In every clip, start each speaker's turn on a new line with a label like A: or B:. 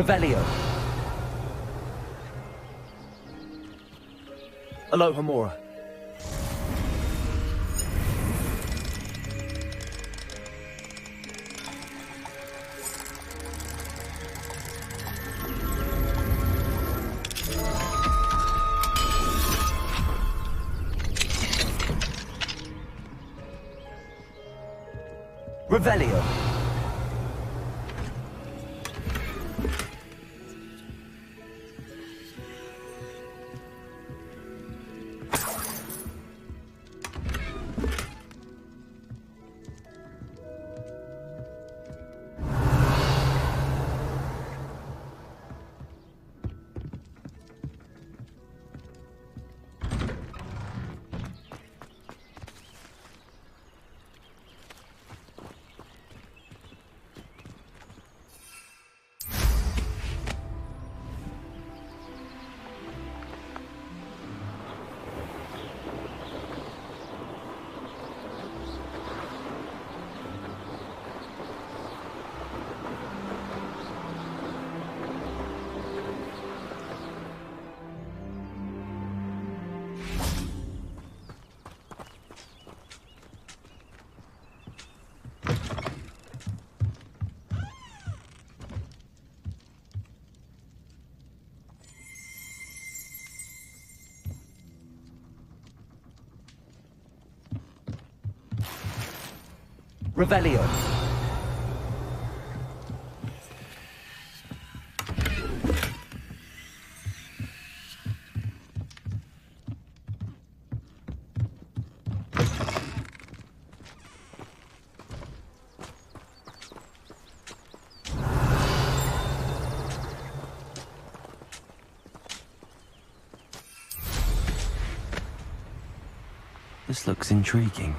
A: Revelio. Aloha Mora. Revelio. Revelio.
B: This looks intriguing.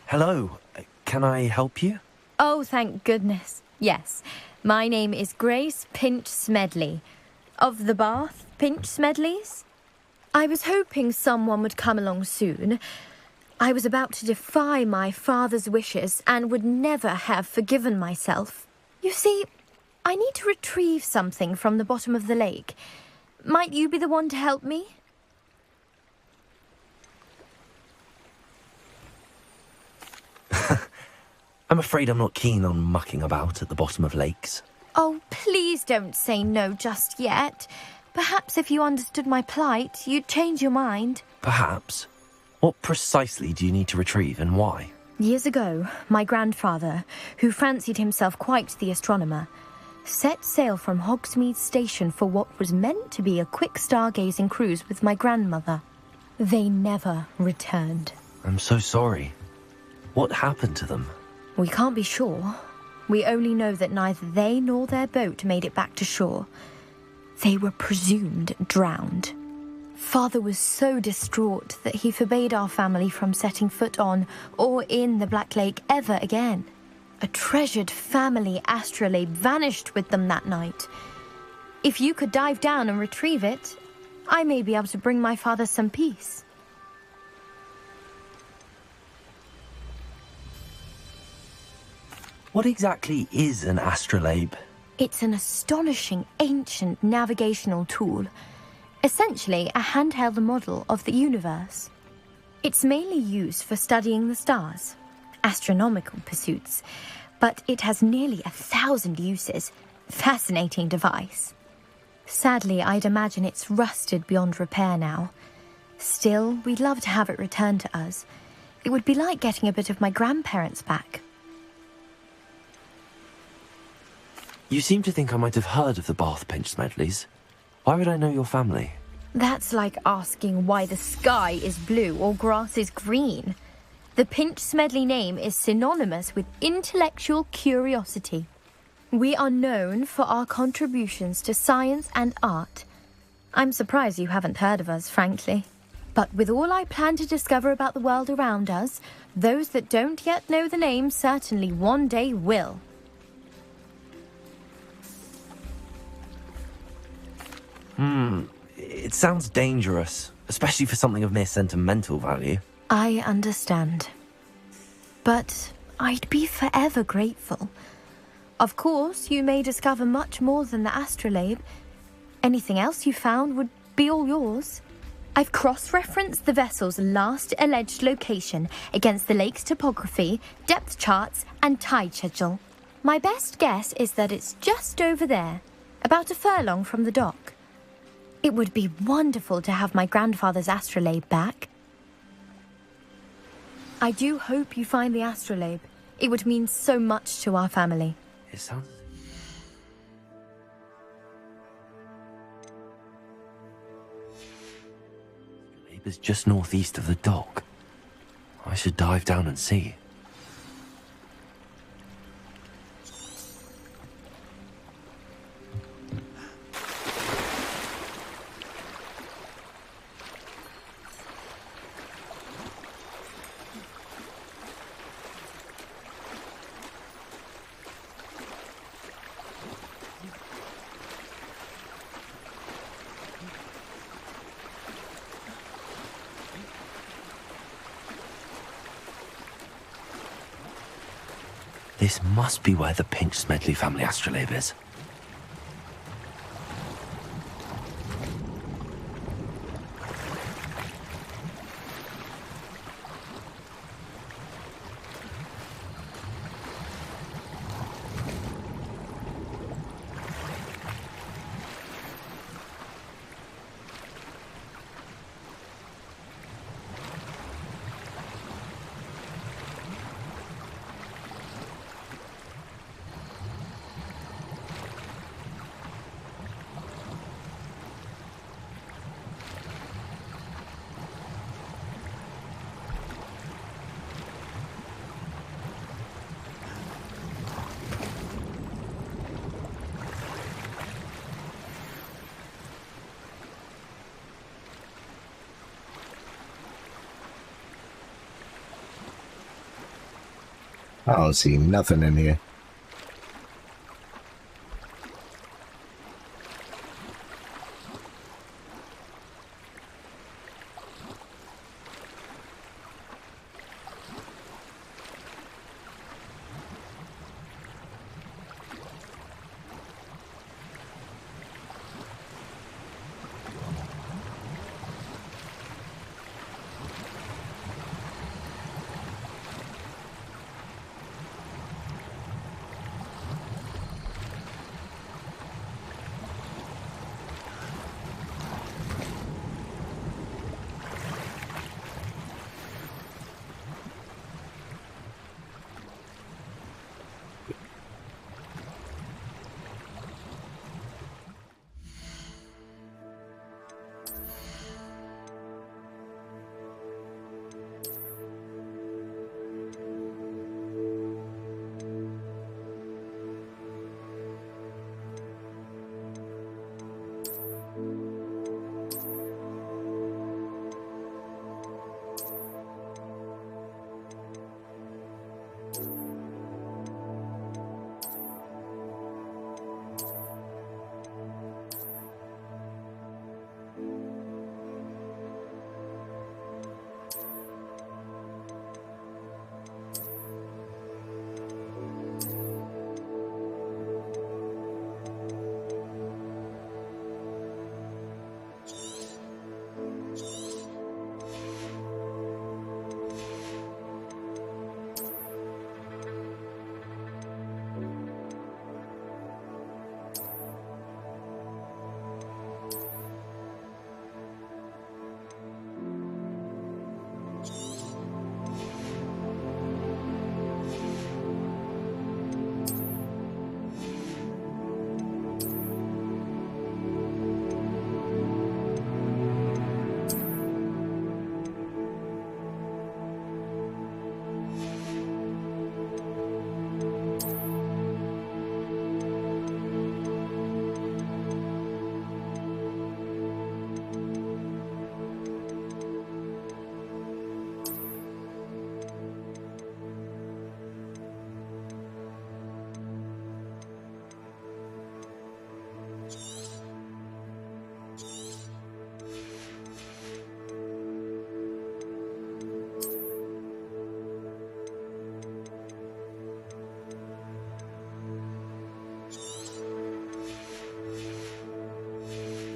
B: Hello, can I help you?
C: Oh, thank goodness. Yes, my name is Grace Pinch Smedley, of the Bath Pinch Smedleys. I was hoping someone would come along soon. I was about to defy my father's wishes and would never have forgiven myself. You see, I need to retrieve something from the bottom of the lake. Might you be the one to help me?
B: I'm afraid I'm not keen on mucking about at the bottom of lakes.
C: Oh, please don't say no just yet. Perhaps if you understood my plight, you'd change your mind.
B: Perhaps. What precisely do you need to retrieve and why?
C: Years ago, my grandfather, who fancied himself quite the astronomer, set sail from Hogsmeade Station for what was meant to be a quick stargazing cruise with my grandmother. They never returned.
B: I'm so sorry. What happened to them?
C: We can't be sure. We only know that neither they nor their boat made it back to shore. They were presumed drowned. Father was so distraught that he forbade our family from setting foot on or in the Black Lake ever again. A treasured family astrolabe vanished with them that night. If you could dive down and retrieve it, I may be able to bring my father some peace.
B: What exactly is an astrolabe?
C: It's an astonishing ancient navigational tool. Essentially, a handheld model of the universe. It's mainly used for studying the stars, astronomical pursuits, but it has nearly 1,000 uses. Fascinating device. Sadly, I'd imagine it's rusted beyond repair now. Still, we'd love to have it returned to us. It would be like getting a bit of my grandparents back.
B: You seem to think I might have heard of the Bath Pinch Smedleys. Why would I know your family?
C: That's like asking why the sky is blue or grass is green. The Pinch Smedley name is synonymous with intellectual curiosity. We are known for our contributions to science and art. I'm surprised you haven't heard of us, frankly. But with all I plan to discover about the world around us, those that don't yet know the name certainly one day will.
B: It sounds dangerous, especially for something of mere sentimental value.
C: I understand. But I'd be forever grateful. Of course, you may discover much more than the astrolabe. Anything else you found would be all yours. I've cross-referenced the vessel's last alleged location against the lake's topography, depth charts, and tide schedule. My best guess is that it's just over there, about a furlong from the dock. It would be wonderful to have my grandfather's astrolabe back. I do hope you find the astrolabe. It would mean so much to our family.
B: It sounds... The is just northeast of the dock. I should dive down and see. This must be where the Pinch-Smedley family astrolabe is.
A: I don't see nothing in here.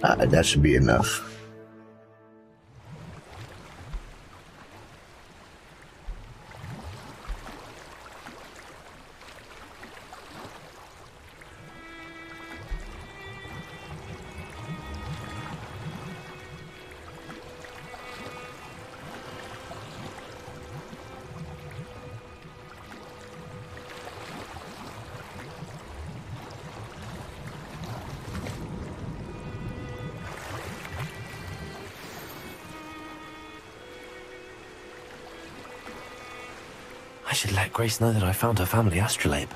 A: That should be enough.
B: I should let Grace know that I found her family astrolabe.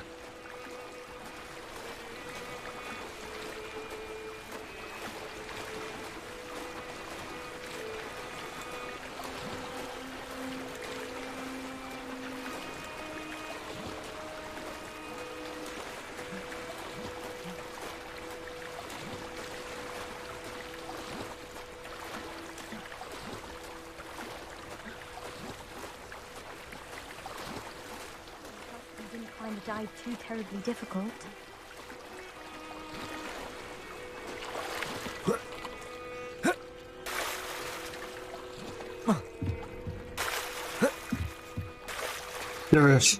C: Dive too terribly difficult.
A: There is.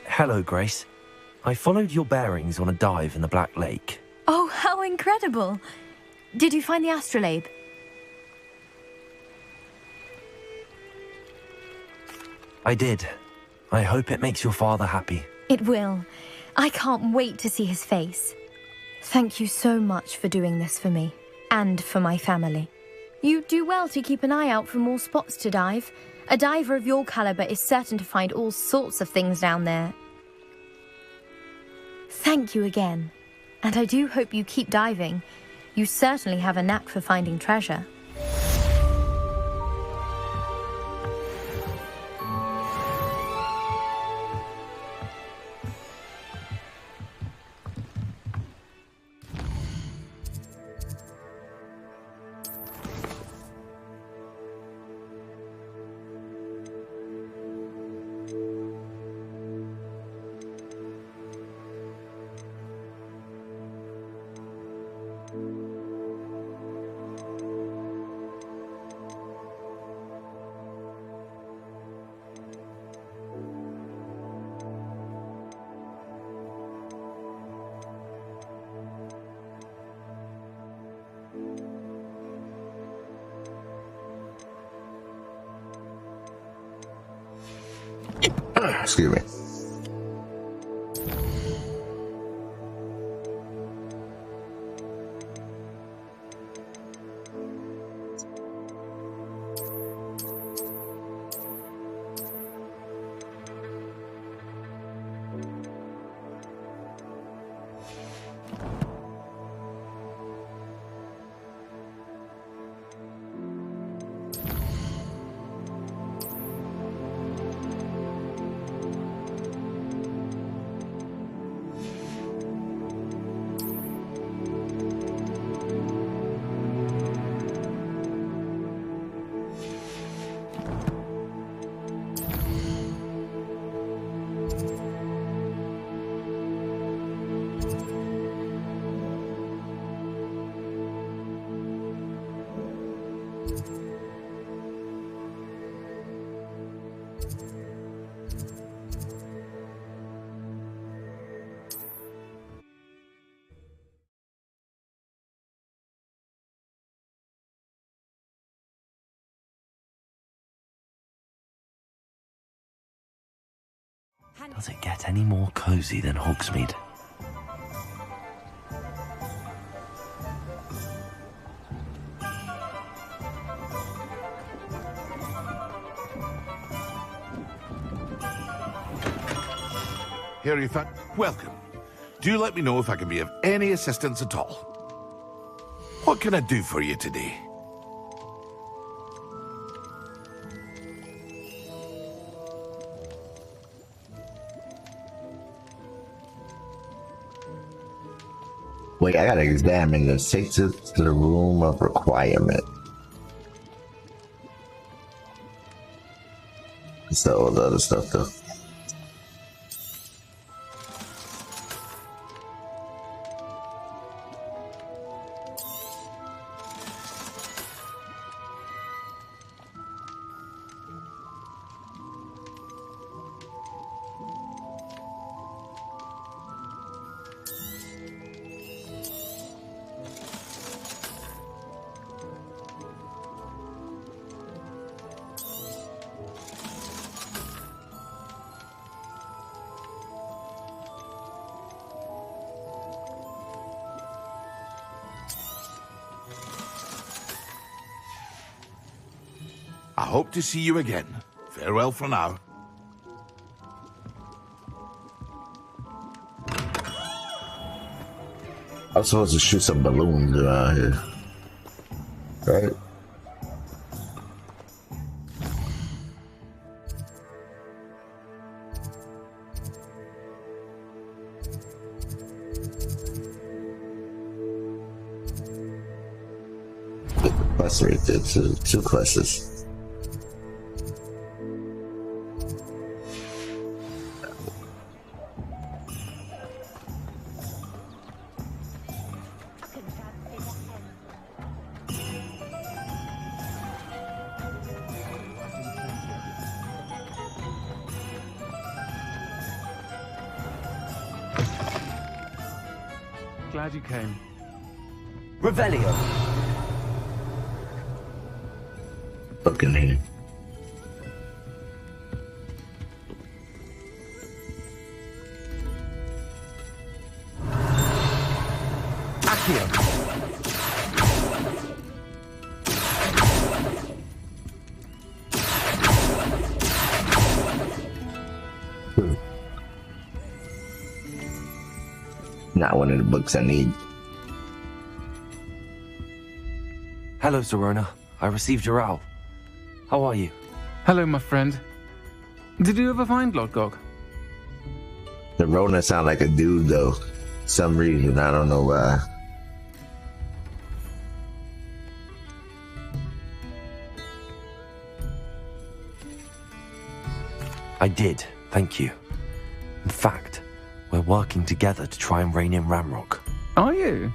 B: Hello, Grace. I followed your bearings on a dive in the Black Lake.
C: Oh, how incredible! Did you find the astrolabe?
B: I did. I hope it makes your father happy.
C: It will. I can't wait to see his face. Thank you so much for doing this for me, and for my family. You do well to keep an eye out for more spots to dive. A diver of your caliber is certain to find all sorts of things down there. Thank you again. And I do hope you keep diving. You certainly have a knack for finding treasure.
A: Excuse me.
B: Does it get any more cozy than Hogsmeade?
D: Here you found. Welcome. Do let me know if I can be of any assistance at all. What can I do for you today?
A: Wait, I gotta examine this. Take this to the room of requirement. So the other stuff though.
D: I hope to see you again. Farewell for now.
A: I'm supposed to shoot some balloons around here. Right? Quest right there, two quests.
E: Glad you came.
B: Revelio.
A: Fucking here.
B: Accio.
A: Not one of the books I need.
B: Hello, Serona. I received your owl. How are you?
E: Hello, my friend. Did you ever find Lodgok?
A: The Rona sound like a dude though. Some reason, I don't know why.
B: I did, thank you. In fact, we're working together to try and rein in Ramrock.
E: Are you?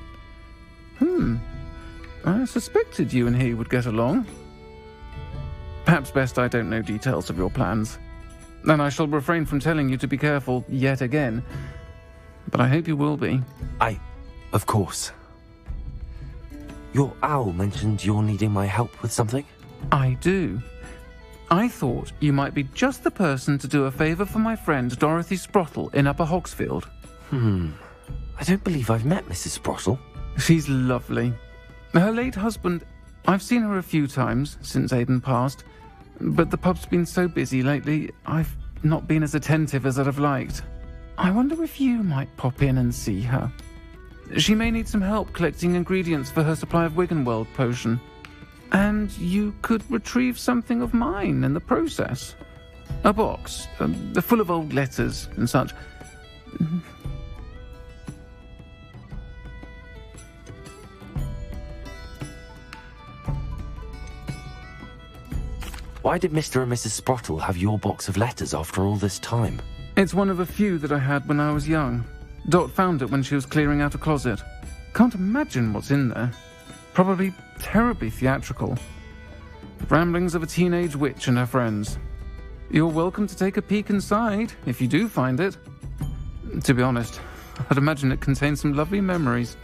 E: I suspected you and he would get along. Perhaps best I don't know details of your plans. And I shall refrain from telling you to be careful yet again. But I hope you will be.
B: Of course. Your owl mentioned you're needing my help with something?
E: I do. I thought you might be just the person to do a favour for my friend Dorothy Sprottle in Upper Hogsfield.
B: I don't believe I've met Mrs. Sprottle.
E: She's lovely. Her late husband, I've seen her a few times since Aidan passed, but the pub's been so busy lately, I've not been as attentive as I'd have liked. I wonder if you might pop in and see her. She may need some help collecting ingredients for her supply of Wiggenweld potion. And you could retrieve something of mine in the process. A box, full of old letters and such.
B: Why did Mr. and Mrs. Sprottle have your box of letters after all this time?
E: It's one of a few that I had when I was young. Dot found it when she was clearing out a closet. Can't imagine what's in there. Probably terribly theatrical. The ramblings of a teenage witch and her friends. You're welcome to take a peek inside, if you do find it. To be honest, I'd imagine it contains some lovely memories.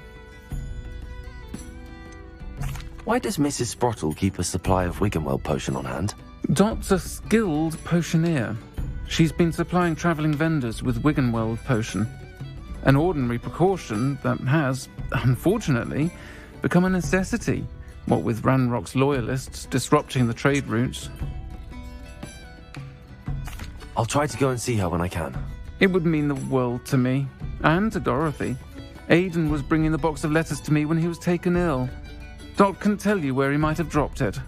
B: Why does Mrs. Sprottle keep a supply of Wiggenweld potion on hand?
E: Dot's a skilled potioneer. She's been supplying travelling vendors with Wiggenweld potion. An ordinary precaution that has, unfortunately, become a necessity, what with Ranrock's loyalists disrupting the trade routes.
B: I'll try to go and see her when I can.
E: It would mean the world to me, and to Dorothy. Aidan was bringing the box of letters to me when he was taken ill. Dot can tell you where he might have dropped it.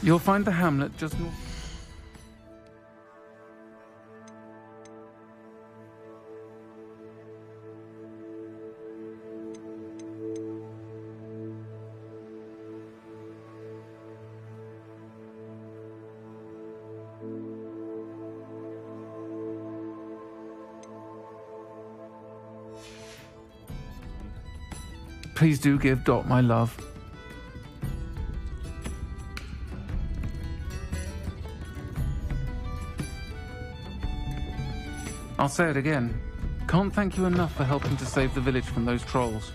E: You'll find the hamlet just north. Please do give Dot my love. I'll say it again. Can't thank you enough for helping to save the village from those trolls.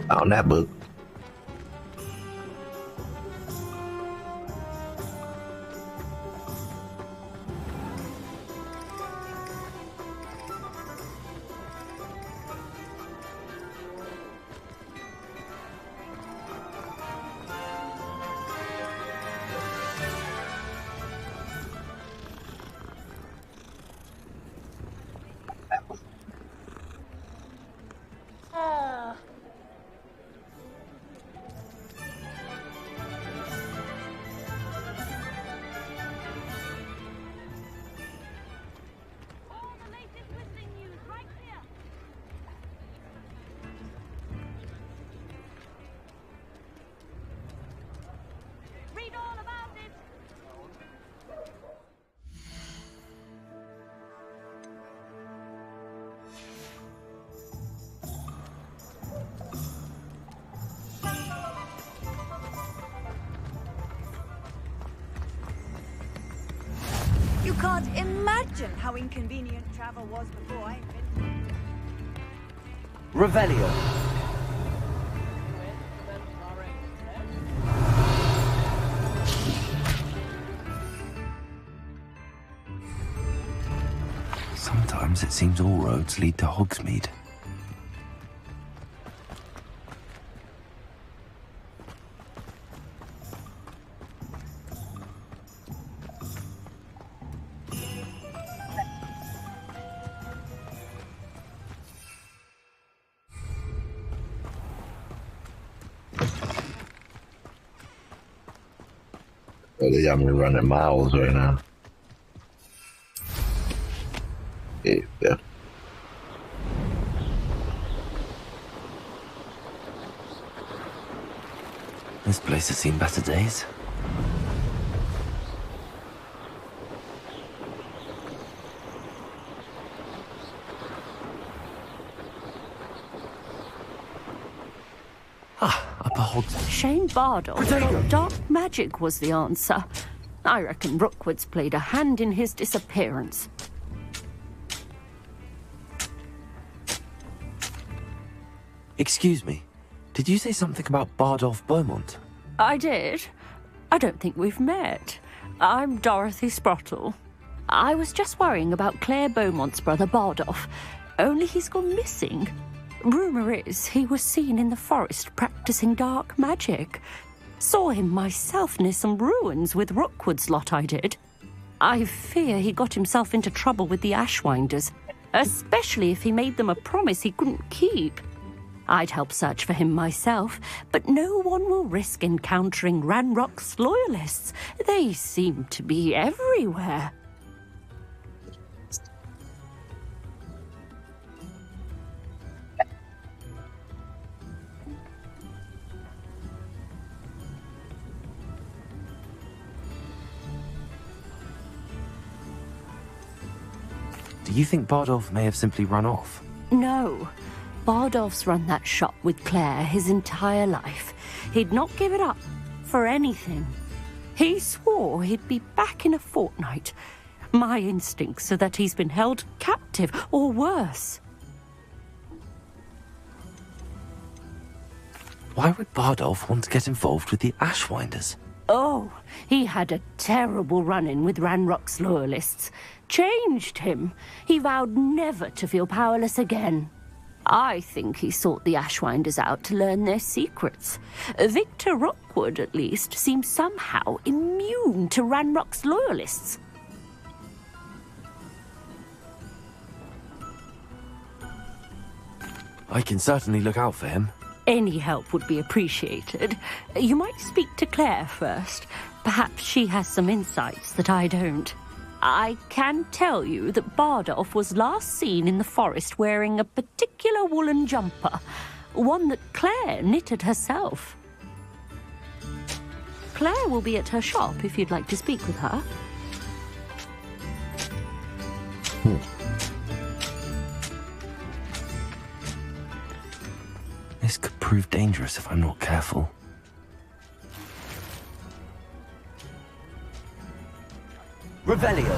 A: Found that book.
F: You can't imagine how inconvenient travel was before I invented it.
B: Revelio. Sometimes it seems all roads lead to Hogsmeade.
A: Oh, they got me running miles right now. Yeah.
B: This place has seen better days. A behold.
G: Shane Bardolph thought dark magic was the answer. I reckon Rookwood's played a hand in his disappearance.
B: Excuse me, did you say something about Bardolph Beaumont?
G: I did. I don't think we've met. I'm Dorothy Sprottle. I was just worrying about Claire Beaumont's brother Bardolph, only he's gone missing. Rumour is he was seen in the forest practicing dark magic. Saw him myself near some ruins with Rookwood's lot I did. I fear he got himself into trouble with the Ashwinders, especially if he made them a promise he couldn't keep. I'd help search for him myself, but no one will risk encountering Ranrock's loyalists. They seem to be everywhere.
B: Do you think Bardolph may have simply run off?
G: No. Bardolph's run that shop with Claire his entire life. He'd not give it up for anything. He swore he'd be back in a fortnight. My instincts are that he's been held captive, or worse.
B: Why would Bardolph want to get involved with the Ashwinders?
G: Oh, he had a terrible run-in with Ranrock's loyalists. Changed him. He vowed never to feel powerless again. I think he sought the Ashwinders out to learn their secrets. Victor Rookwood, at least, seems somehow immune to Ranrock's loyalists.
B: I can certainly look out for him.
G: Any help would be appreciated. You might speak to Claire first. Perhaps she has some insights that I don't. I can tell you that Bardolph was last seen in the forest wearing a particular woolen jumper, one that Claire knitted herself. Claire will be at her shop if you'd like to speak with her.
B: This could prove dangerous if I'm not careful. Revelio.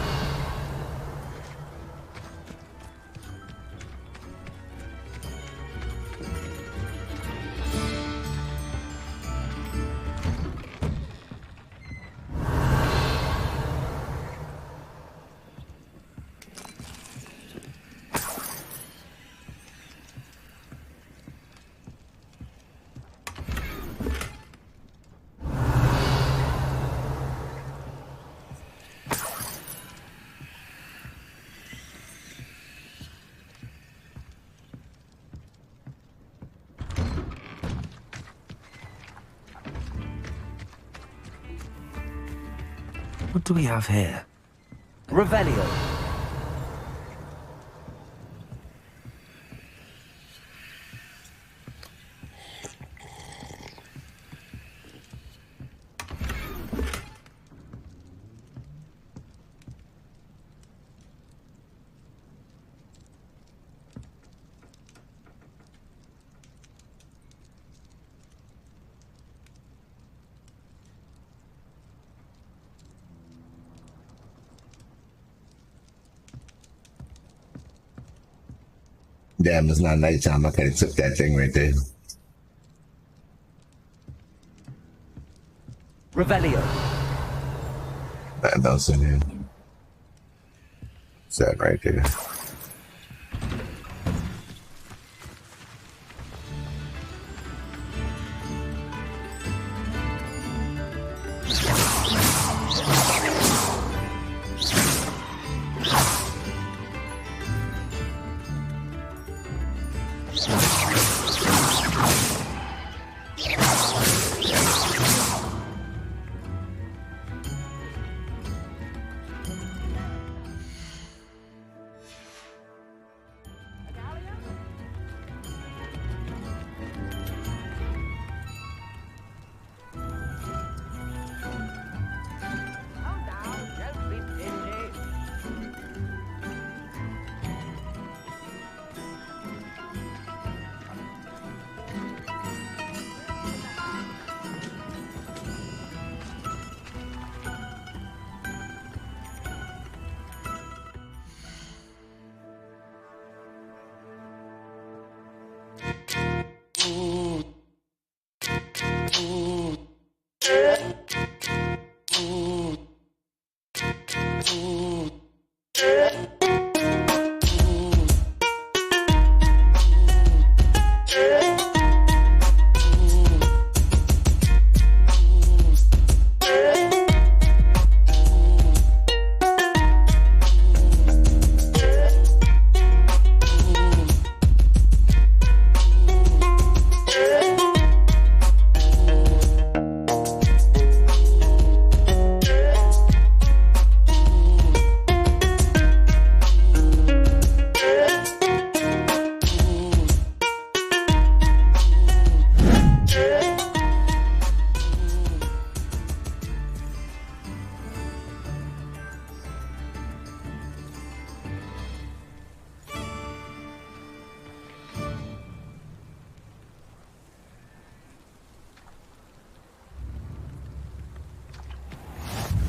B: What do we have here? Revelio.
A: Damn, it's not nighttime. I could have took that thing right there.
B: Revelio.
A: That else in here. It's that right there.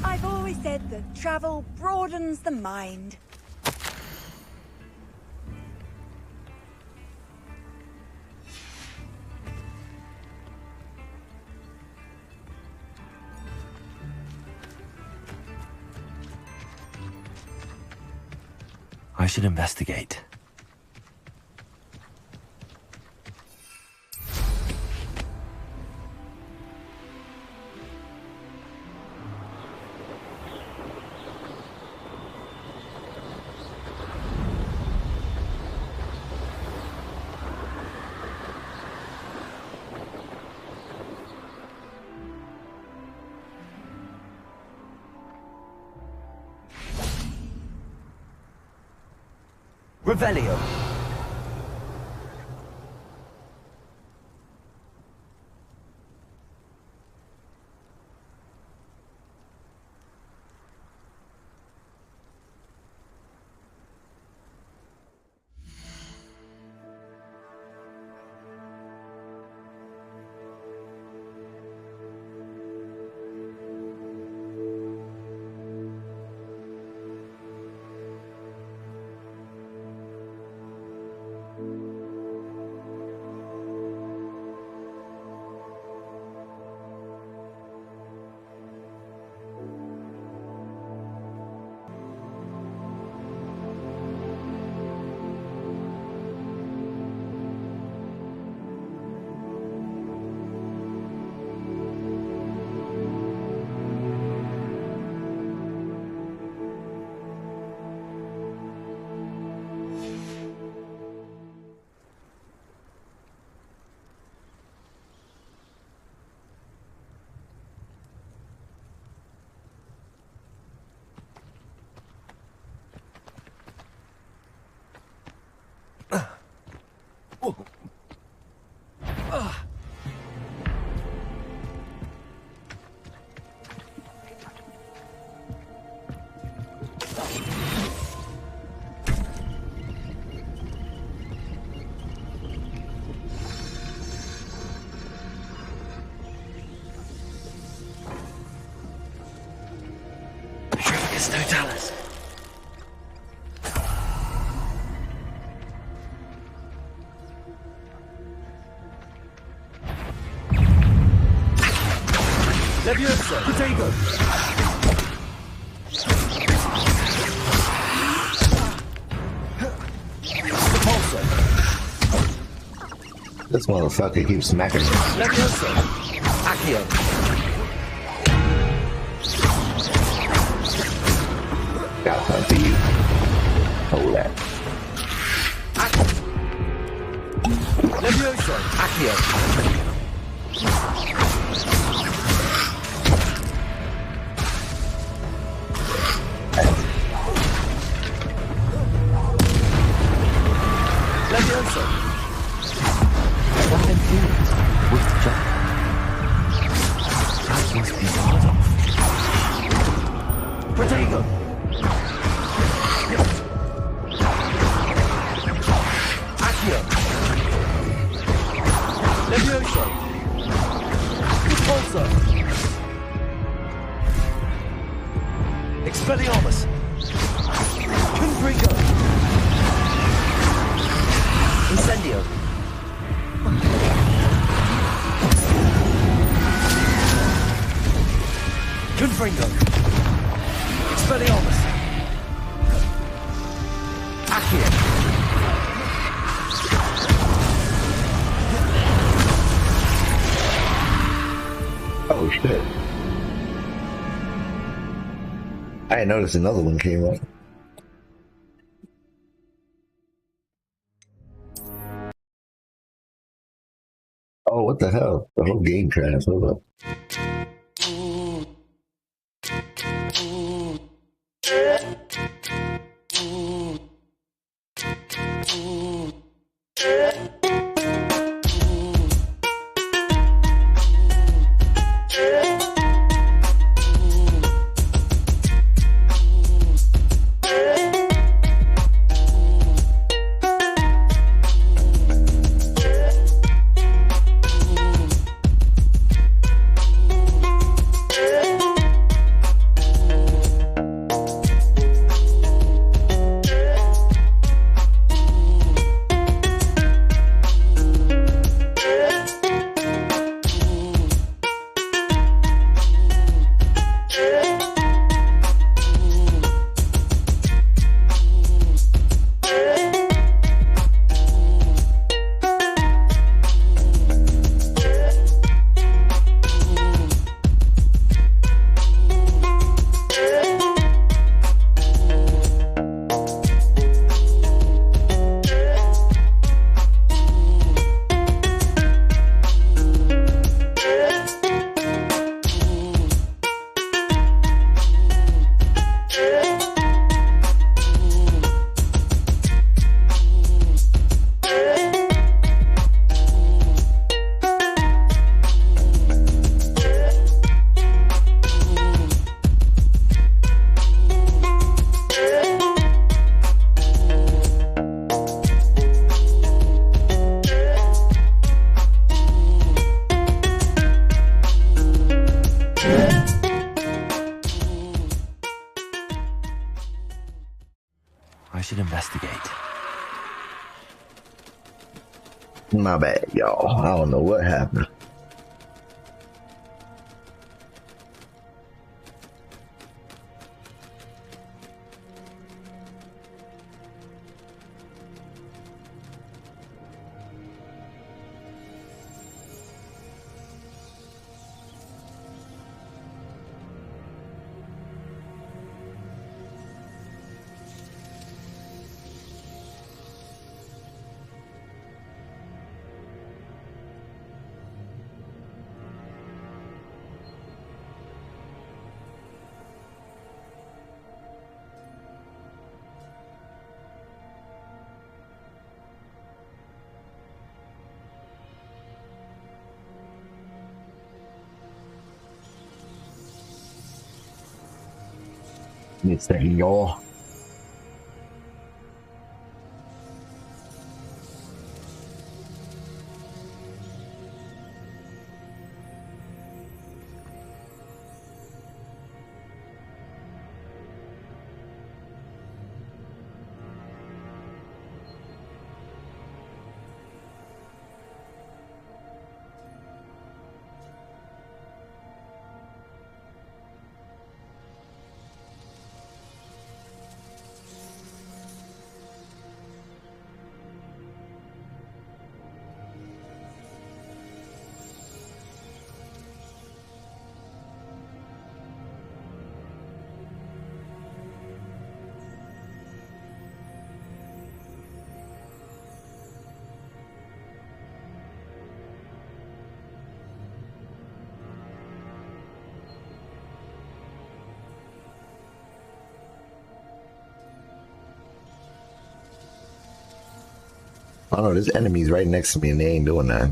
F: I've always said that travel broadens the mind.
B: I should investigate. Revelio. It's Totalis.
H: Levioso. Potato.
A: This motherfucker keeps smacking me.
H: Levioso. Accio.
A: Got something for you. Hold that.
H: Levioso. Accio. Levioso.
B: What are them doings with the jump? That must be part of.
H: Protego. Accio. Levioso. Repulsor. Expelliarmus. Confringo. Incendio. Confringo. Expelliarmus. Accio.
A: Oh shit. I didn't notice another one came up. Oh, what the hell? The whole game crashed. Hold up.
B: I should investigate.
A: My bad, y'all. I don't know what happened. It's that y'all. I don't know, this enemy's right next to me and they ain't doing that.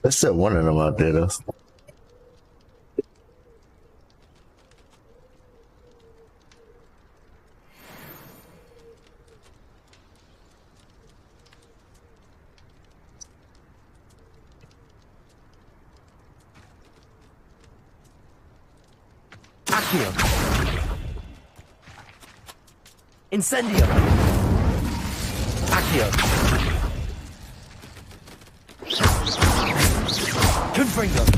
A: There's still one of them out there though.
H: Incendio! Accio! Confringo!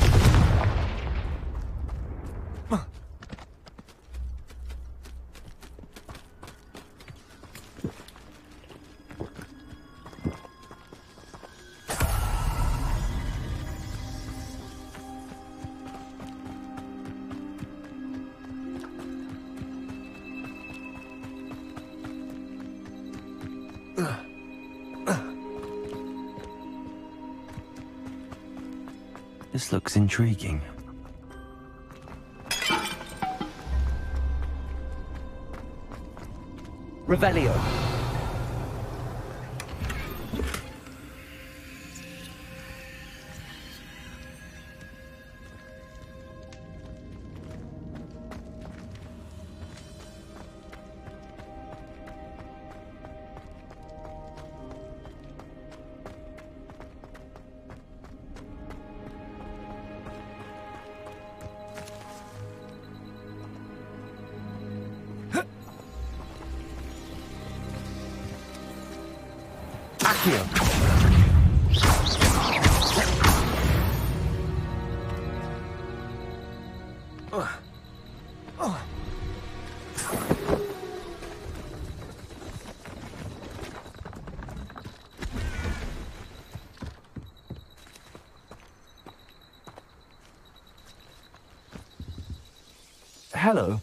B: This looks intriguing.
H: Revelio.
B: Hello.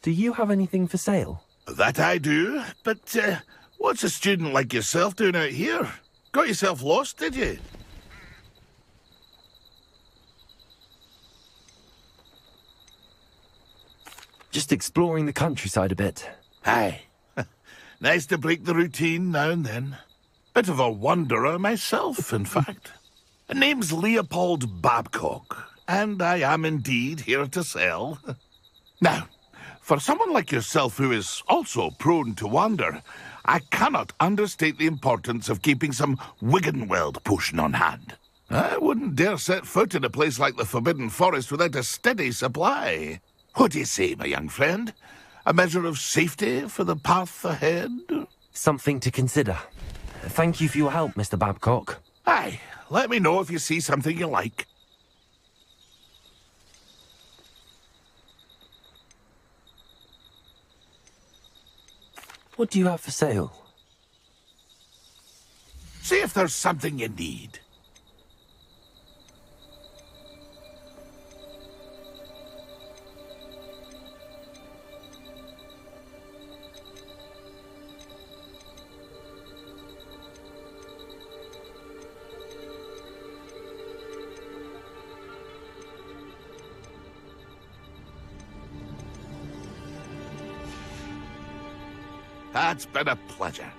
B: Do you have anything for sale?
D: That I do, but what's a student like yourself doing out here? Got yourself lost, did you?
B: Just exploring the countryside a bit.
D: Aye. Nice to break the routine now and then. Bit of a wanderer myself, in fact. Name's Leopold Babcock, and I am indeed here to sell. Now, for someone like yourself who is also prone to wander, I cannot understate the importance of keeping some Wiggenweld potion on hand. I wouldn't dare set foot in a place like the Forbidden Forest without a steady supply. What do you say, my young friend? A measure of safety for the path ahead?
B: Something to consider. Thank you for your help, Mr. Babcock.
D: Aye, let me know if you see something you like.
B: What do you have for sale?
D: See if there's something you need. It's been a pleasure.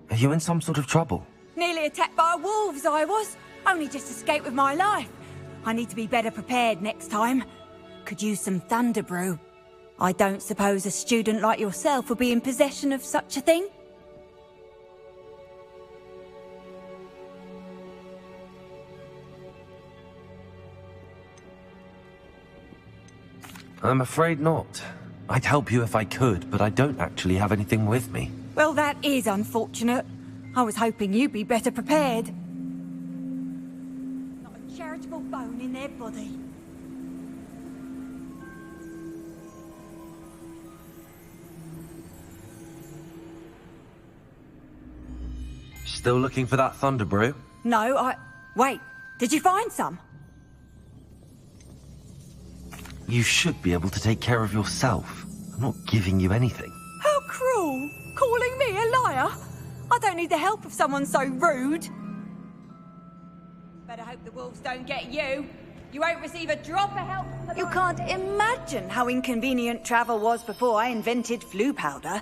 B: Are you in some sort of trouble?
F: Nearly attacked by wolves, I was. Only just escaped with my life. I need to be better prepared next time. Could use some thunder brew. I don't suppose a student like yourself would be in possession of such a thing?
B: I'm afraid not. I'd help you if I could, but I don't actually have anything with me.
F: Well, that is unfortunate. I was hoping you'd be better prepared. Not a charitable bone in their body.
B: Still looking for that thunder brew?
F: No, Wait, did you find some?
B: You should be able to take care of yourself. I'm not giving you anything.
F: How cruel! Calling me a liar? I don't need the help of someone so rude. Better hope the wolves don't get you. You won't receive a drop of help. You can't imagine how inconvenient travel was before I invented flu powder.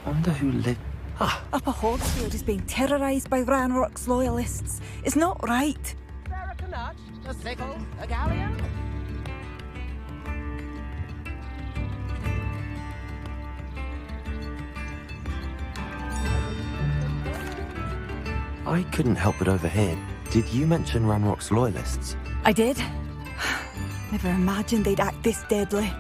B: I wonder who lived...
F: Upper Hogsfield is being terrorised by Ranrock's loyalists. It's not right.
H: A sickle, a galleon?
B: I couldn't help but overhear. Did you mention Ranrock's loyalists?
F: I did. Never imagined they'd act this deadly.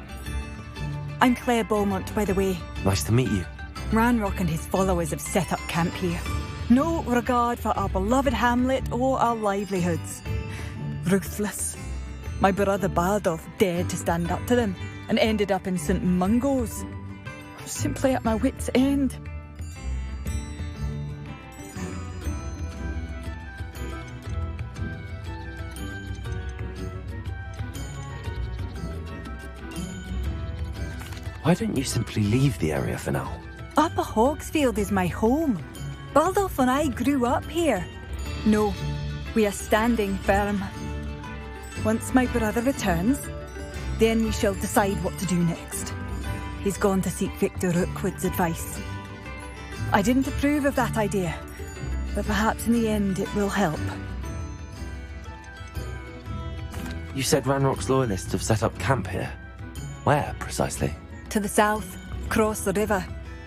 F: I'm Claire Beaumont, by the way.
B: Nice to meet you.
F: Ranrock and his followers have set up camp here. No regard for our beloved hamlet or our livelihoods. Ruthless. My brother Bardolph dared to stand up to them and ended up in St. Mungo's. I'm simply at my wit's end.
B: Why don't you simply leave the area for now?
F: Upper Hogsfield is my home. Baldolph and I grew up here. No, we are standing firm. Once my brother returns, then we shall decide what to do next. He's gone to seek Victor Rookwood's advice. I didn't approve of that idea, but perhaps in the end it will help.
B: You said Ranrock's loyalists have set up camp here. Where, precisely?
F: To the south, across the river.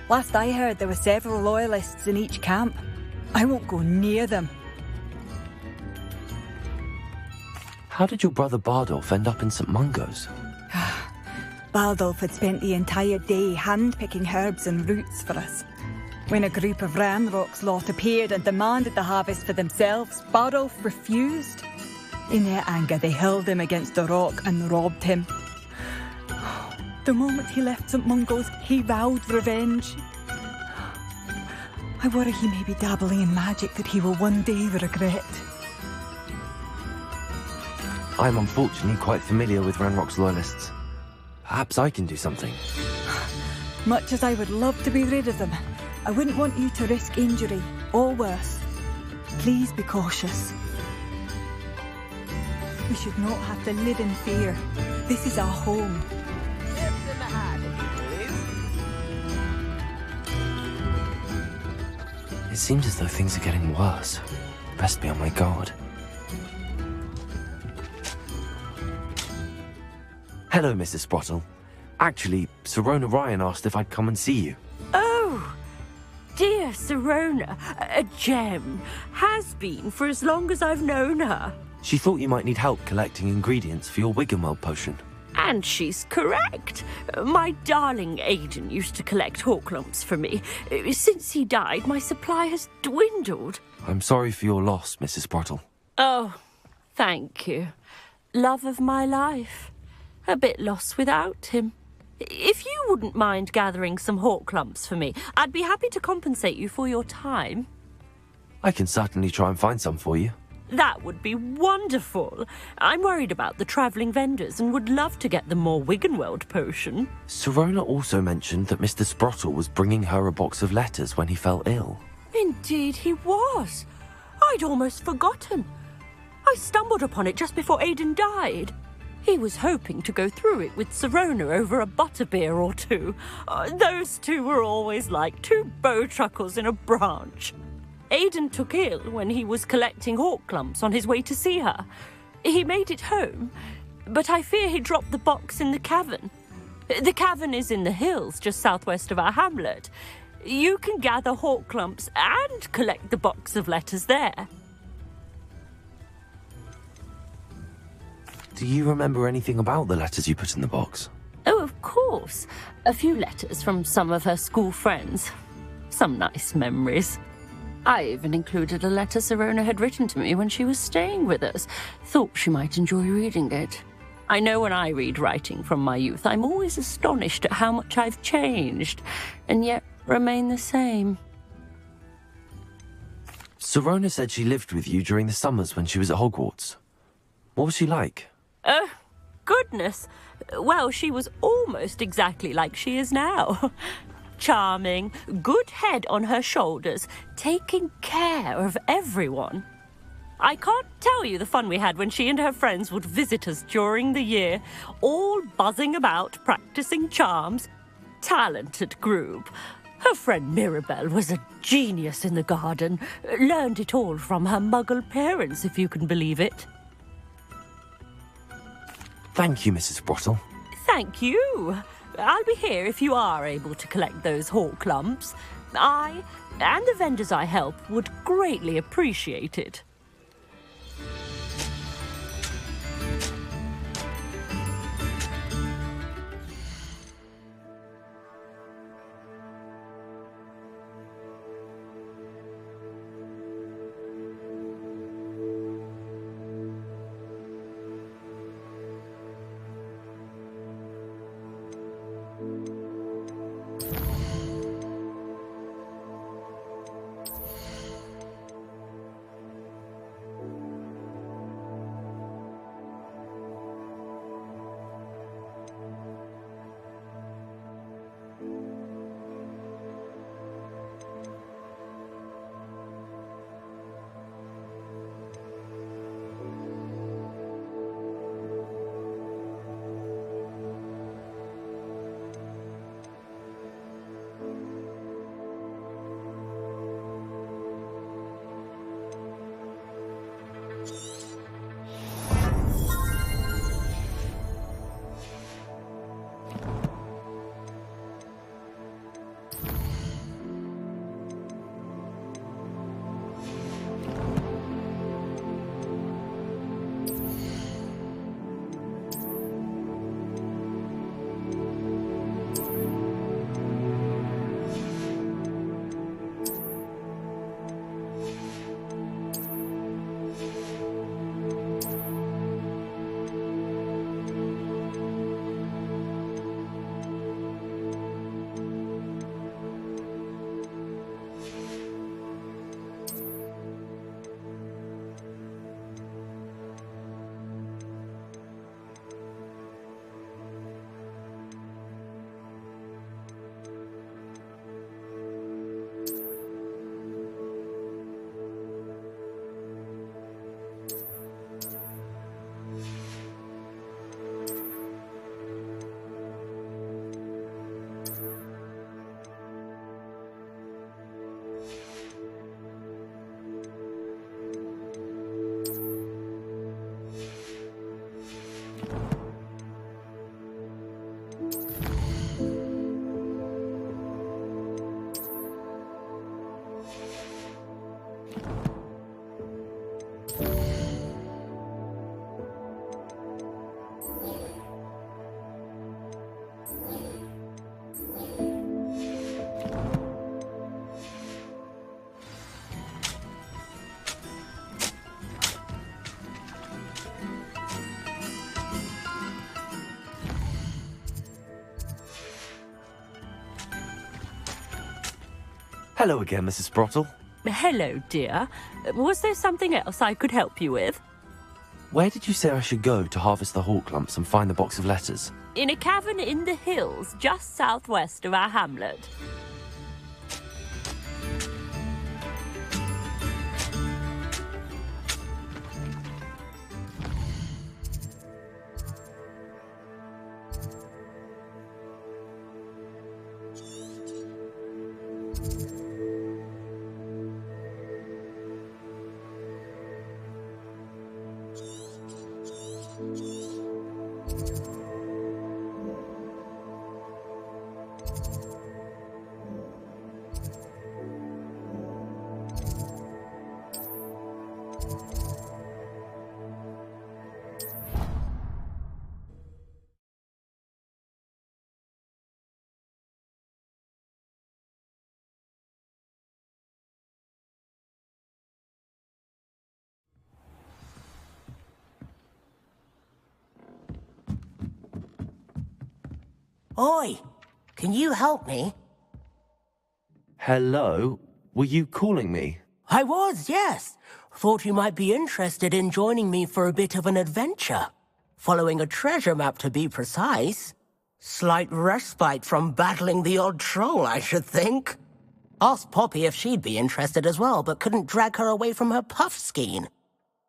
F: Last I heard, there were several loyalists in each camp. I won't go near them.
B: How did your brother Bardolph end up in St. Mungo's?
F: Bardolph had spent the entire day hand-picking herbs and roots for us. When a group of Ranrock's lot appeared and demanded the harvest for themselves, Bardolph refused. In their anger, they hurled him against a rock and robbed him. The moment he left St. Mungo's, he vowed revenge. I worry he may be dabbling in magic that he will one day regret.
B: I'm unfortunately quite familiar with Ranrock's loyalists. Perhaps I can do something.
F: Much as I would love to be rid of them, I wouldn't want you to risk injury, or worse. Please be cautious. We should not have to live in fear. This is our home.
H: Tips in the hat, if you please.
B: It seems as though things are getting worse. Best be on my guard. Hello, Mrs. Sprottle. Actually, Sirona Ryan asked if I'd come and see you.
G: Oh, dear Sirona, a gem. Has been for as long as I've known her.
B: She thought you might need help collecting ingredients for your Wiggenweld potion.
G: And she's correct. My darling Aidan used to collect hawklumps for me. Since he died, my supply has dwindled.
B: I'm sorry for your loss, Mrs. Sprottle.
G: Oh, thank you. Love of my life. A bit lost without him. If you wouldn't mind gathering some hawklumps for me, I'd be happy to compensate you for your time.
B: I can certainly try and find some for you.
G: That would be wonderful. I'm worried about the travelling vendors and would love to get them more Wiggenweld potion.
B: Sirona also mentioned that Mr. Sprottle was bringing her a box of letters when he fell ill.
G: Indeed he was. I'd almost forgotten. I stumbled upon it just before Aidan died. He was hoping to go through it with Sirona over a butterbeer or two. Those two were always like two bowtruckles in a branch. Aidan took ill when he was collecting hawklumps on his way to see her. He made it home, but I fear he dropped the box in the cavern. The cavern is in the hills just southwest of our hamlet. You can gather hawklumps and collect the box of letters there.
B: Do you remember anything about the letters you put in the box?
G: Oh, of course. A few letters from some of her school friends. Some nice memories. I even included a letter Sirona had written to me when she was staying with us. Thought she might enjoy reading it. I know when I read writing from my youth, I'm always astonished at how much I've changed, and yet remain the same.
B: Sirona said she lived with you during the summers when she was at Hogwarts. What was she like?
G: Oh, goodness. Well, she was almost exactly like she is now. Charming, good head on her shoulders, taking care of everyone. I can't tell you the fun we had when she and her friends would visit us during the year, all buzzing about, practicing charms. Talented group. Her friend Mirabelle was a genius in the garden. Learned it all from her muggle parents, if you can believe it.
B: Thank you, Mrs. Sprottle.
G: Thank you. I'll be here if you are able to collect those hawklumps. I, and the vendors I help, would greatly appreciate it.
B: Hello again, Mrs. Sprottle.
G: Hello, dear. Was there something else I could help you with?
B: Where did you say I should go to harvest the hawk lumps and find the box of letters?
G: In a cavern in the hills, just southwest of our hamlet.
I: Oi, can you help me?
B: Hello? Were you calling me?
I: I was, yes. Thought you might be interested in joining me for a bit of an adventure. Following a treasure map, to be precise. Slight respite from battling the odd troll, I should think. Asked Poppy if she'd be interested as well, but couldn't drag her away from her puff skein.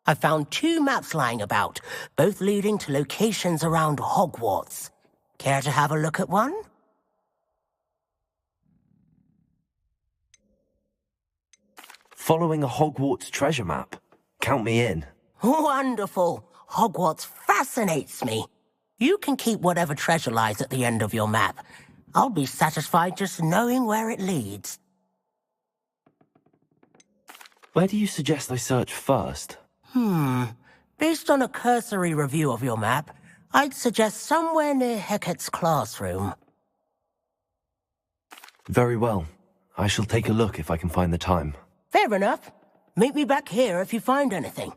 I: I found 2 maps lying about, both leading to locations around Hogwarts. Care to have a look at one?
B: Following a Hogwarts treasure map. Count me in.
I: Wonderful. Hogwarts fascinates me. You can keep whatever treasure lies at the end of your map. I'll be satisfied just knowing where it leads.
B: Where do you suggest I search first?
I: Based on a cursory review of your map, I'd suggest somewhere near Hecat's classroom.
B: Very well. I shall take a look if I can find the time.
I: Fair enough. Meet me back here if you find anything.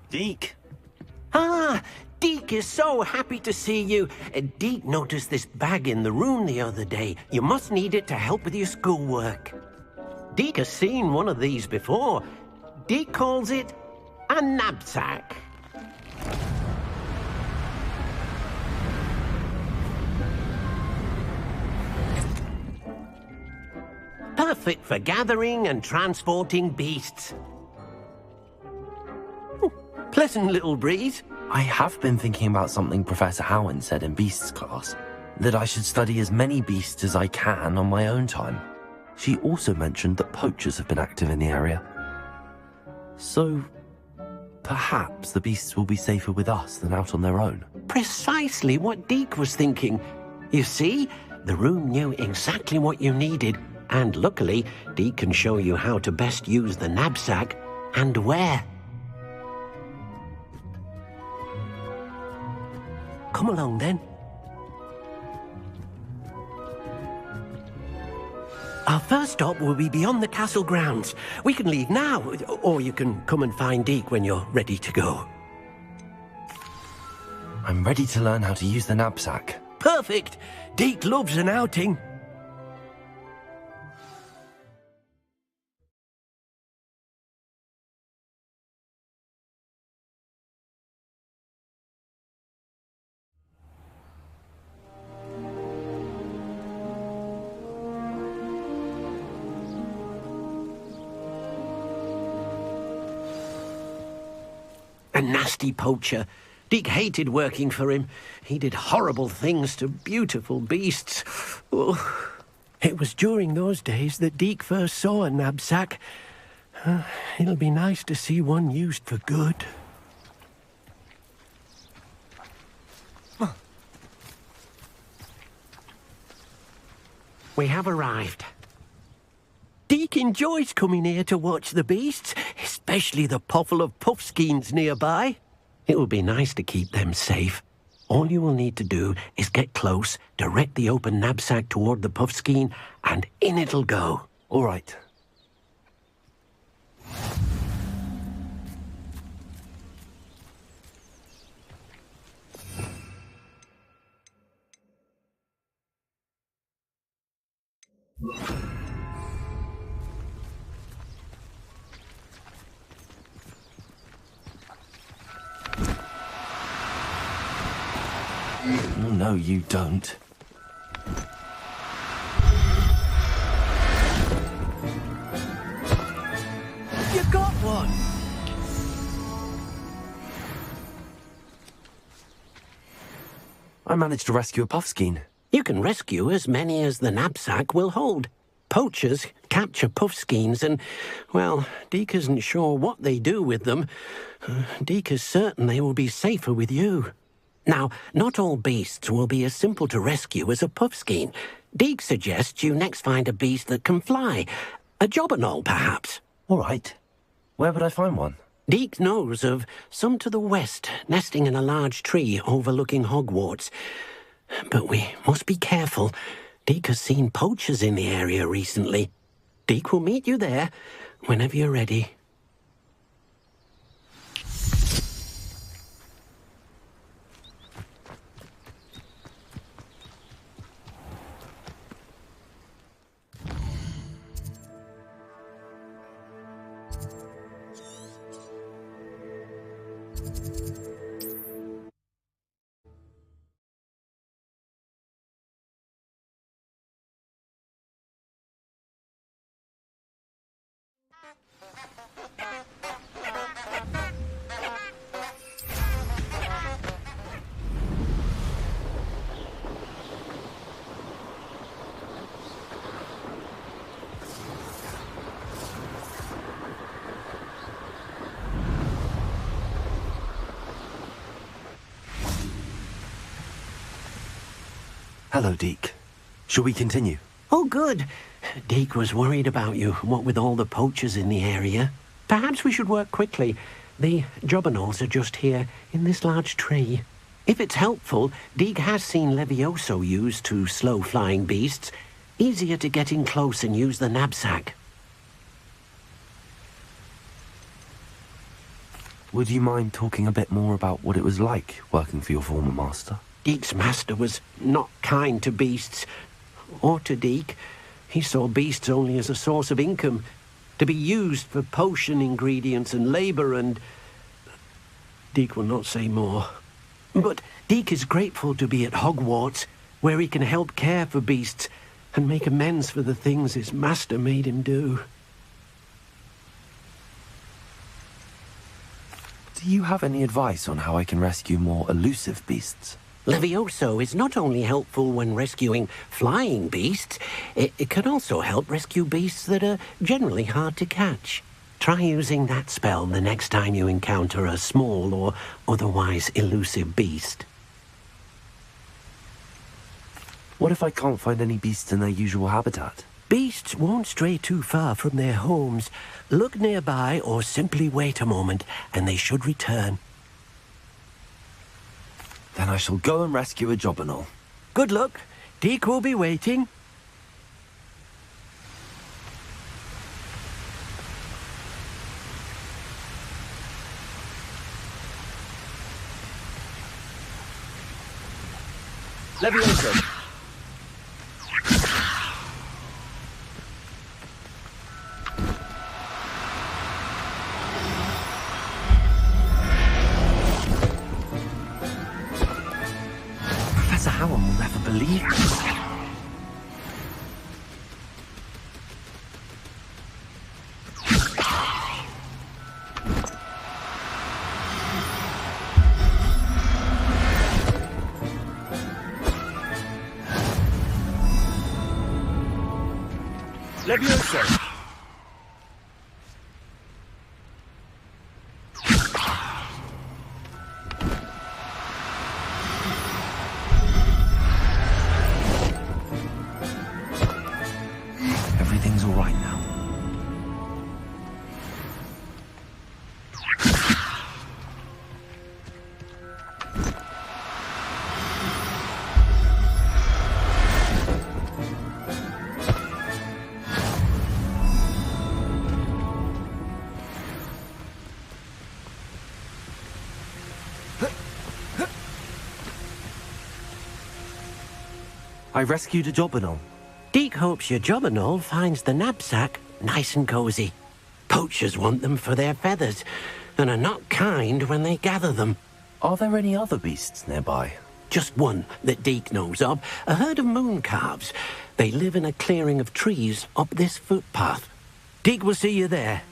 J: Deke. Ah, Deke is so happy to see you. Deke noticed this bag in the room the other day. You must need it to help with your schoolwork. Deke has seen one of these before. Deke calls it a knapsack. Perfect for gathering and transporting beasts. Pleasant little breeze.
B: I have been thinking about something Professor Howen said in Beasts class, that I should study as many beasts as I can on my own time. She also mentioned that poachers have been active in the area. So, perhaps the beasts will be safer with us than out on their own.
J: Precisely what Deke was thinking. You see, the room knew exactly what you needed, and luckily, Deke can show you how to best use the knapsack and where. Come along, then. Our first stop will be beyond the castle grounds. We can leave now, or you can come and find Deke when you're ready to go.
B: I'm ready to learn how to use the knapsack.
J: Perfect! Deke loves an outing. A nasty poacher. Deke hated working for him. He did horrible things to beautiful beasts. Oh. It was during those days that Deke first saw a knapsack. It'll be nice to see one used for good. We have arrived. Deke enjoys coming here to watch the beasts, especially the potful of puffskeins nearby. It will be nice to keep them safe. All you will need to do is get close, direct the open knapsack toward the puffskein, and in it'll go.
B: All right. Oh, no, you don't.
J: You got one!
B: I managed to rescue a puffskein.
J: You can rescue as many as the knapsack will hold. Poachers capture puffskeins and, well, Deke isn't sure what they do with them. Deke is certain they will be safer with you. Now, not all beasts will be as simple to rescue as a puffskein. Deke suggests you next find a beast that can fly. A jobberknoll, perhaps.
B: All right. Where would I find one?
J: Deke knows of some to the west, nesting in a large tree overlooking Hogwarts. But we must be careful. Deke has seen poachers in the area recently. Deke will meet you there whenever you're ready.
B: Hello, Deke. Shall we continue?
J: Oh, good. Deke was worried about you, what with all the poachers in the area. Perhaps we should work quickly. The jobberknolls are just here, in this large tree. If it's helpful, Deke has seen Levioso used to slow flying beasts. Easier to get in close and use the knapsack.
B: Would you mind talking a bit more about what it was like working for your former master?
J: Deke's master was not kind to beasts, or to Deke. He saw beasts only as a source of income, to be used for potion ingredients and labour and... Deke will not say more. But Deke is grateful to be at Hogwarts, where he can help care for beasts and make amends for the things his master made him do.
B: Do you have any advice on how I can rescue more elusive beasts?
J: Levioso is not only helpful when rescuing flying beasts, it can also help rescue beasts that are generally hard to catch. Try using that spell the next time you encounter a small or otherwise elusive beast.
B: What if I can't find any beasts in their usual habitat?
J: Beasts won't stray too far from their homes. Look nearby or simply wait a moment and they should return.
B: Then I shall go and rescue a jobberknoll.
J: Good luck. Deke will be waiting. Levioso!
B: Professor Howard will never believe this.
D: Levioso!
B: Everything's all right now. I rescued a Jobberknoll.
J: Deke hopes your Jobberknoll finds the knapsack nice and cozy. Poachers want them for their feathers, and are not kind when they gather them.
B: Are there any other beasts nearby?
J: Just one that Deke knows of, a herd of moon calves. They live in a clearing of trees up this footpath. Deke will see you there.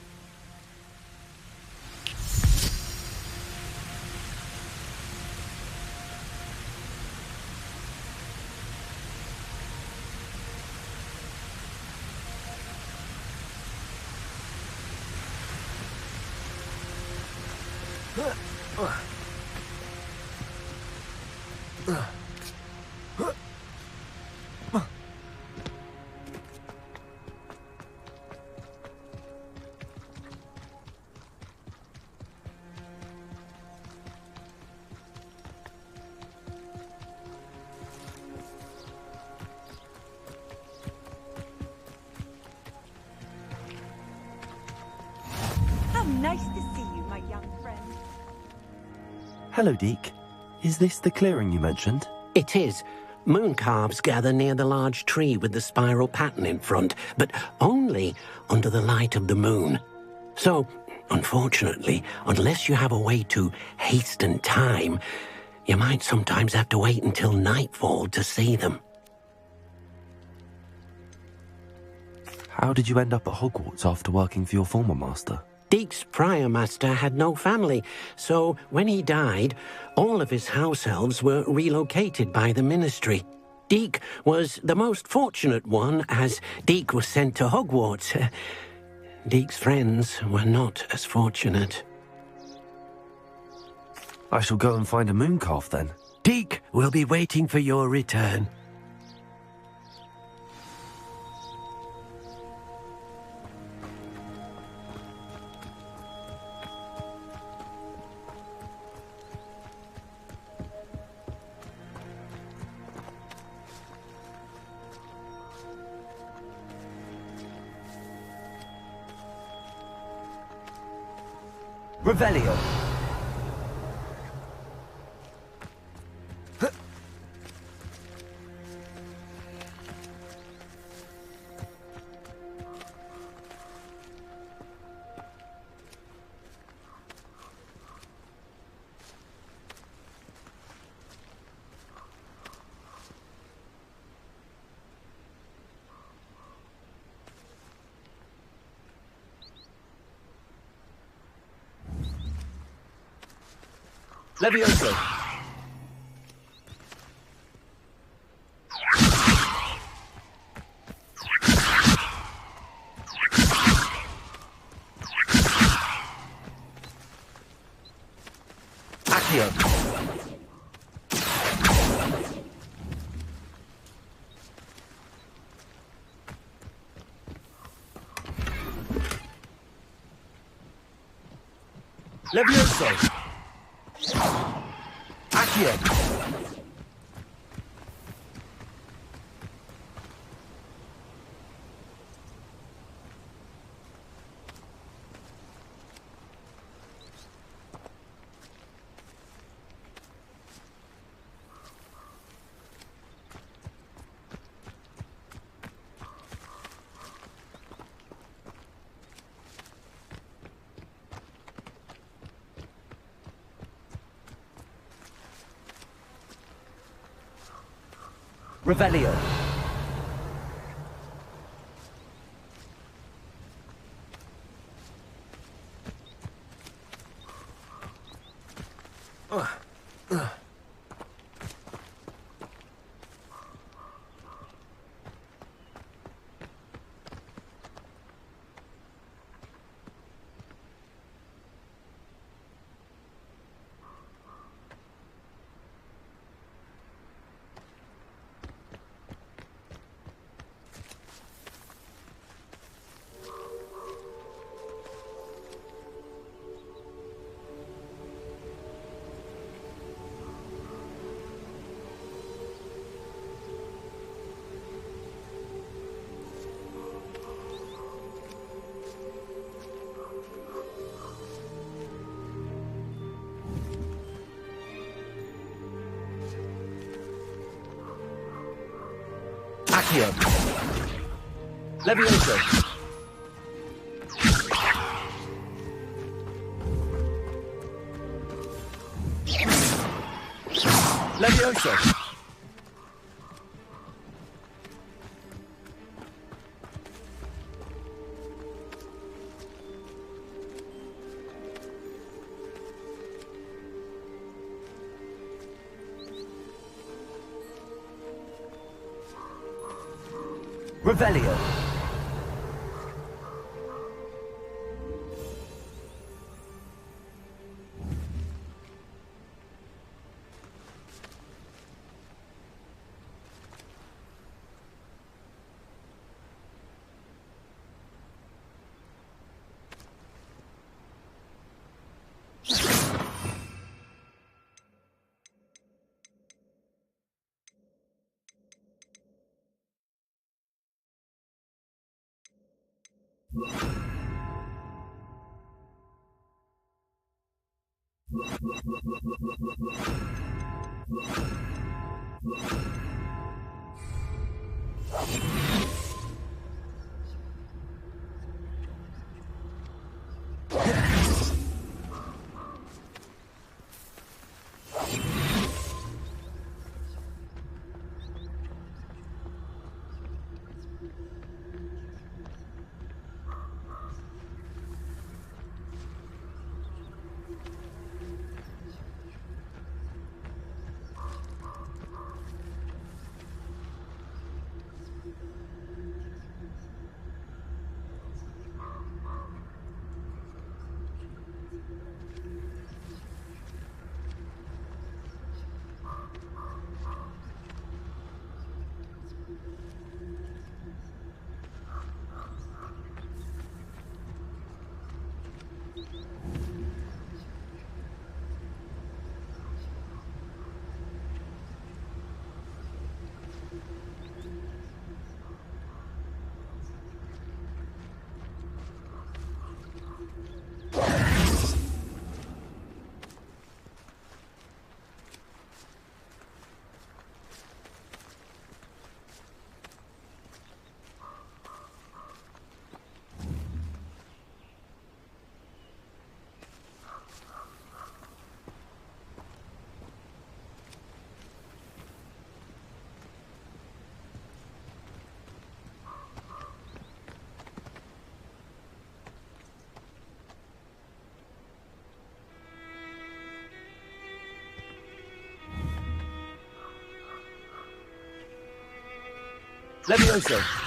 F: How nice to see you, my young friend.
B: Hello, Deke. Is this the clearing you mentioned?
J: It is. Moon calves gather near the large tree with the spiral pattern in front, but only under the light of the moon. So, unfortunately, unless you have a way to hasten time, you might sometimes have to wait until nightfall to see them.
B: How did you end up at Hogwarts after working for your former master?
J: Deke's prior master had no family, so when he died, all of his house elves were relocated by the ministry. Deke was the most fortunate one, as Deke was sent to Hogwarts. Deke's friends were not as fortunate.
B: I shall go and find a moon calf then.
J: Deke will be waiting for your return.
B: Revelio.
D: Levioso! Accio! Levioso! Accio!
K: Revelio. Accio. Levioso. Levioso. Revelio. Levioso.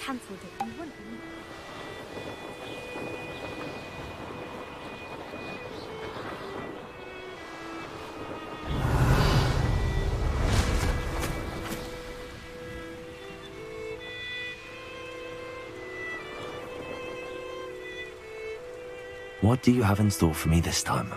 C: cancelled it, you wouldn't.
B: What do you have in store for me this time?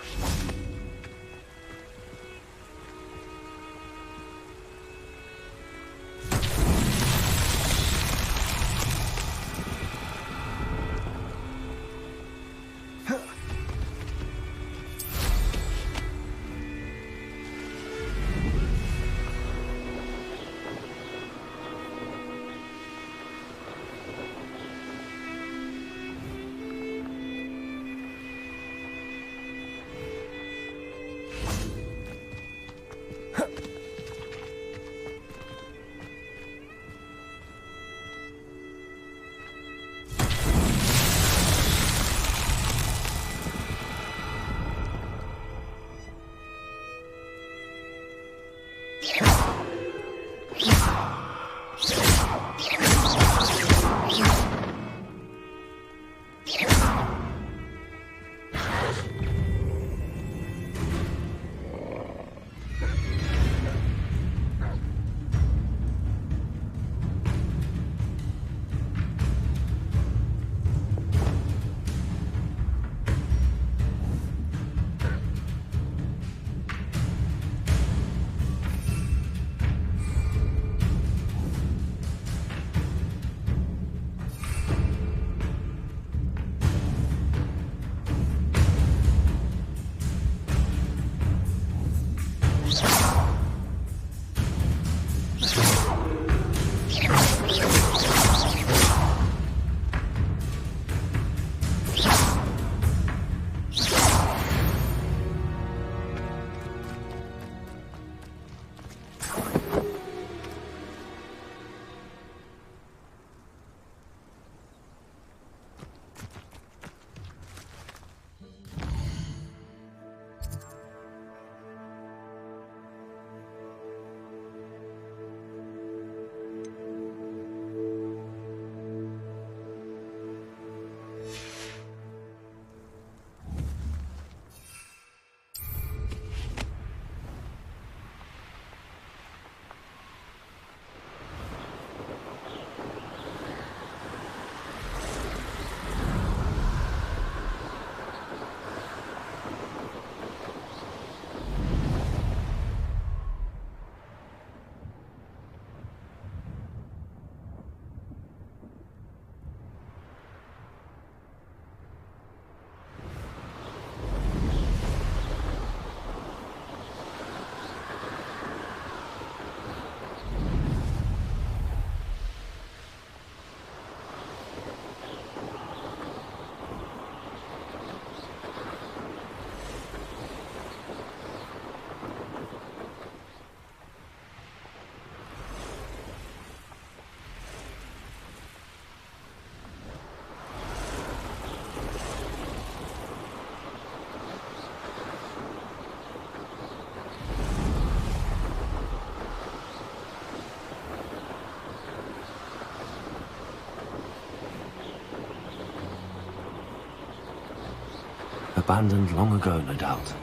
B: Abandoned long ago, no doubt.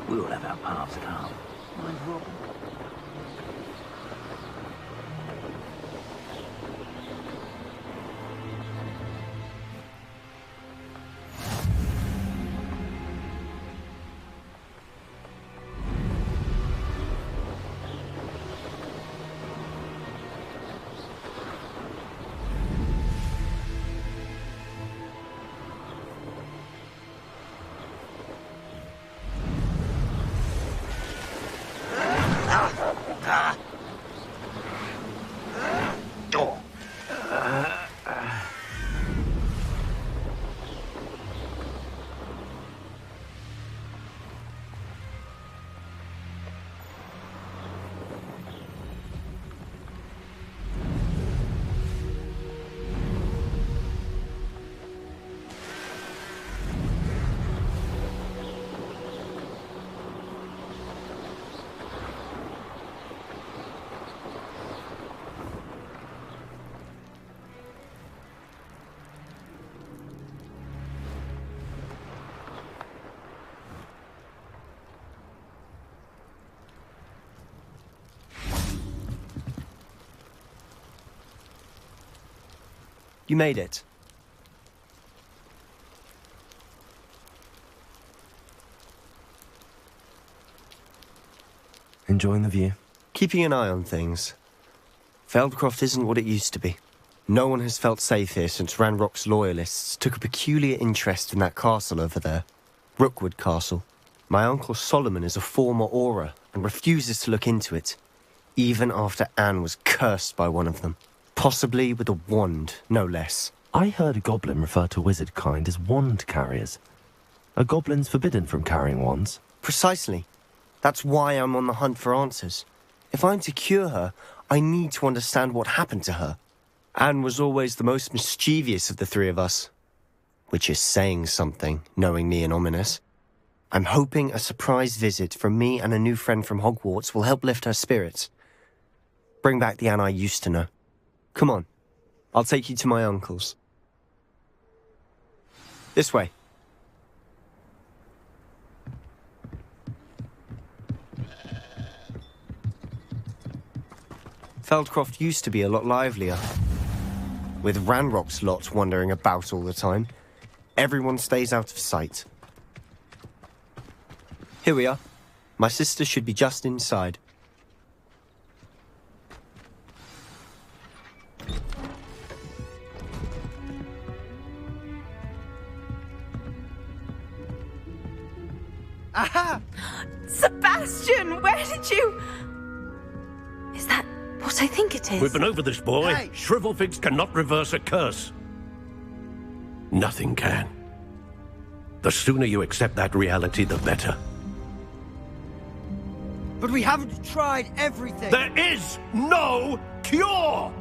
K: We all have our paths, Carl. Mind Robin?
L: You made it.
B: Enjoying the view?
L: Keeping an eye on things. Feldcroft isn't what it used to be. No one has felt safe here since Ranrock's loyalists took a peculiar interest in that castle over there. Rookwood Castle. My uncle Solomon is a former Auror and refuses to look into it, even after Anne was cursed by one of them. Possibly with a wand, no less.
B: I heard a goblin refer to wizard kind as wand carriers. Are goblins forbidden from carrying wands?
L: Precisely. That's why I'm on the hunt for answers. If I'm to cure her, I need to understand what happened to her. Anne was always the most mischievous of the three of us. Which is saying something, knowing me and Ominous. I'm hoping a surprise visit from me and a new friend from Hogwarts will help lift her spirits. Bring back the Anne I used to know. Come on, I'll take you to my uncle's. This way. Feldcroft used to be a lot livelier. With Ranrock's lot wandering about all the time, everyone stays out of sight. Here we are. My sister should be just inside.
F: Aha! Sebastian, where did you... Is that what I think it is?
J: We've been over this, boy.
F: Hey.
J: Shrivelfigs cannot reverse a curse. Nothing can. The sooner you accept that reality, the better.
M: But we haven't tried everything.
J: There is no cure!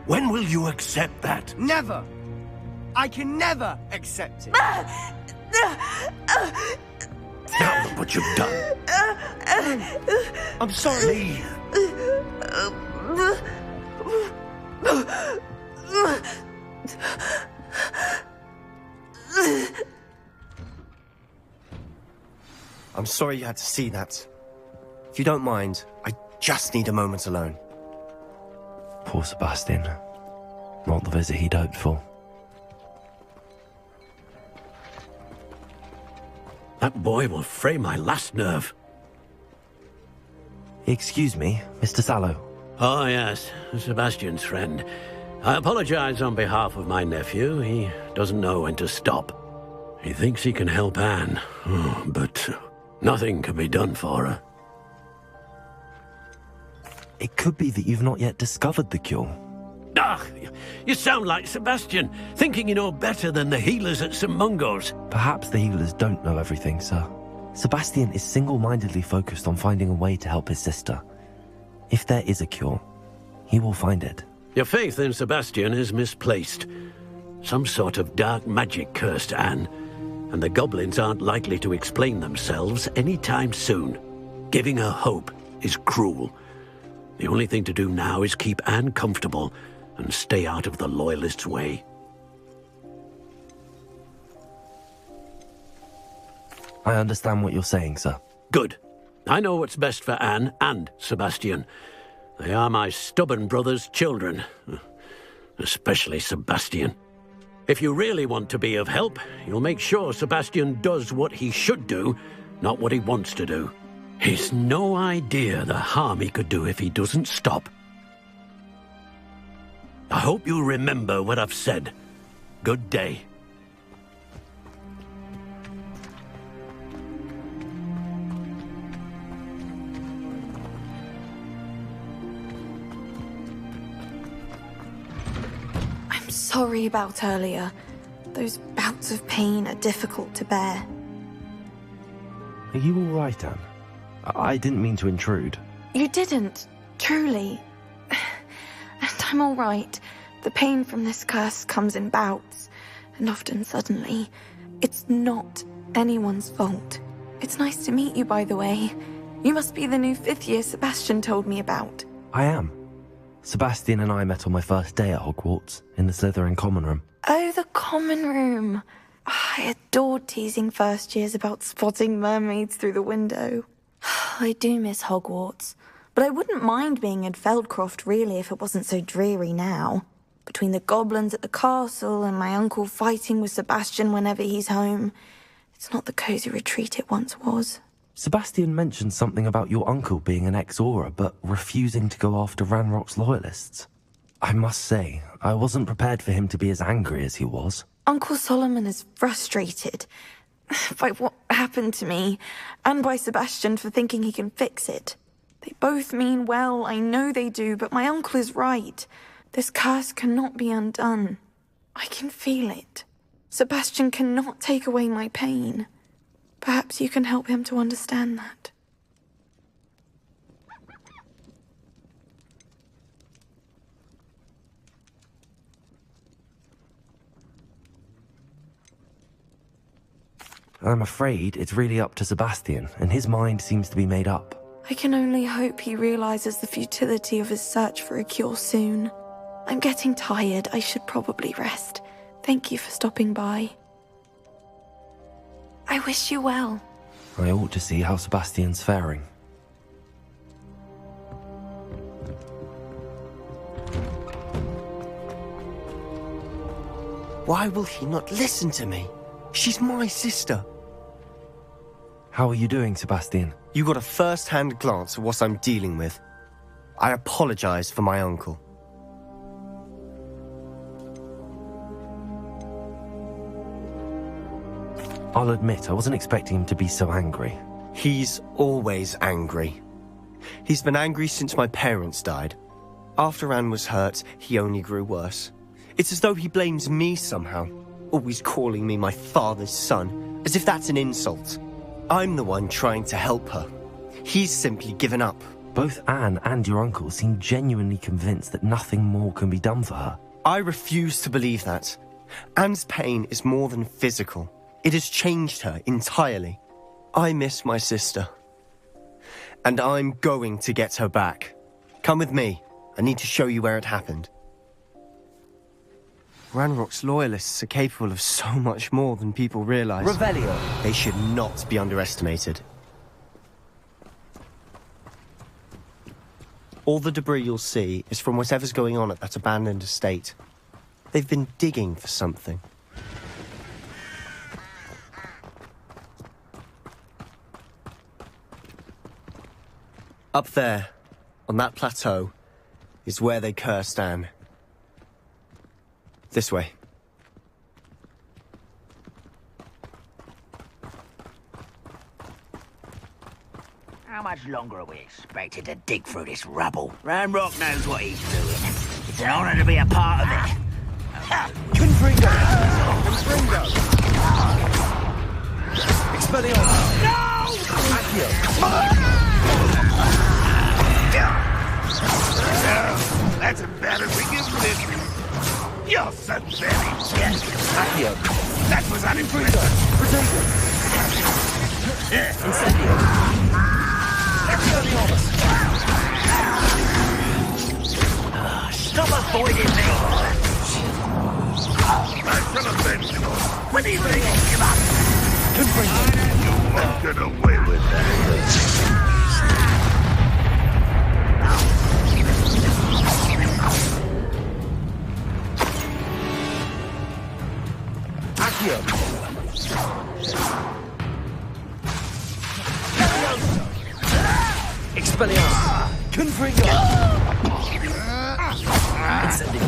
J: When will you accept that?
M: Never. I can never accept it.
J: Now look what you've done.
L: I'm sorry. I'm sorry you had to see that. If you don't mind, I just need a moment alone.
B: Poor Sebastian. Not the visit he'd hoped for.
J: That boy will fray my last nerve.
B: Excuse me, Mr. Sallow.
J: Oh, yes, Sebastian's friend. I apologize on behalf of my nephew. He doesn't know when to stop. He thinks he can help Anne, but nothing can be done for her.
B: It could be that you've not yet discovered the cure.
J: Ah, you sound like Sebastian, thinking you know better than the healers at St. Mungo's.
B: Perhaps the healers don't know everything, sir. Sebastian is single-mindedly focused on finding a way to help his sister. If there is a cure, he will find it.
J: Your faith in Sebastian is misplaced. Some sort of dark magic cursed Anne, and the goblins aren't likely to explain themselves anytime soon. Giving her hope is cruel. The only thing to do now is keep Anne comfortable and stay out of the Loyalists' way.
B: I understand what you're saying, sir.
J: Good. I know what's best for Anne and Sebastian. They are my stubborn brother's children. Especially Sebastian. If you really want to be of help, you'll make sure Sebastian does what he should do, not what he wants to do. He's no idea the harm he could do if he doesn't stop. I hope you'll remember what I've said. Good day.
N: I'm sorry about earlier. Those bouts of pain are difficult to bear.
B: Are you all right, Anne? I didn't mean to intrude.
N: You didn't, truly. And I'm all right. The pain from this curse comes in bouts, and often suddenly. It's not anyone's fault. It's nice to meet you, by the way. You must be the new 5th year Sebastian told me about.
B: I am. Sebastian and I met on my first day at Hogwarts, in the Slytherin common room.
N: Oh, the common room. I adored teasing first years about spotting mermaids through the window. I do miss Hogwarts, but I wouldn't mind being in Feldcroft really if it wasn't so dreary now. Between the goblins at the castle and my uncle fighting with Sebastian whenever he's home, it's not the cosy retreat it once was.
B: Sebastian mentioned something about your uncle being an ex-Aura, but refusing to go after Ranrock's loyalists. I must say, I wasn't prepared for him to be as angry as he was.
N: Uncle Solomon is frustrated by what happened to me, and by Sebastian for thinking he can fix it. They both mean well, I know they do, but my uncle is right. This curse cannot be undone. I can feel it. Sebastian cannot take away my pain. Perhaps you can help him to understand that.
B: I'm afraid it's really up to Sebastian, and his mind seems to be made up.
N: I can only hope he realizes the futility of his search for a cure soon. I'm getting tired. I should probably rest. Thank you for stopping by. I wish you well.
B: I ought to see how Sebastian's faring.
L: Why will he not listen to me? She's my sister.
B: How are you doing, Sebastian?
L: You got a first-hand glance at what I'm dealing with. I apologize for my uncle.
B: I'll admit, I wasn't expecting him to be so angry.
L: He's always angry. He's been angry since my parents died. After Anne was hurt, he only grew worse. It's as though he blames me somehow, always calling me my father's son, as if that's an insult. I'm the one trying to help her. He's simply given up.
B: Both Anne and your uncle seem genuinely convinced that nothing more can be done for her.
L: I refuse to believe that. Anne's pain is more than physical. It has changed her entirely. I miss my sister. And I'm going to get her back. Come with me. I need to show you where it happened. Ranrock's loyalists are capable of so much more than people realize.
M: Revelio.
L: They should not be underestimated. All the debris you'll see is from whatever's going on at that abandoned estate. They've been digging for something. Up there, on that plateau, is where they cursed Anne. This way.
K: How much longer are we expected to dig through this rubble? Ranrock knows what he's doing. It's an honor to be a part of it.
M: Confringo! Confringo! Expelliarmus!
K: No!
M: Accio!
D: That's embarrassing, isn't it? You're so very dead.
M: Accio!
D: That was unimpressive.
M: Protego! Incendio! Expelliarmus!
K: Stop avoiding me!
D: I shall avenge you. When do you think? Give up.
M: Confringo!
D: You won't get away with that.
M: Accio! Expelliarmus! Confringo! Incendio!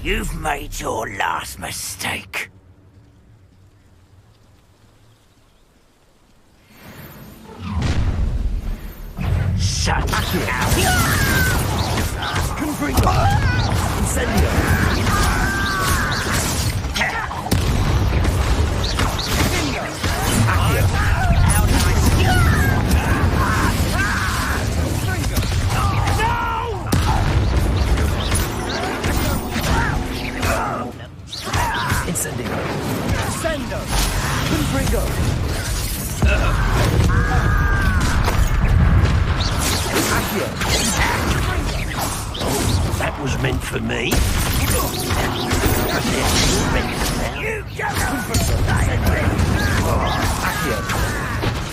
K: You've made your last mistake. Shut up!
M: Confringo! Incendio!
K: Incendio!
M: Sendo! Confringo! Accio!
K: That was meant for me. You
M: Accio!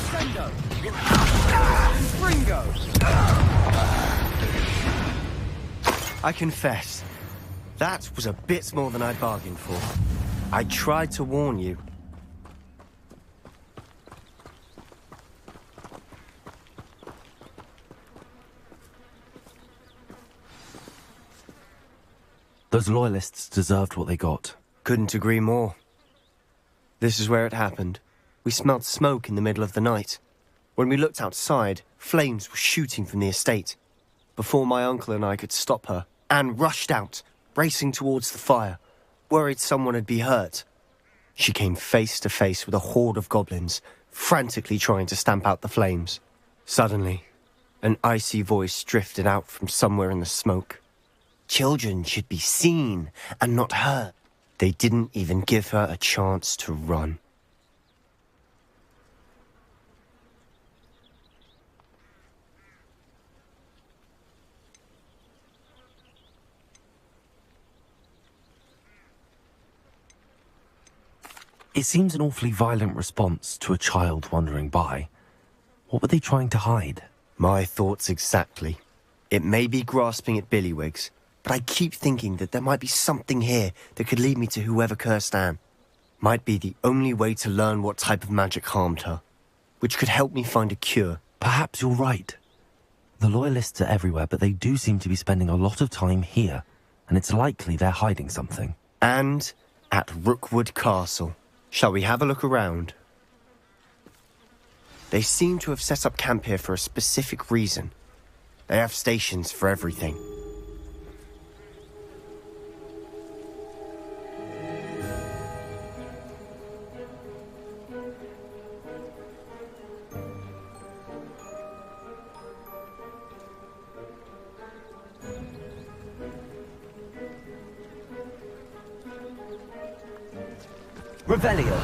M: Sendo! Confringo!
L: I confess, that was a bit more than I bargained for. I tried to warn you.
B: Those loyalists deserved what they got.
L: Couldn't agree more. This is where it happened. We smelled smoke in the middle of the night. When we looked outside, flames were shooting from the estate. Before my uncle and I could stop her, Anne rushed out, racing towards the fire, worried someone had been hurt. She came face to face with a horde of goblins, frantically trying to stamp out the flames. Suddenly, an icy voice drifted out from somewhere in the smoke. Children should be seen and not heard. They didn't even give her a chance to run.
B: It seems an awfully violent response to a child wandering by. What were they trying to hide?
L: My thoughts exactly. It may be grasping at billywhigs, but I keep thinking that there might be something here that could lead me to whoever cursed Anne. Might be the only way to learn what type of magic harmed her, which could help me find a cure.
B: Perhaps you're right. The loyalists are everywhere, but they do seem to be spending a lot of time here, and it's likely they're hiding something.
L: And at Rookwood Castle. Shall we have a look around? They seem to have set up camp here for a specific reason. They have stations for everything.
M: Revelio.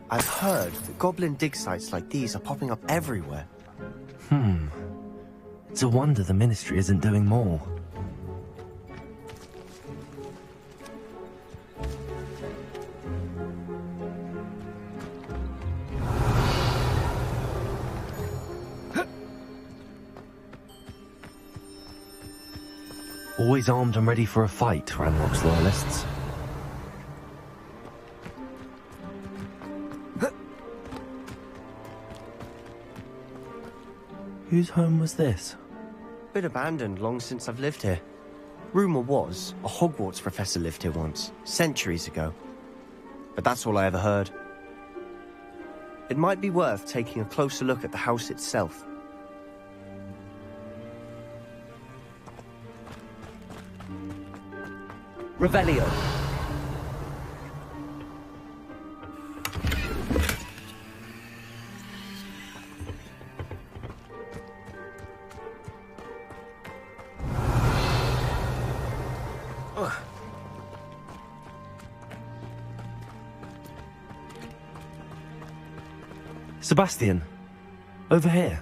L: I've heard that goblin dig sites like these are popping up everywhere.
B: It's a wonder the Ministry isn't doing more. Always armed and ready for a fight, Ranrock's loyalists. Whose home was this?
L: Been abandoned long since I've lived here. Rumour was a Hogwarts professor lived here once, centuries ago. But that's all I ever heard. It might be worth taking a closer look at the house itself.
M: Revelio.
B: Sebastian, over here.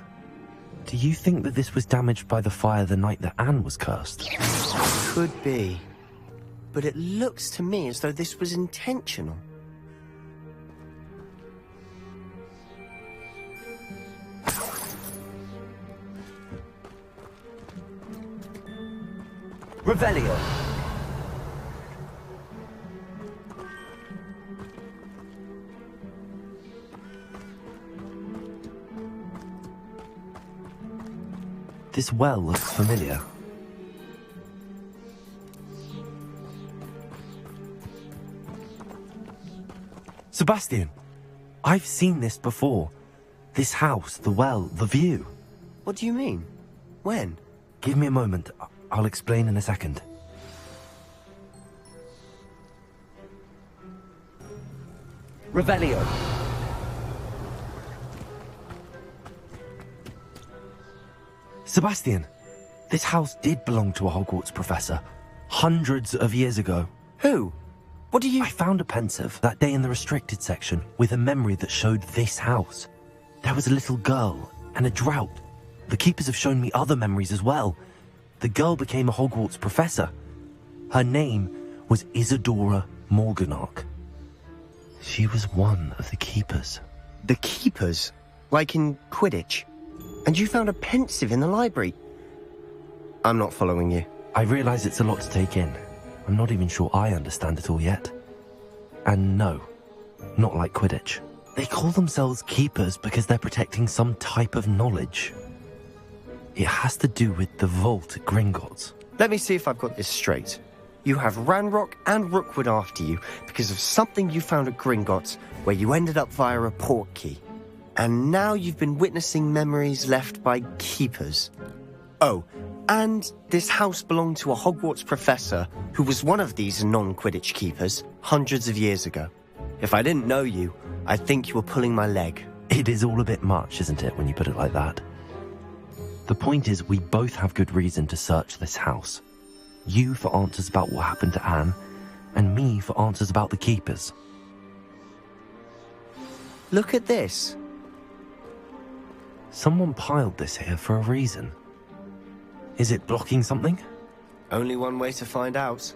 B: Do you think that this was damaged by the fire the night that Anne was cursed?
L: Could be. But it looks to me as though this was intentional.
M: Revelio.
B: This well looks familiar. Sebastian, I've seen this before. This house, the well, the view.
L: What do you mean? When?
B: Give me a moment. I'll explain in a second.
M: Revelio.
B: Sebastian, this house did belong to a Hogwarts professor, hundreds of years ago.
L: Who? What do you...
B: I found a pensive that day in the restricted section with a memory that showed this house. There was a little girl and a drought. The keepers have shown me other memories as well. The girl became a Hogwarts professor. Her name was Isadora Morganach. She was one of the keepers.
L: The keepers? Like in Quidditch? And you found a pensive in the library. I'm not following you.
B: I realize it's a lot to take in. I'm not even sure I understand it all yet. And no, not like Quidditch. They call themselves keepers because they're protecting some type of knowledge. It has to do with the vault at Gringotts.
L: Let me see if I've got this straight. You have Ranrock and Rookwood after you because of something you found at Gringotts where you ended up via a portkey. And now you've been witnessing memories left by keepers. Oh, and this house belonged to a Hogwarts professor who was one of these non-Quidditch keepers hundreds of years ago. If I didn't know you, I'd think you were pulling my leg.
B: It is all a bit much, isn't it, when you put it like that? The point is, we both have good reason to search this house. You for answers about what happened to Anne, and me for answers about the keepers.
L: Look at this.
B: Someone piled this here for a reason. Is it blocking something?
L: Only one way to find out.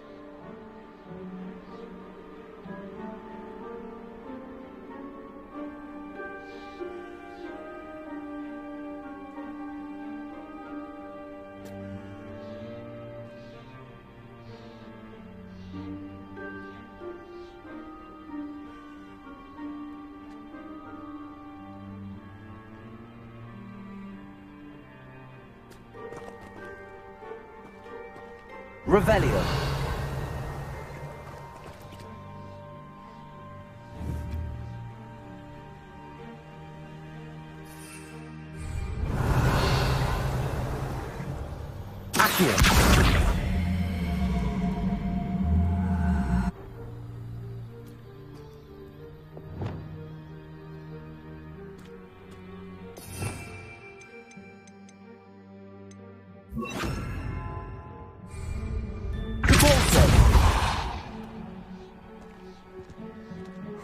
M: Revelio. Accio.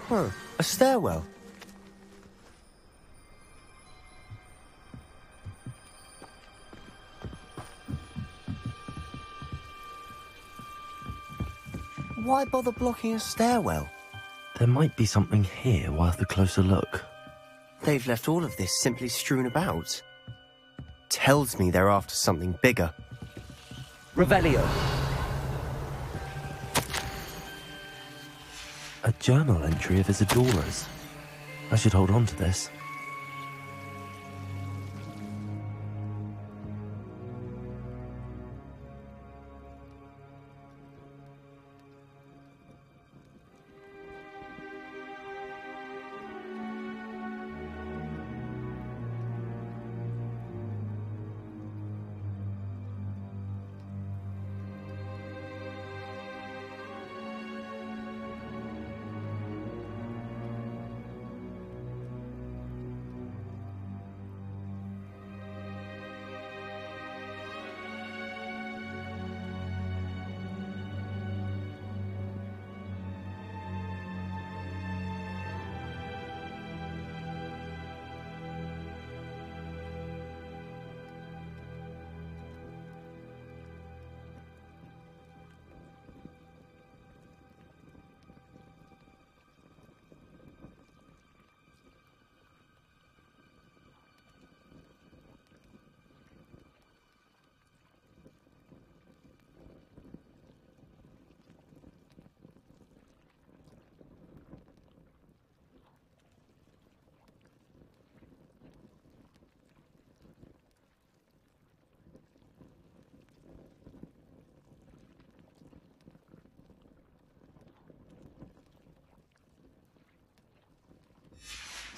L: Huh, a stairwell. Why bother blocking a stairwell?
B: There might be something here worth a closer look.
L: They've left all of this simply strewn about. Tells me they're after something bigger.
M: Revelio.
B: A journal entry of Isadora's. I should hold on to this.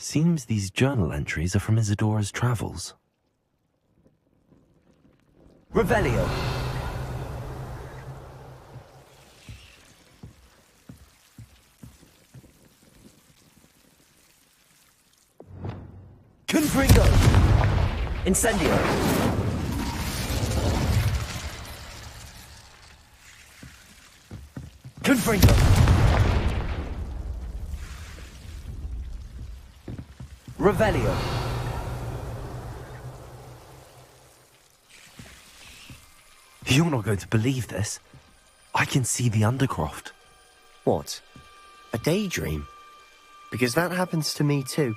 B: Seems these journal entries are from Isadora's travels.
M: Revelio. Confringo. Incendio. Confringo. Revelio.
B: You're not going to believe this. I can see the Undercroft.
L: What? A daydream? Because that happens to me too.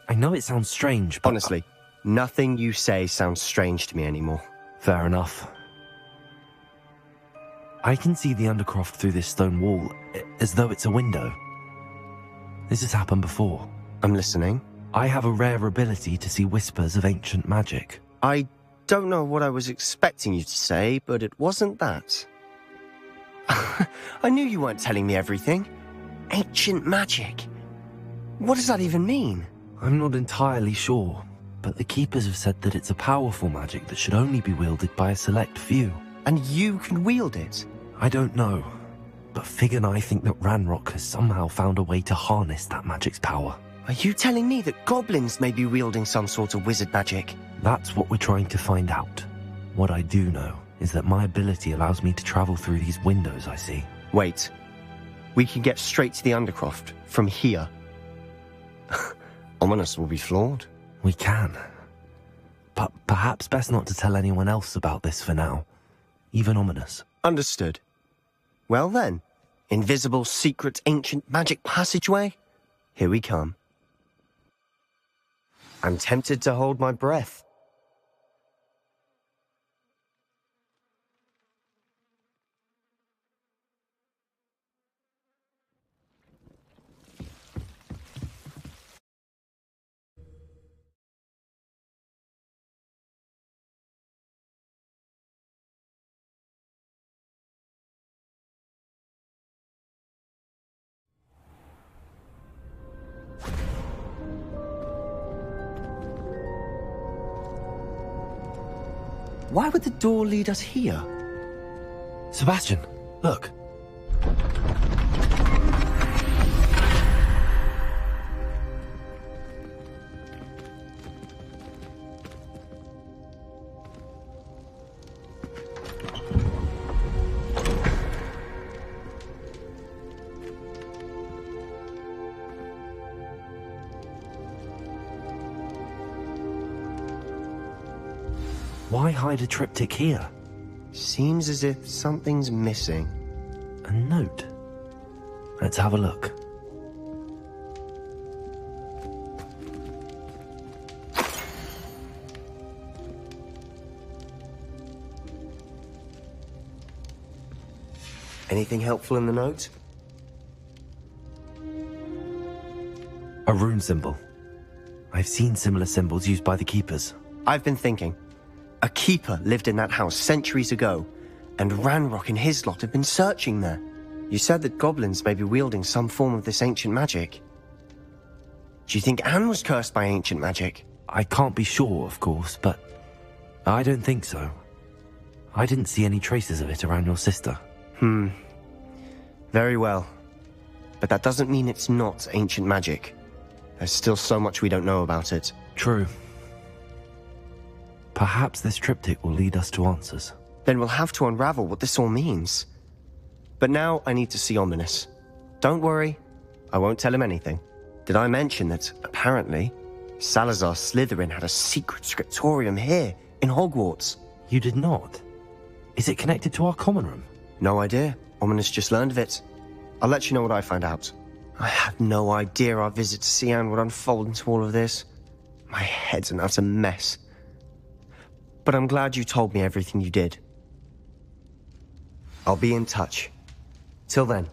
B: I know it sounds strange, but...
L: Honestly, nothing you say sounds strange to me anymore.
B: Fair enough. I can see the Undercroft through this stone wall, as though it's a window. This has happened before.
L: I'm listening.
B: I have a rare ability to see whispers of ancient magic.
L: I don't know what I was expecting you to say, but it wasn't that. I knew you weren't telling me everything. Ancient magic. What does that even mean?
B: I'm not entirely sure, but the Keepers have said that it's a powerful magic that should only be wielded by a select few.
L: And you can wield it?
B: I don't know, but Fig and I think that Ranrock has somehow found a way to harness that magic's power.
L: Are you telling me that goblins may be wielding some sort of wizard magic?
B: That's what we're trying to find out. What I do know is that my ability allows me to travel through these windows I see.
L: Wait. We can get straight to the Undercroft from here. Ominous will be flawed.
B: We can. But perhaps best not to tell anyone else about this for now. Even Ominous.
L: Understood. Well then, invisible, secret, ancient magic passageway? Here we come. I'm tempted to hold my breath. Why would the door lead us here?
B: Sebastian, look. Why hide a triptych here?
L: Seems as if something's missing.
B: A note. Let's have a look.
L: Anything helpful in the note?
B: A rune symbol. I've seen similar symbols used by the Keepers.
L: I've been thinking. A keeper lived in that house centuries ago, and Ranrock and his lot have been searching there. You said that goblins may be wielding some form of this ancient magic. Do you think Anne was cursed by ancient magic?
B: I can't be sure, of course, but I don't think so. I didn't see any traces of it around your sister.
L: Very well. But that doesn't mean it's not ancient magic. There's still so much we don't know about it.
B: True. Perhaps this triptych will lead us to answers.
L: Then we'll have to unravel what this all means. But now I need to see Ominous. Don't worry, I won't tell him anything. Did I mention that, apparently, Salazar Slytherin had a secret scriptorium here, in Hogwarts?
B: You did not? Is it connected to our common room?
L: No idea. Ominous just learned of it. I'll let you know what I find out. I had no idea our visit to Sian would unfold into all of this. My head's an utter mess. But I'm glad you told me everything you did. I'll be in touch. Till then.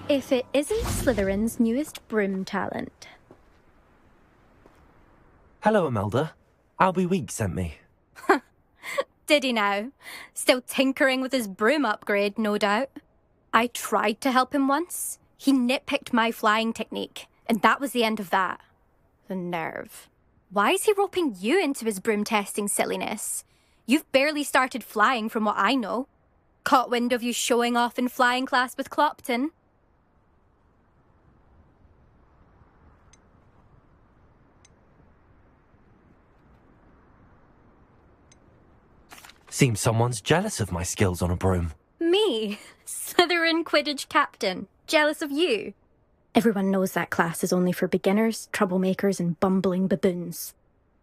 C: If it isn't Slytherin's newest broom talent.
B: Hello, Imelda. Albie Week sent me.
C: Did he now? Still tinkering with his broom upgrade, no doubt. I tried to help him once. He nitpicked my flying technique, and that was the end of that. The nerve. Why is he roping you into his broom testing silliness? You've barely started flying from what I know. Caught wind of you showing off in flying class with Clopton.
B: Seems someone's jealous of my skills on a broom.
C: Me? Slytherin Quidditch captain. Jealous of you? Everyone knows that class is only for beginners, troublemakers, and bumbling baboons.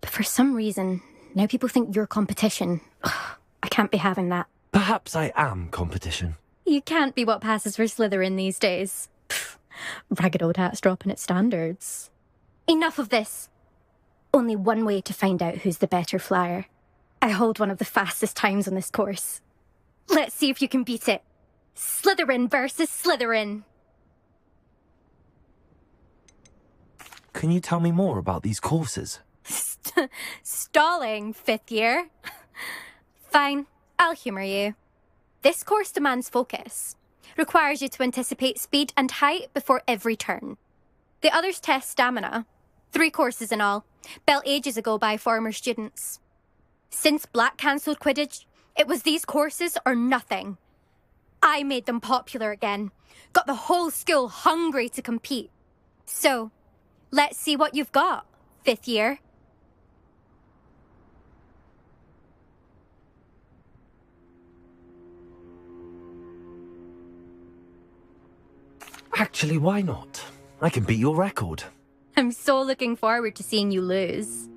C: But for some reason, now people think you're competition. Ugh, I can't be having that.
B: Perhaps I am competition.
C: You can't be what passes for Slytherin these days. Pfft, ragged old hat's dropping its standards. Enough of this. Only one way to find out who's the better flyer. I hold one of the fastest times on this course. Let's see if you can beat it. Slytherin versus Slytherin.
B: Can you tell me more about these courses?
C: Stalling, fifth year. Fine, I'll humour you. This course demands focus. Requires you to anticipate speed and height before every turn. The others test stamina. 3 courses in all, built ages ago by former students. Since Black cancelled Quidditch, it was these courses or nothing. I made them popular again. Got the whole school hungry to compete. So, let's see what you've got, fifth year.
B: Actually, why not? I can beat your record.
C: I'm so looking forward to seeing you lose.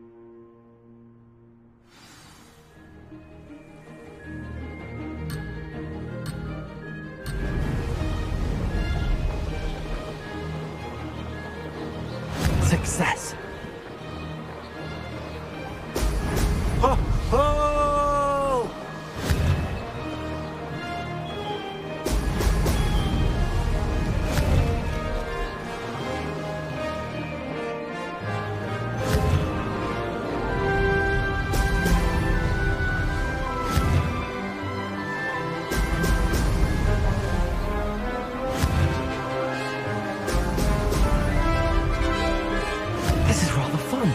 B: Success.
J: Ho, ho!
B: This is rather fun.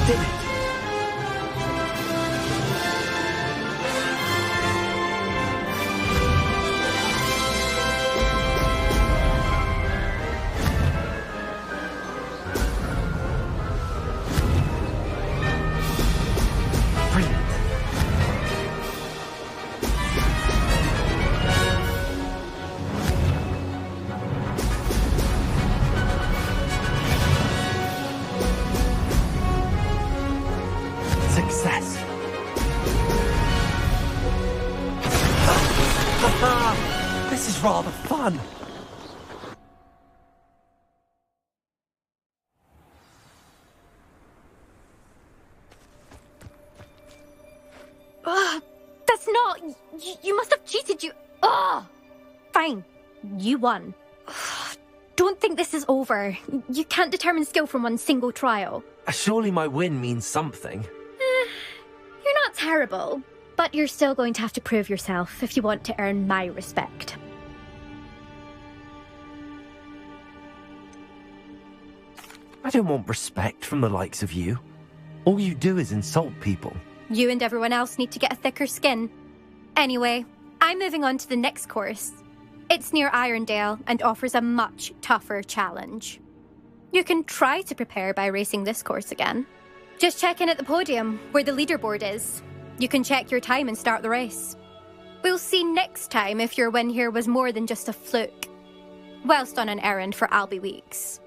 B: Did it. Brilliant. Success. This is rather fun.
C: That's not... You must have cheated, you... Ugh! Fine. You won. Don't think this is over. You can't determine skill from one single trial.
B: Surely my win means something.
C: You're not terrible, but you're still going to have to prove yourself if you want to earn my respect.
B: I don't want respect from the likes of you. All you do is insult people.
C: You and everyone else need to get a thicker skin. Anyway, I'm moving on to the next course. It's near Irondale and offers a much tougher challenge. You can try to prepare by racing this course again. Just check in at the podium, where the leaderboard is. You can check your time and start the race. We'll see next time if your win here was more than just a fluke. Whilst on an errand for Albie Weeks.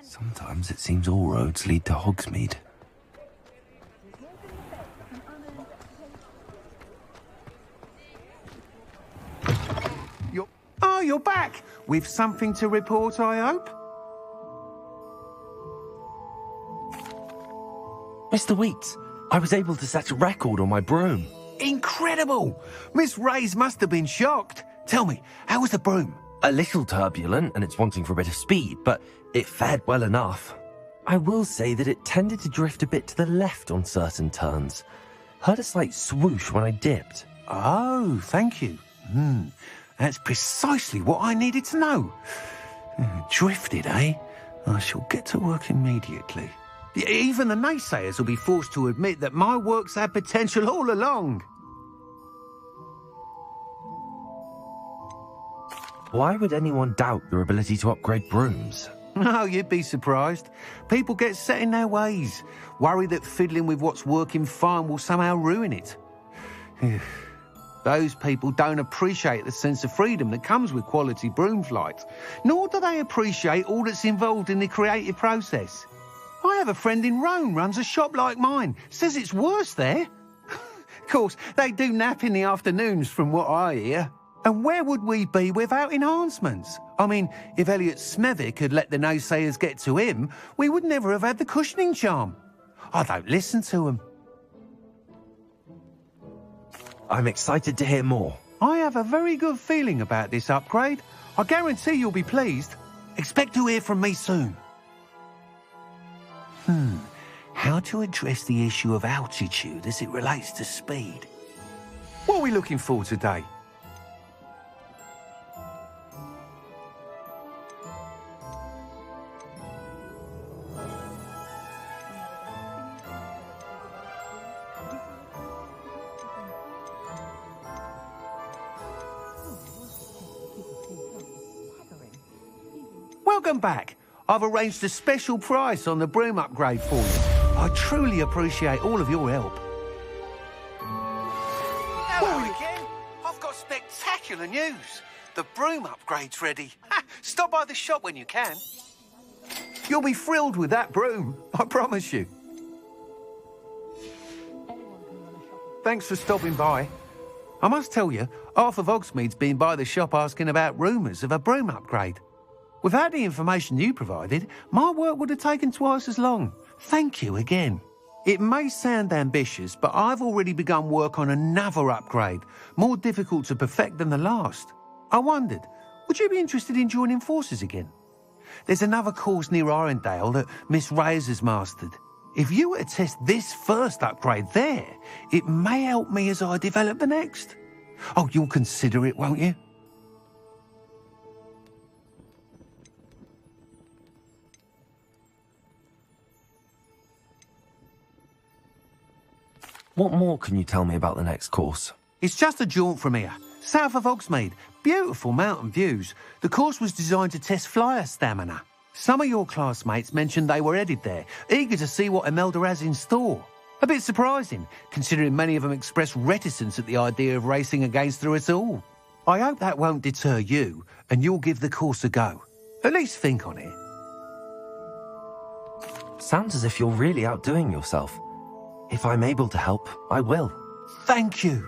B: Sometimes it seems all roads lead to Hogsmeade.
O: You're back! With something to report, I hope?
B: Mr. Weeks, I was able to set a record on my broom.
O: Incredible! Miss Reyes must have been shocked. Tell me, how was the broom?
B: A little turbulent, and it's wanting for a bit of speed, but it fared well enough. I will say that it tended to drift a bit to the left on certain turns. Heard a slight swoosh when I dipped.
O: Oh, thank you. That's precisely what I needed to know. Drifted, eh? I shall get to work immediately. Even the naysayers will be forced to admit that my work's had potential all along.
B: Why would anyone doubt your ability to upgrade brooms?
O: Oh, you'd be surprised. People get set in their ways, worry that fiddling with what's working fine will somehow ruin it. Those people don't appreciate the sense of freedom that comes with quality broom flights, nor do they appreciate all that's involved in the creative process. I have a friend in Rome runs a shop like mine, says it's worse there. course, they do nap in the afternoons from what I hear. And where would we be without enhancements? I mean, if Elliot Smethwick had let the naysayers get to him, we would never have had the cushioning charm. I don't listen to them.
B: I'm excited to hear more.
O: I have a very good feeling about this upgrade. I guarantee you'll be pleased. Expect to hear from me soon. How to address the issue of altitude as it relates to speed? What are we looking for today? Welcome back. I've arranged a special price on the broom upgrade for you. I truly appreciate all of your help. Hello again. I've got spectacular news. The broom upgrade's ready. Stop by the shop when you can. You'll be thrilled with that broom, I promise you. Thanks for stopping by. I must tell you, half of Hogsmeade's been by the shop asking about rumours of a broom upgrade. Without the information you provided, my work would have taken twice as long. Thank you again. It may sound ambitious, but I've already begun work on another upgrade, more difficult to perfect than the last. I wondered, would you be interested in joining forces again? There's another course near Arendelle that Miss Reyes has mastered. If you were to test this first upgrade there, it may help me as I develop the next. Oh, you'll consider it, won't you?
B: What more can you tell me about the next course?
O: It's just a jaunt from here, south of Hogsmeade. Beautiful mountain views. The course was designed to test flyer stamina. Some of your classmates mentioned they were headed there, eager to see what Imelda has in store. A bit surprising, considering many of them expressed reticence at the idea of racing against her at all. I hope that won't deter you, and you'll give the course a go. At least think on it.
B: Sounds as if you're really outdoing yourself. If I'm able to help, I will.
O: Thank you.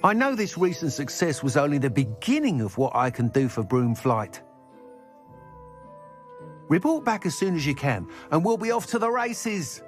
O: I know this recent success was only the beginning of what I can do for broom flight. Report back as soon as you can, and we'll be off to the races.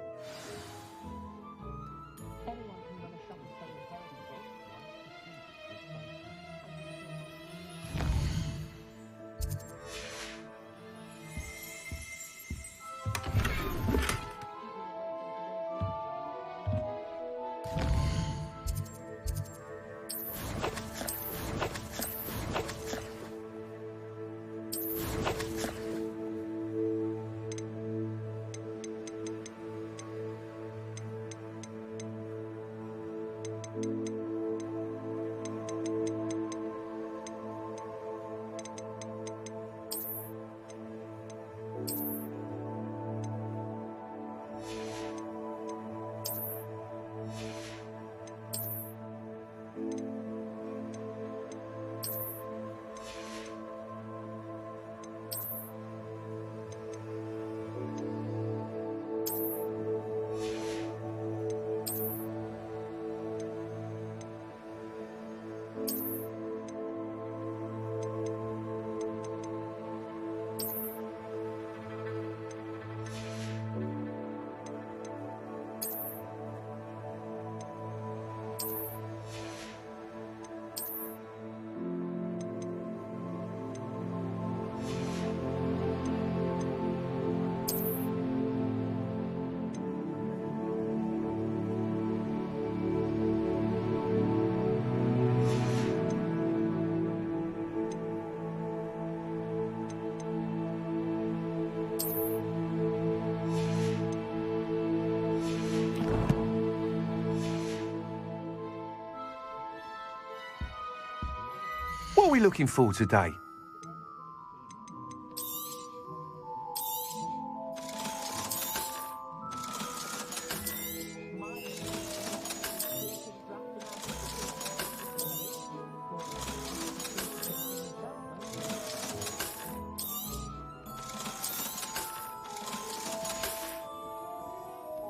O: What are we looking for today?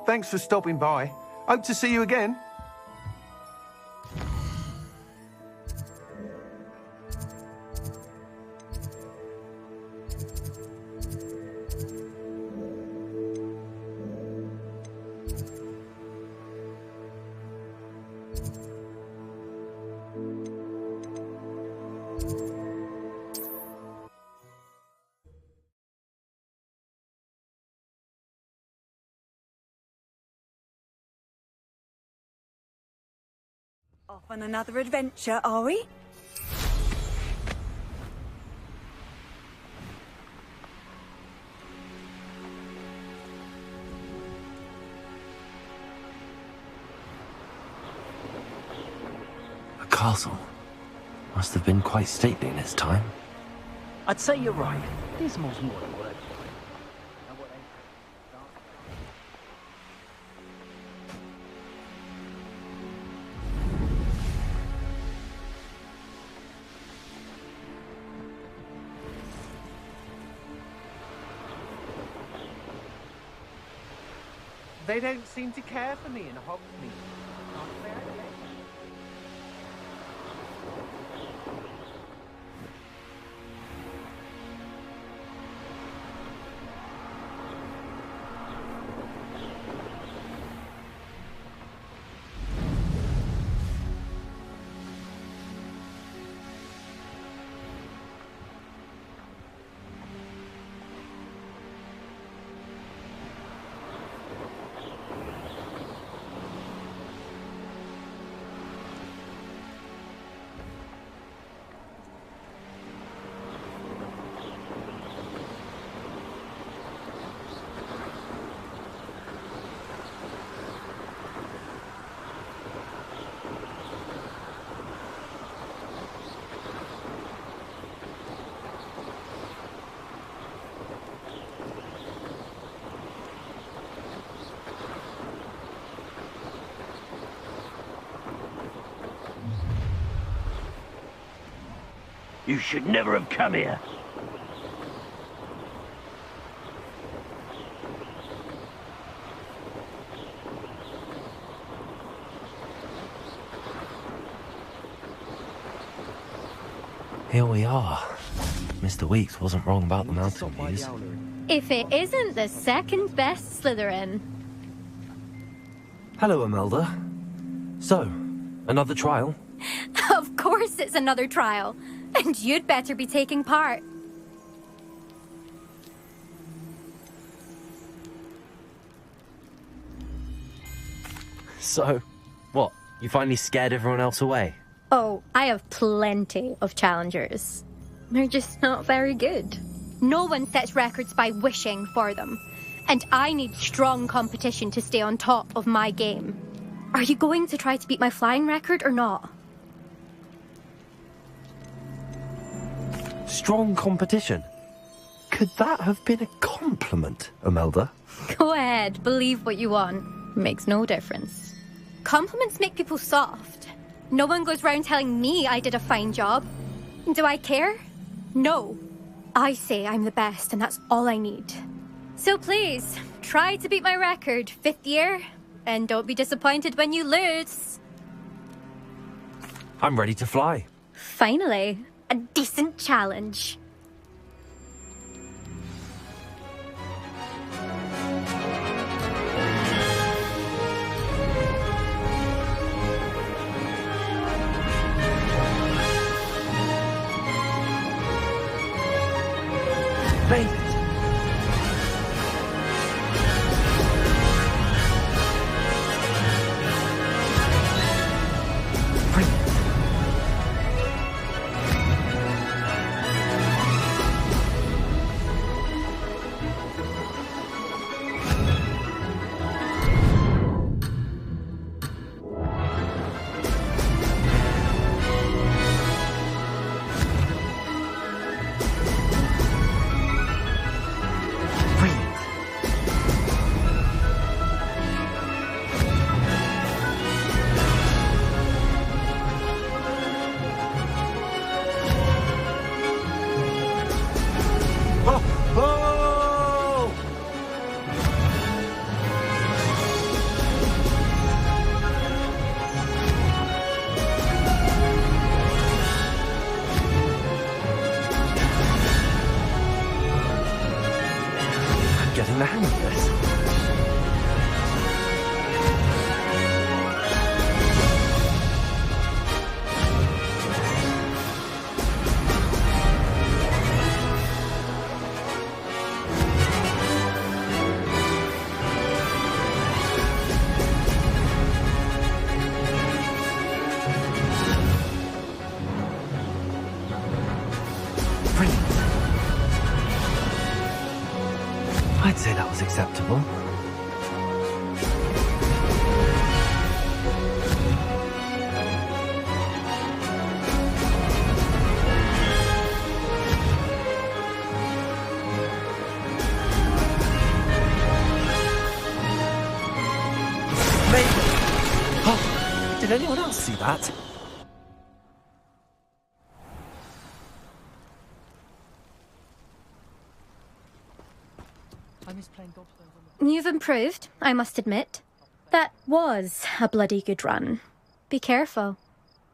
O: Thanks for stopping by. Hope to see you again.
F: Off on another adventure, are we?
B: A castle. Must have been quite stately in its time.
K: I'd say you're right. Dismal's more than word.
J: They don't seem to care for me in Hogsmeade.
K: You should never have come here.
B: Here we are. Mr. Weeks wasn't wrong about the mountain views.
C: If it isn't the second best Slytherin.
B: Hello, Imelda. So, another trial?
C: Of course it's another trial. And you'd better be taking part.
B: So, what? You finally scared everyone else away?
C: Oh, I have plenty of challengers. They're just not very good. No one sets records by wishing for them. And I need strong competition to stay on top of my game. Are you going to try to beat my flying record or not?
B: Strong competition? Could that have been a compliment, Imelda?
C: Go ahead, believe what you want. Makes no difference. Compliments make people soft. No one goes round telling me I did a fine job. Do I care? No. I say I'm the best and that's all I need. So please, try to beat my record, 5th year, and don't be disappointed when you lose.
B: I'm ready to fly.
C: Finally, a decent challenge.
B: Made it. say that was acceptable. Oh, did anyone else see that?
C: You've improved, I must admit. That was a bloody good run. Be careful.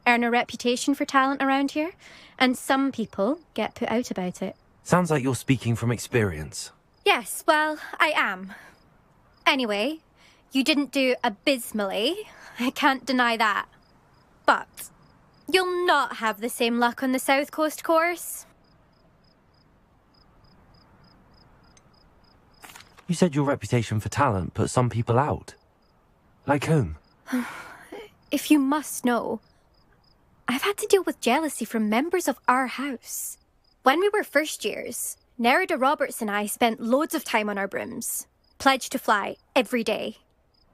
C: Earn a reputation for talent around here, and some people get put out about it.
B: Sounds like you're speaking from experience.
C: Yes, well, I am. Anyway, you didn't do abysmally. I can't deny that. But you'll not have the same luck on the South Coast course.
B: You said your reputation for talent put some people out. Like whom?
C: If you must know, I've had to deal with jealousy from members of our house. When we were first years, Nerida Roberts and I spent loads of time on our brooms, pledged to fly every day.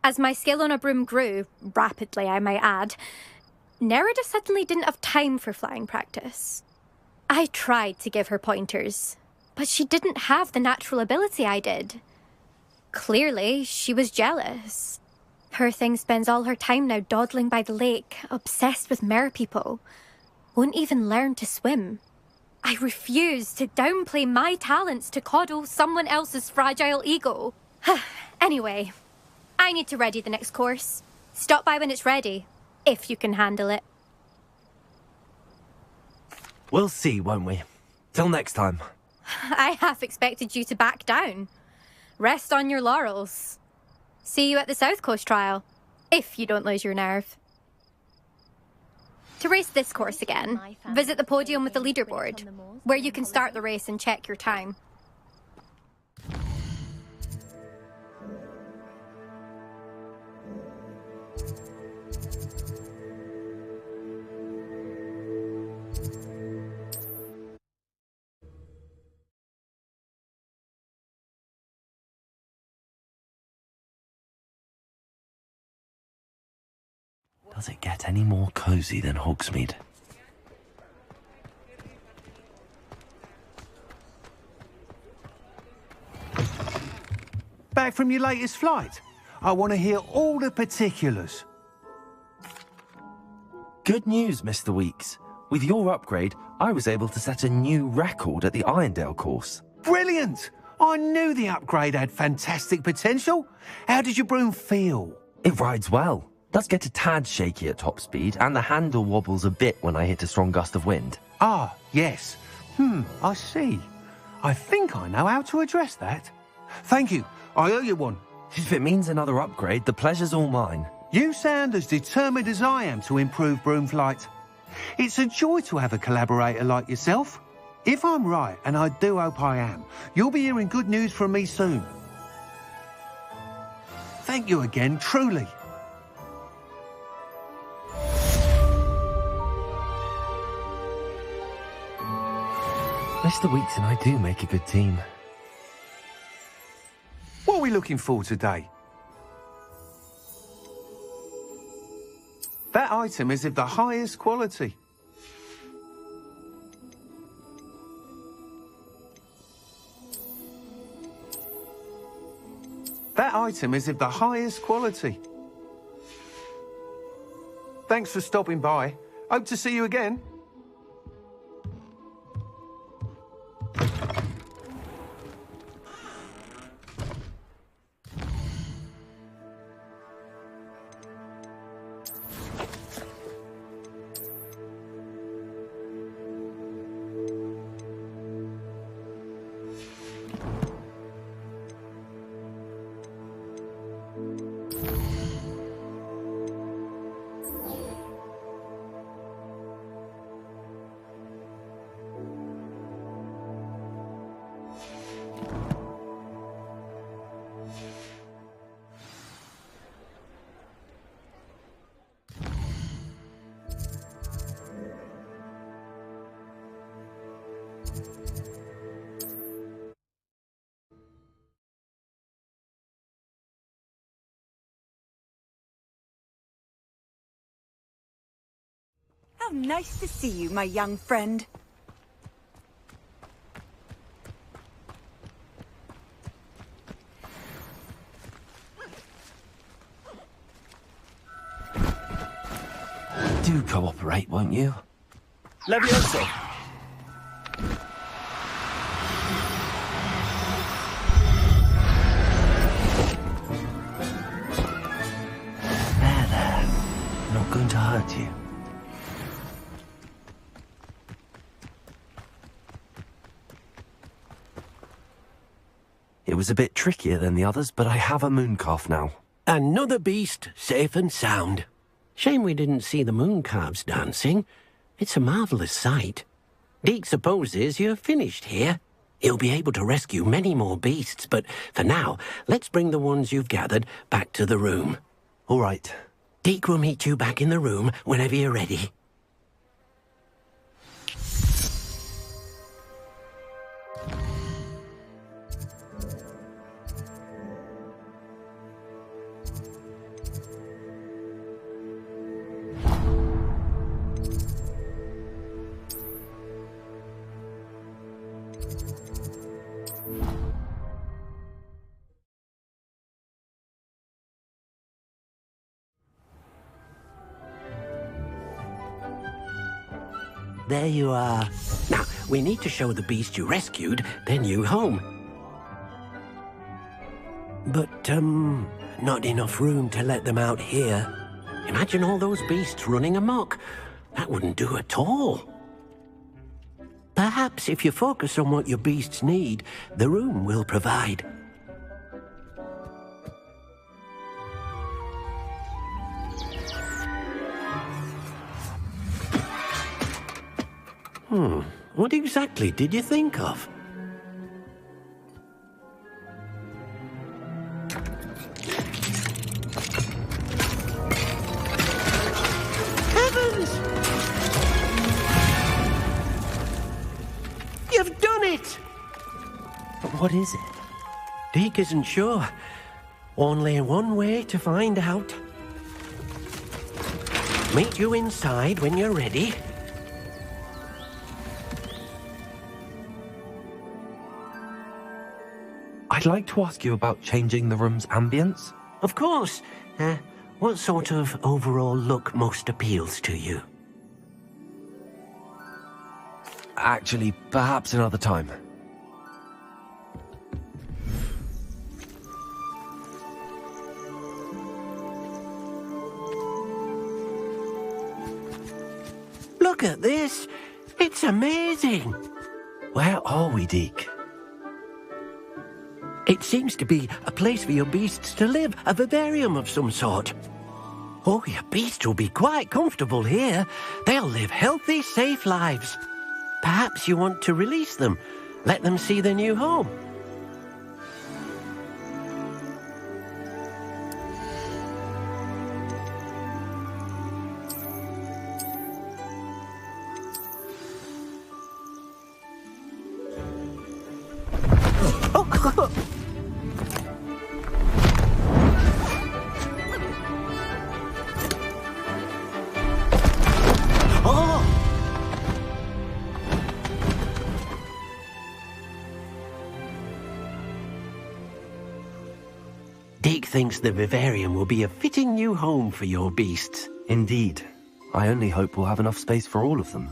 C: As my skill on a broom grew, rapidly I might add, Nerida suddenly didn't have time for flying practice. I tried to give her pointers, but she didn't have the natural ability I did. Clearly, she was jealous. Poor thing spends all her time now dawdling by the lake, obsessed with merpeople. Won't even learn to swim. I refuse to downplay my talents to coddle someone else's fragile ego. Anyway, I need to ready the next course. Stop by when it's ready, if you can handle it.
B: We'll see, won't we? Till next time.
C: I half expected you to back down. Rest on your laurels. See you at the South Coast trial, if you don't lose your nerve. To race this course again, visit the podium with the leaderboard, where you can start the race and check your time.
B: Does it get any more cozy than Hogsmeade?
O: Back from your latest flight? I want to hear all the particulars.
B: Good news, Mr. Weeks. With your upgrade, I was able to set a new record at the Irondale course.
O: Brilliant! I knew the upgrade had fantastic potential. How did your broom feel?
B: It rides well. Does get a tad shaky at top speed, and the handle wobbles a bit when I hit a strong gust of wind.
O: Ah, yes. I see. I think I know how to address that. Thank you. I owe you one.
B: If it means another upgrade, the pleasure's all mine.
O: You sound as determined as I am to improve broom flight. It's a joy to have a collaborator like yourself. If I'm right, and I do hope I am, you'll be hearing good news from me soon. Thank you again, truly.
B: Mr. Weeks and I do make a good team.
O: What are we looking for today? That item is of the highest quality. That item is of the highest quality. Thanks for stopping by. Hope to see you again.
F: nice to see you, my young friend.
B: Do cooperate, won't you?
M: Levioso!
B: There. Not going to hurt you. It was a bit trickier than the others, but I have a mooncalf now.
J: Another beast, safe and sound. Shame we didn't see the mooncalves dancing. It's a marvellous sight. Deke supposes you're finished here. He'll be able to rescue many more beasts, but for now, let's bring the ones you've gathered back to the room.
B: All right.
J: Deke will meet you back in the room whenever you're ready. There you are. Now, we need to show the beast you rescued their new home. But, not enough room to let them out here. Imagine all those beasts running amok. That wouldn't do at all. Perhaps if you focus on what your beasts need, the room will provide. What exactly did you think of? Heavens! You've done it!
B: But what is it?
J: Deke isn't sure. Only one way to find out. Meet you inside when you're ready.
B: I'd like to ask you about changing the room's ambience.
J: Of course. What sort of overall look most appeals to you?
B: Actually, perhaps another time.
J: Look at this. It's amazing.
B: Where are we, Deke?
J: It seems to be a place for your beasts to live, a vivarium of some sort. Oh, your beasts will be quite comfortable here. They'll live healthy, safe lives. Perhaps you want to release them, let them see their new home. Deke thinks the vivarium will be a fitting new home for your beasts.
B: Indeed. I only hope we'll have enough space for all of them.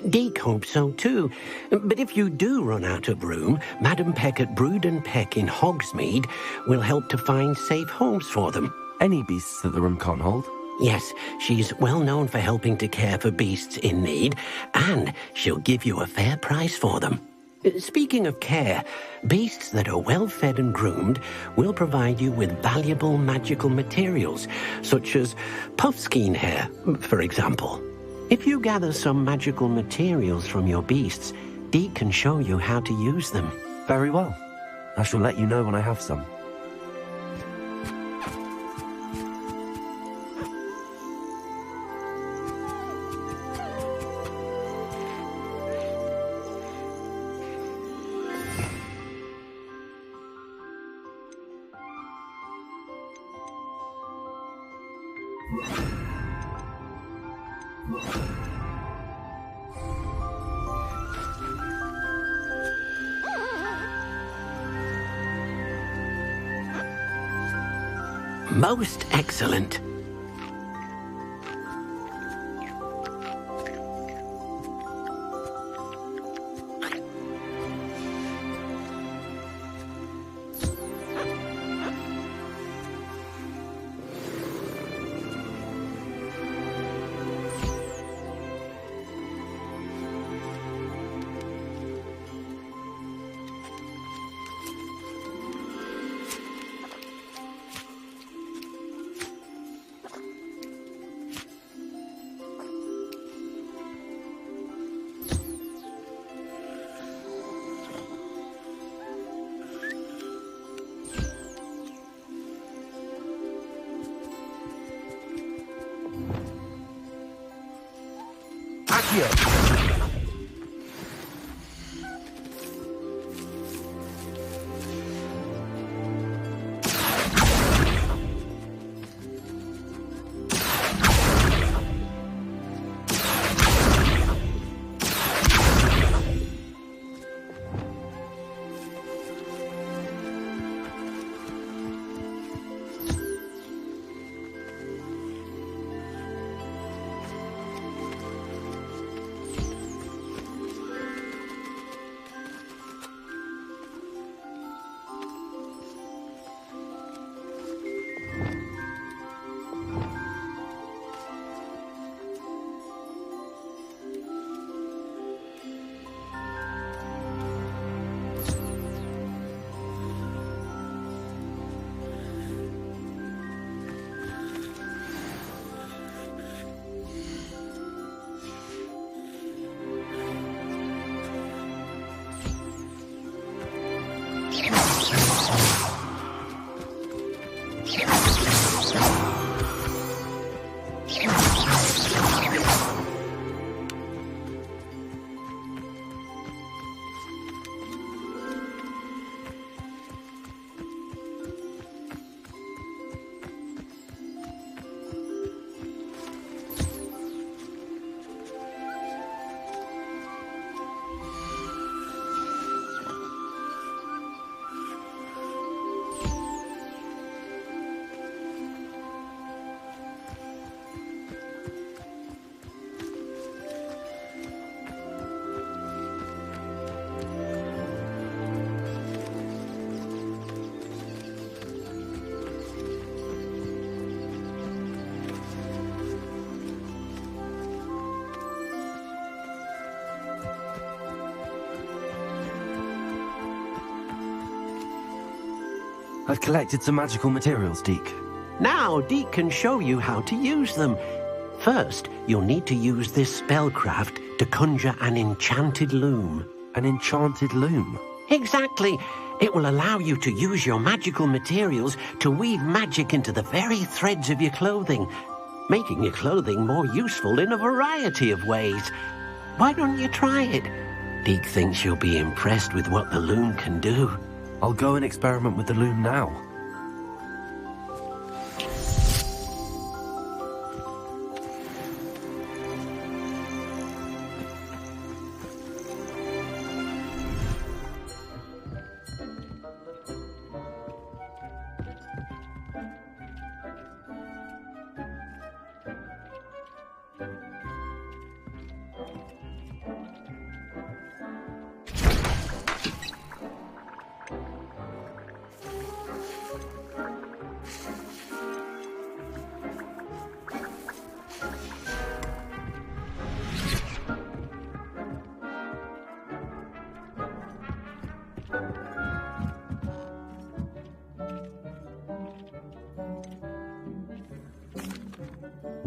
J: Deke hopes so too. But if you do run out of room, Madam Peck at Brood and Peck in Hogsmeade will help to find safe homes for them.
B: Any beasts that the room can't hold?
J: Yes, she's well known for helping to care for beasts in need, and she'll give you a fair price for them. Speaking of care, beasts that are well fed and groomed will provide you with valuable magical materials, such as puffskein hair, for example. If you gather some magical materials from your beasts, Deke can show you how to use them.
B: Very well. I shall let you know when I have some.
J: Most excellent.
B: I've collected some magical materials, Deke.
J: Now Deke can show you how to use them. First, you'll need to use this spellcraft to conjure an enchanted loom.
B: An enchanted loom?
J: Exactly. It will allow you to use your magical materials to weave magic into the very threads of your clothing, making your clothing more useful in a variety of ways. Why don't you try it? Deke thinks you'll be impressed with what the loom can do.
B: I'll go and experiment with the loom now.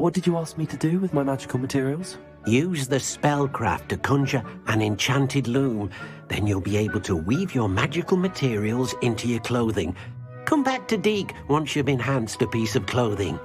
B: What did you ask me to do with my magical materials?
J: Use the spellcraft to conjure an enchanted loom. Then you'll be able to weave your magical materials into your clothing. Come back to Deke once you've enhanced a piece of clothing.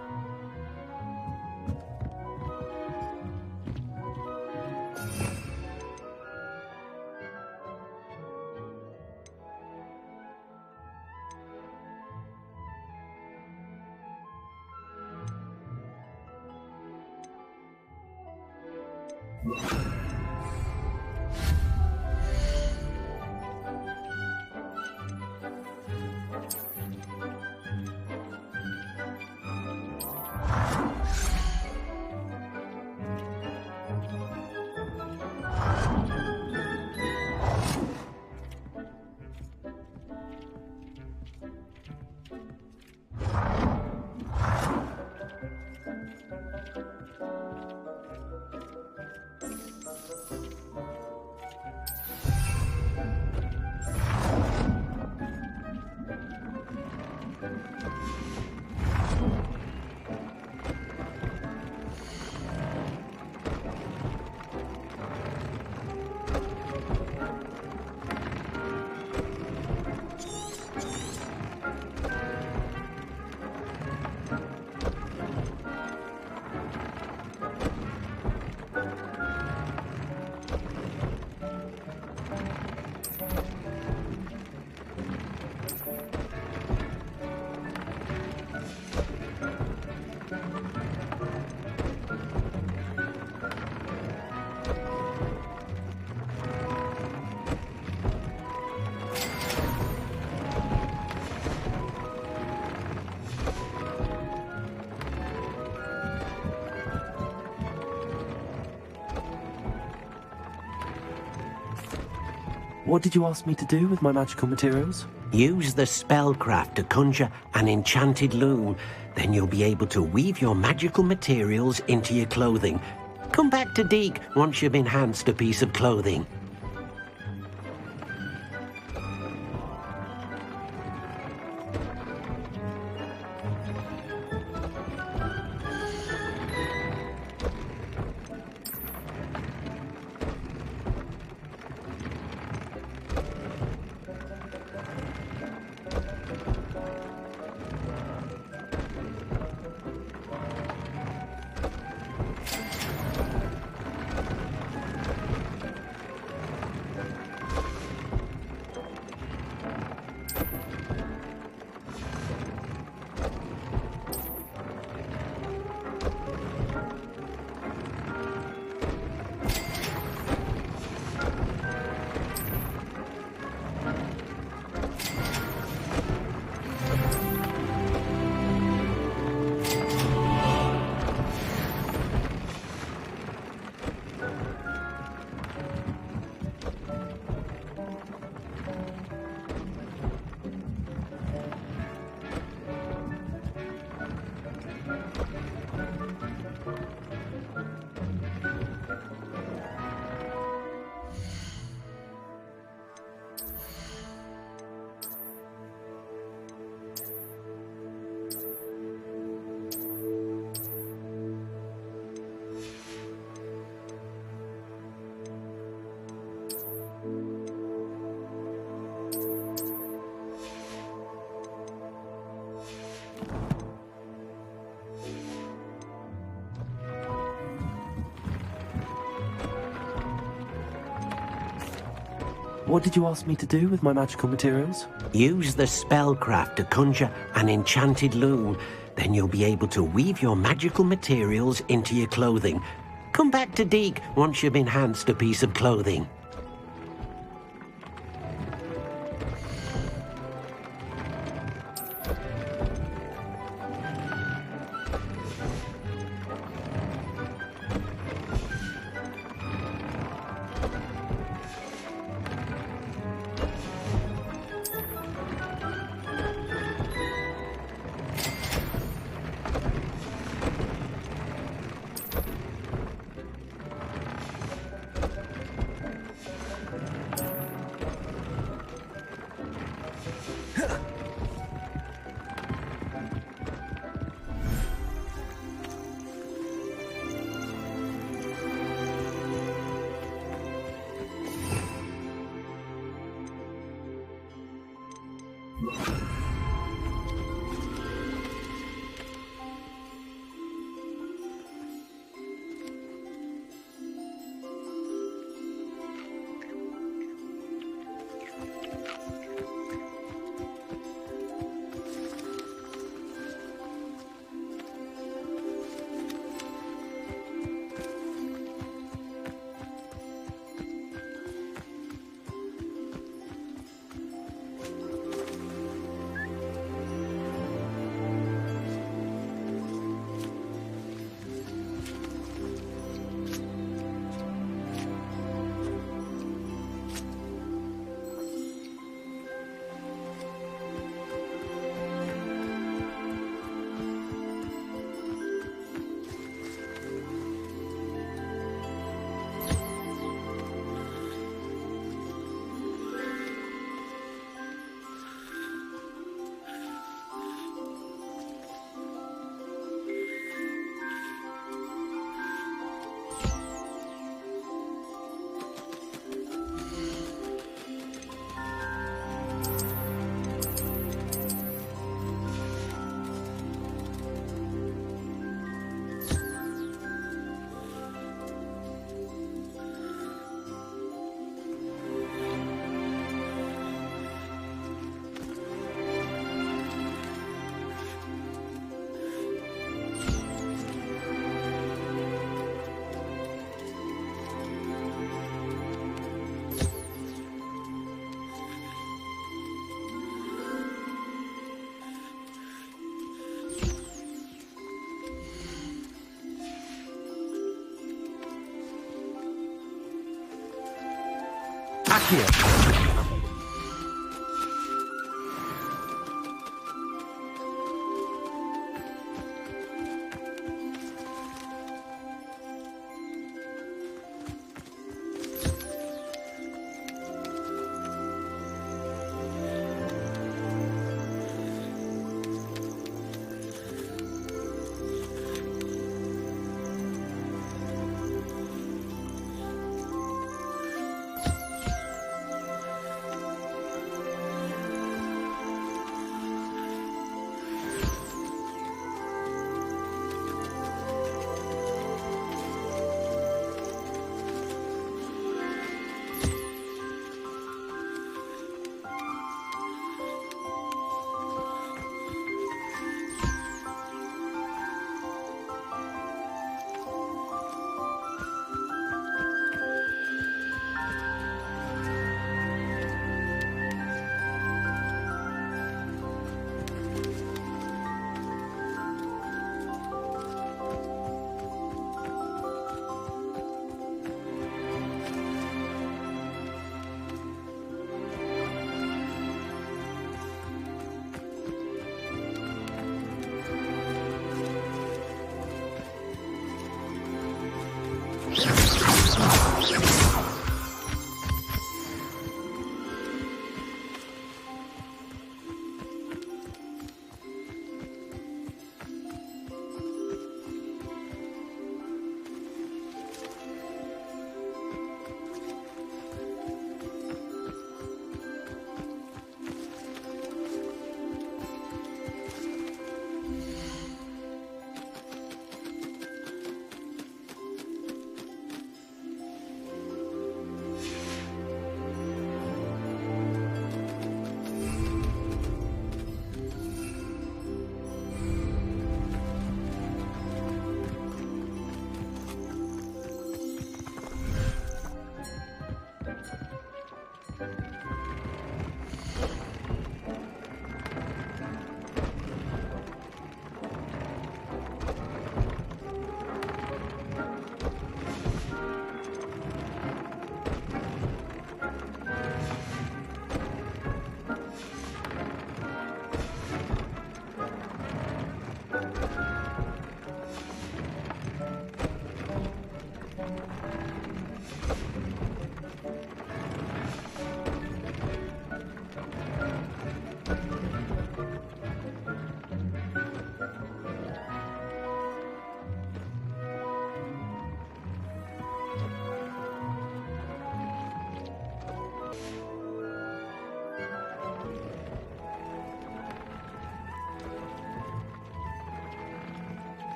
B: What did you ask me to do with my magical materials?
J: Use the spellcraft to conjure an enchanted loom. Then you'll be able to weave your magical materials into your clothing. Come back to Deke once you've enhanced a piece of clothing.
B: What did you ask me to do with my magical materials?
J: Use the spellcraft to conjure an enchanted loom. Then you'll be able to weave your magical materials into your clothing. Come back to Deke once you've enhanced a piece of clothing.
O: Back here.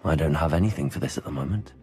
B: I don't have anything for this at the moment.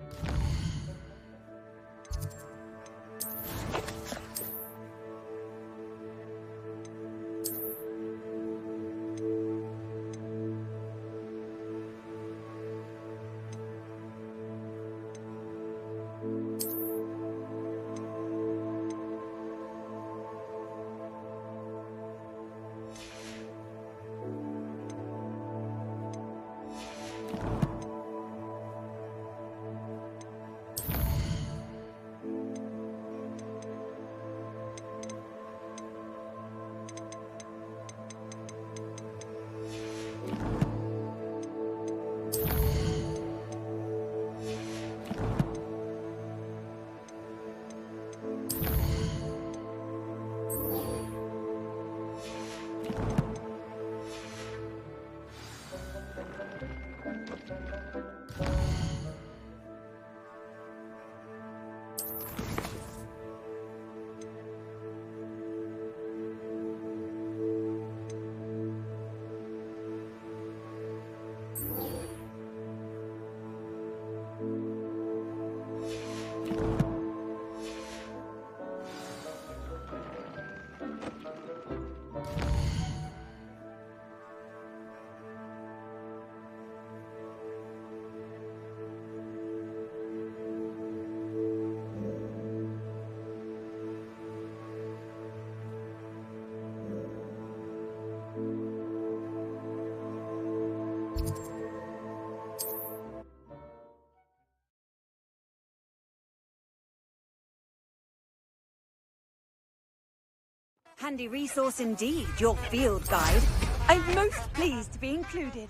F: Handy resource indeed, your field guide. I'm most pleased to be included.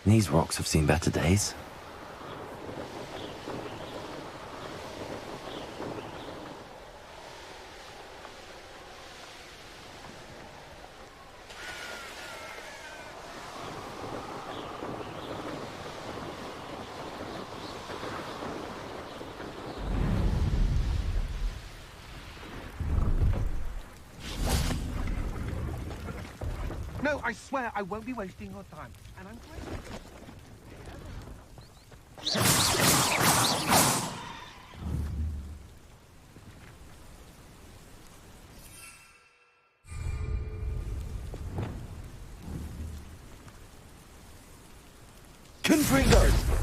B: These rocks have seen better days.
O: No, I swear I won't be wasting your time. And I'm
M: Confringo!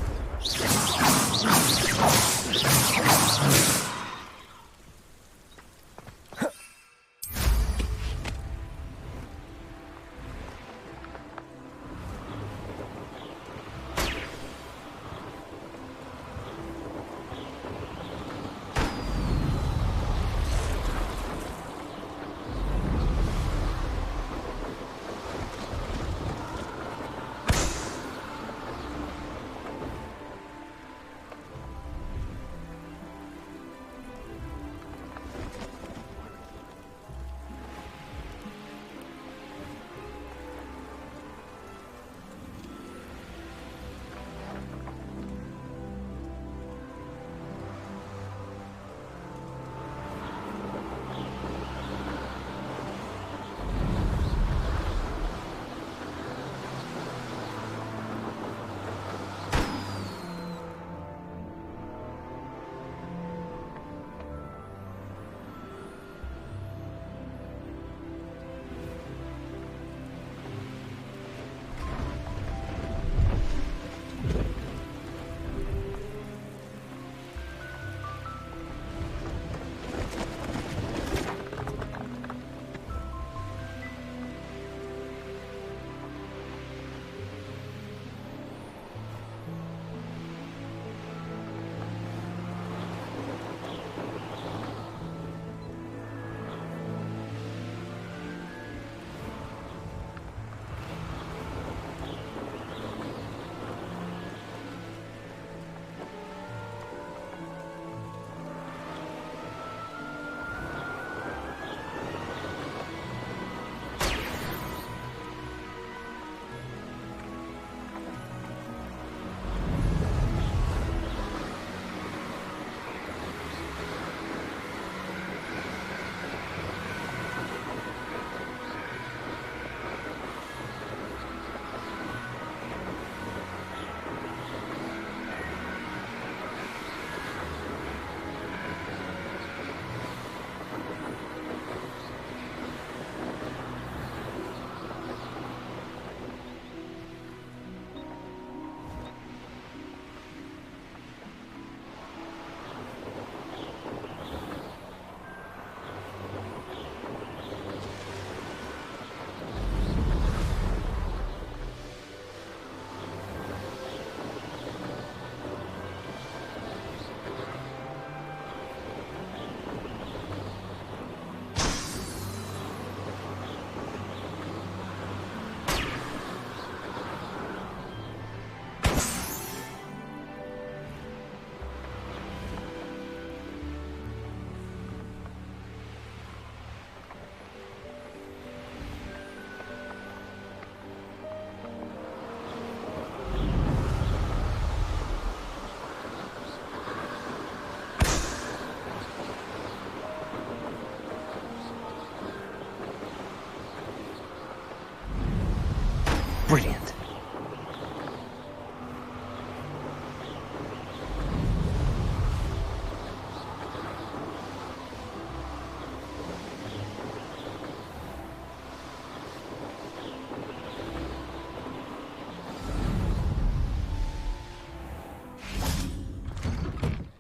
B: Brilliant.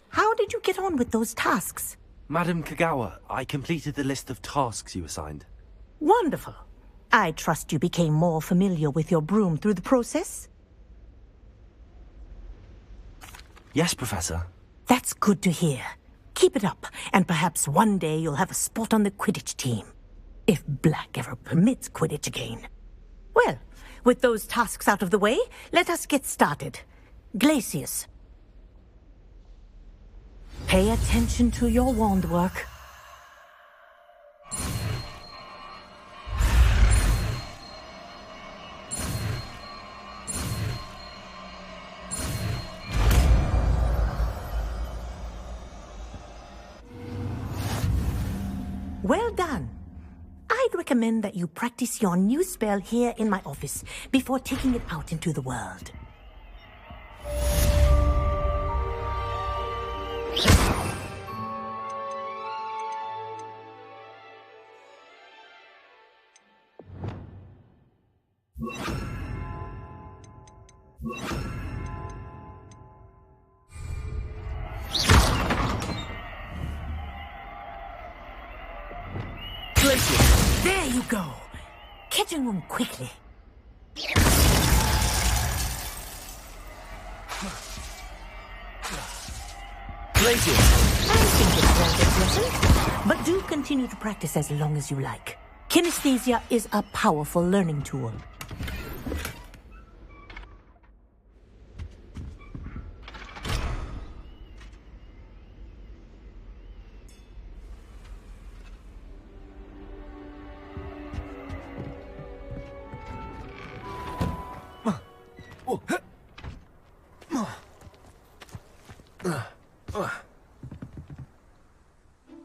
P: How did you get on with those tasks?
B: Madam Kagawa, I completed the list of tasks you assigned.
P: Wonderful. I trust you became more familiar with your broom through the process?
B: Yes, Professor.
P: That's good to hear. Keep it up, and perhaps one day you'll have a spot on the Quidditch team. If Black ever permits Quidditch again. Well, with those tasks out of the way, let us get started. Glacius. Pay attention to your wand work. Well done. I'd recommend that you practice your new spell here in my office before taking it out into the world. There you go. Catching them quickly.
B: Glacius!
P: I think it's well lesson, but do continue to practice as long as you like. Kinesthesia is a powerful learning tool.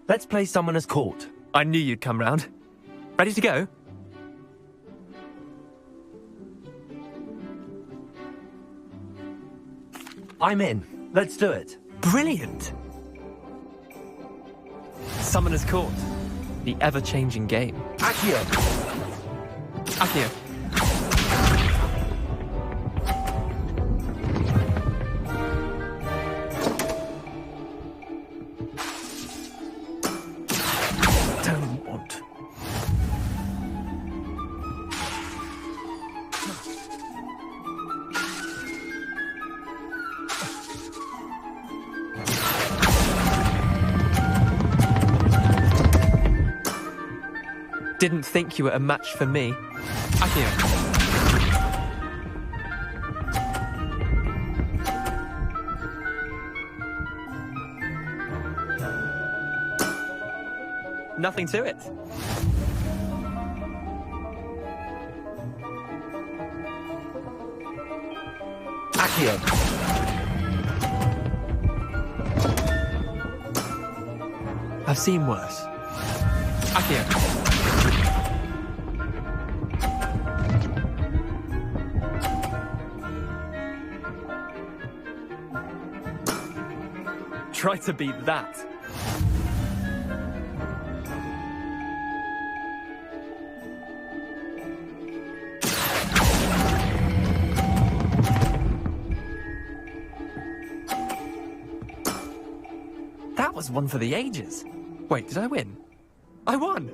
B: Let's play Summoner's Court.
Q: I knew you'd come round. Ready to go?
B: I'm in. Let's do it.
Q: Brilliant! Summoner's Court. The ever-changing game.
B: Accio!
Q: Accio. Didn't think you were a match for me. Accio. Nothing to it.
B: Accio.
Q: I've seen worse. Accio. Try to beat that. That was one for the ages. Wait, did I win? I won!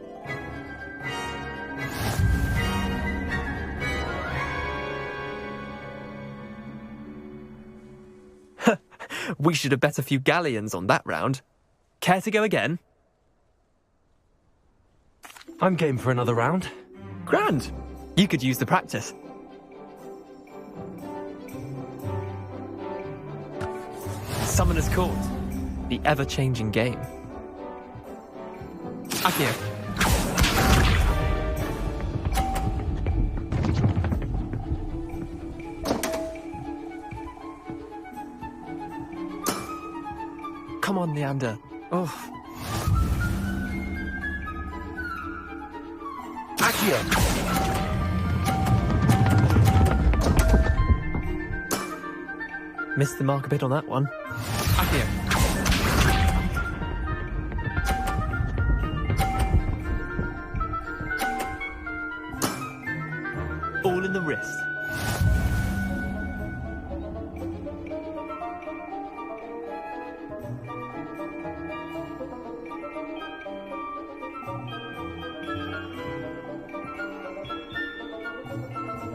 Q: We should have bet a few galleons on that round. Care to go again?
B: I'm game for another round.
Q: Grand! You could use the practice. Summoner's Court. The ever-changing game. Accio. Come on, Leander. Oh.
B: Accio.
Q: Missed the mark a bit on that one. Accio. All in the wrist.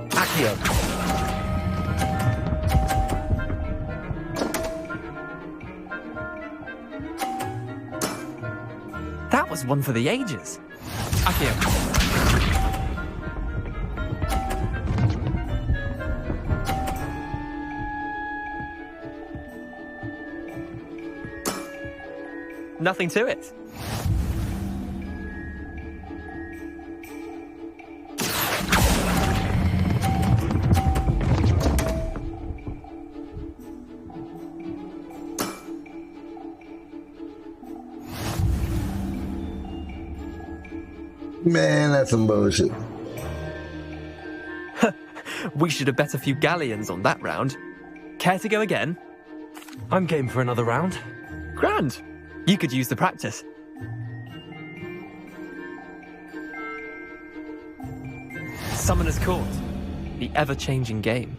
B: Accio.
Q: That was one for the ages. Accio. Nothing to it.
A: Man, that's some bullshit.
Q: We should have bet a few galleons on that round. Care to go again?
B: I'm game for another round.
Q: Grand. You could use the practice. Summoner's Court. The ever-changing game.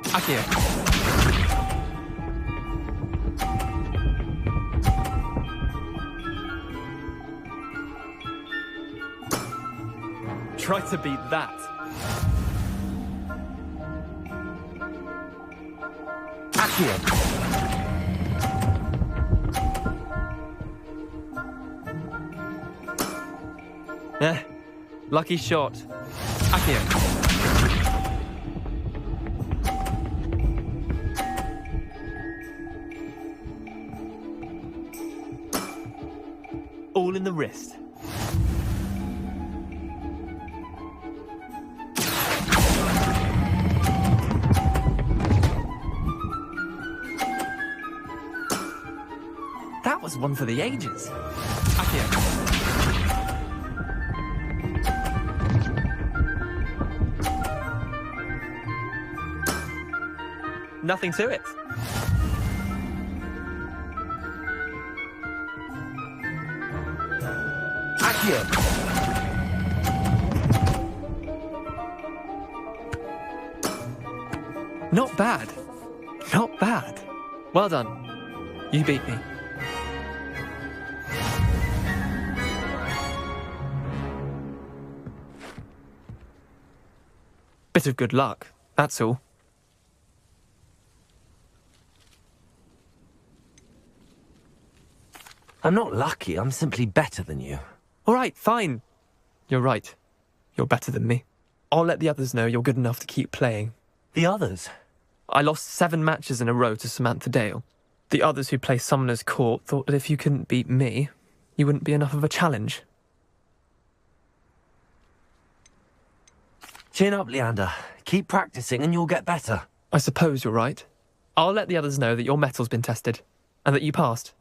Q: Accio. Try to beat that.
B: Accio.
Q: Lucky shot. Accio. All in the wrist. That was one for the ages. Accio. Nothing to it.
B: Accio.
Q: Not bad. Not bad. Well done. You beat me. Bit of good luck, that's all.
B: I'm not lucky, I'm simply better than you.
Q: All right, fine. You're right. You're better than me. I'll let the others know you're good enough to keep playing.
B: The others?
Q: I lost 7 matches in a row to Samantha Dale. The others who play Summoner's Court thought that if you couldn't beat me, you wouldn't be enough of a challenge.
B: Chin up, Leander. Keep practicing and you'll get better.
Q: I suppose you're right. I'll let the others know that your metal's been tested, and that you passed.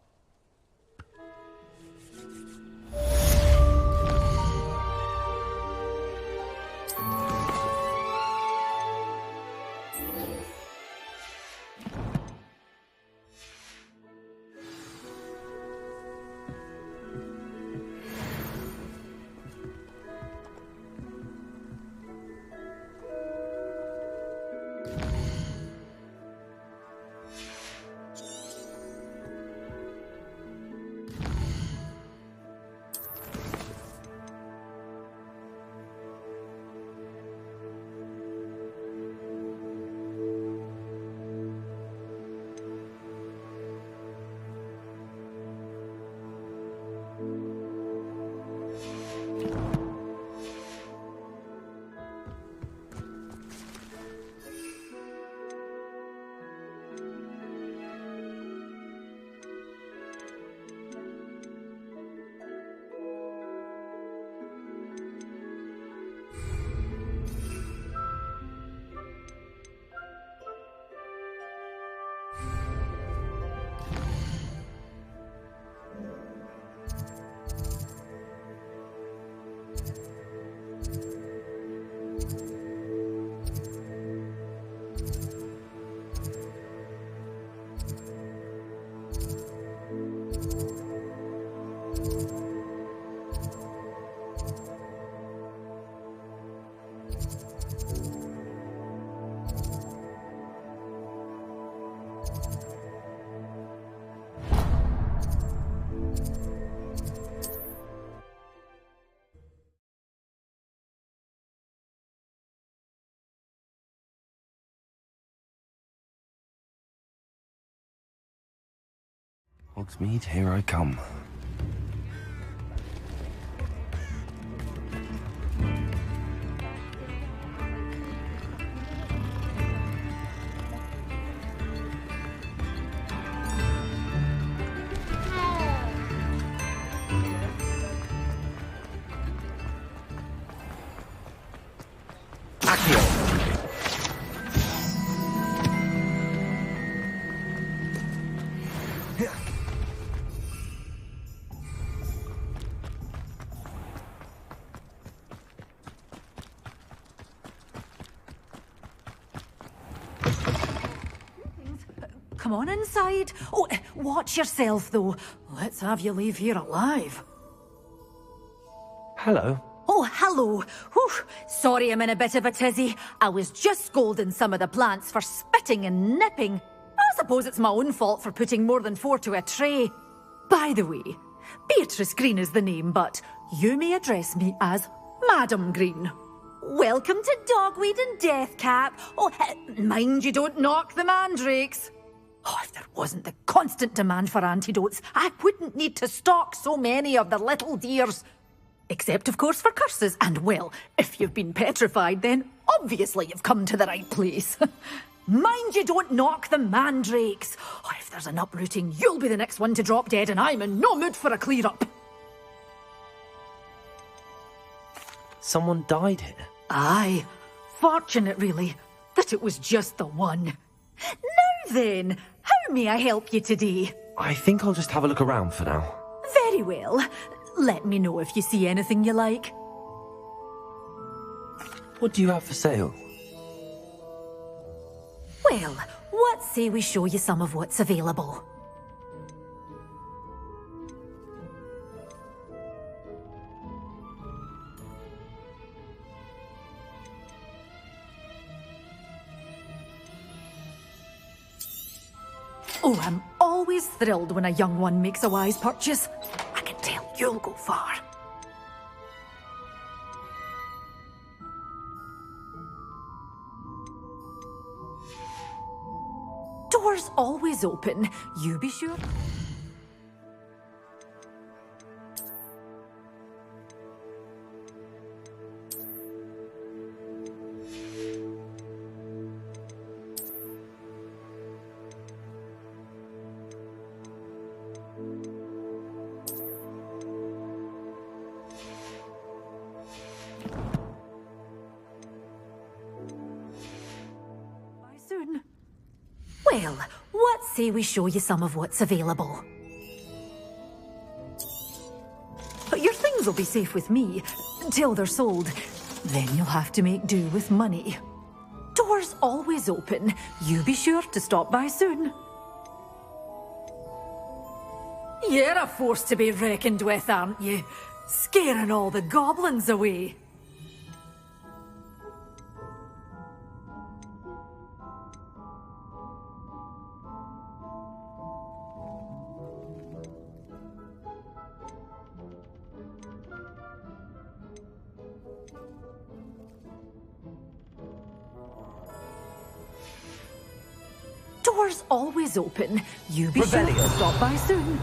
B: Hogsmeade, here I come.
R: Come on inside. Oh, watch yourself, though. Let's have you leave here alive.
B: Hello.
R: Oh, hello. Whew. Sorry I'm in a bit of a tizzy. I was just scolding some of the plants for spitting and nipping. I suppose it's my own fault for putting more than 4 to a tray. By the way, Beatrice Green is the name, but you may address me as Madam Green. Welcome to Dogweed and Deathcap. Oh, mind you don't knock the mandrakes. Oh, if there wasn't the constant demand for antidotes, I wouldn't need to stock so many of the little dears. Except, of course, for curses. And, well, if you've been petrified, then obviously you've come to the right place. Mind you don't knock the mandrakes. Oh, if there's an uprooting, you'll be the next one to drop dead, and I'm in no mood for a clear-up.
B: Someone died here?
R: Aye. Fortunate, really, that it was just the one. Now then, how may I help you today?
B: I think I'll just have a look around for now.
R: Very well. Let me know if you see anything you like.
B: What do you have for sale?
R: Well, what say we show you some of what's available? Oh, I'm always thrilled when a young one makes a wise purchase. I can tell you'll go far. Doors always open. You be sure. Soon. Well, what say we show you some of what's available? But your things will be safe with me until they're sold. Then you'll have to make do with money. Doors always open. You be sure to stop by soon. You're a force to be reckoned with, aren't you? Scaring all the goblins away. Doors always open. You be sure to stop by soon.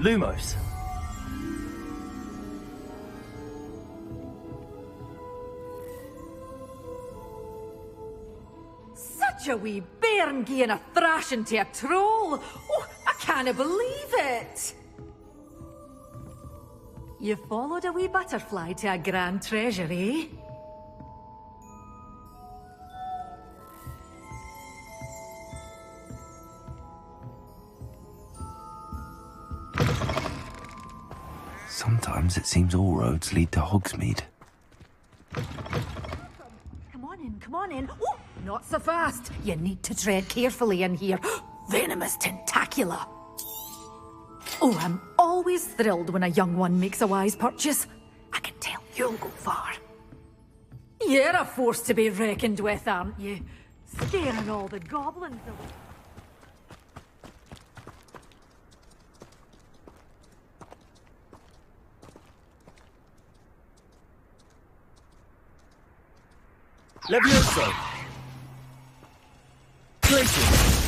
B: Lumos.
R: Such a wee bairn gieing a thrashing to a troll. Oh, I can't believe it. You followed a wee butterfly to a grand treasure, eh?
B: Sometimes it seems all roads lead to Hogsmeade.
R: Come on in. Oh, not so fast. You need to tread carefully in here. Venomous tentacula. Oh, I'm always thrilled when a young one makes a wise purchase. I can tell you'll go far. You're a force to be reckoned with, aren't you? Scaring all the goblins away.
M: Levioso! Places!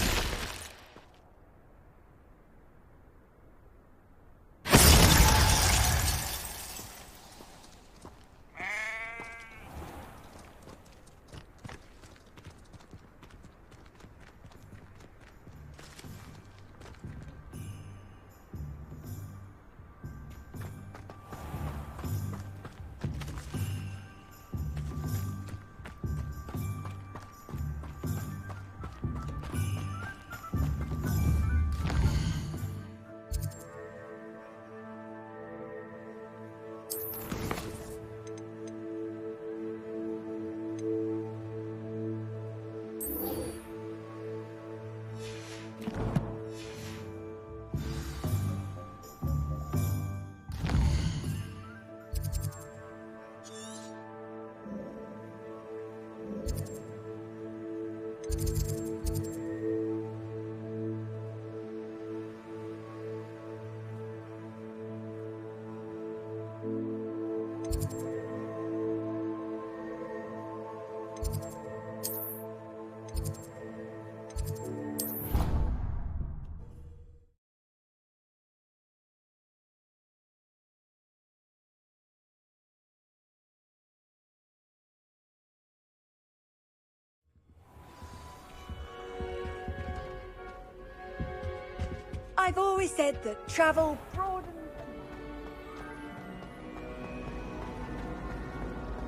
F: I've always said that travel broadens.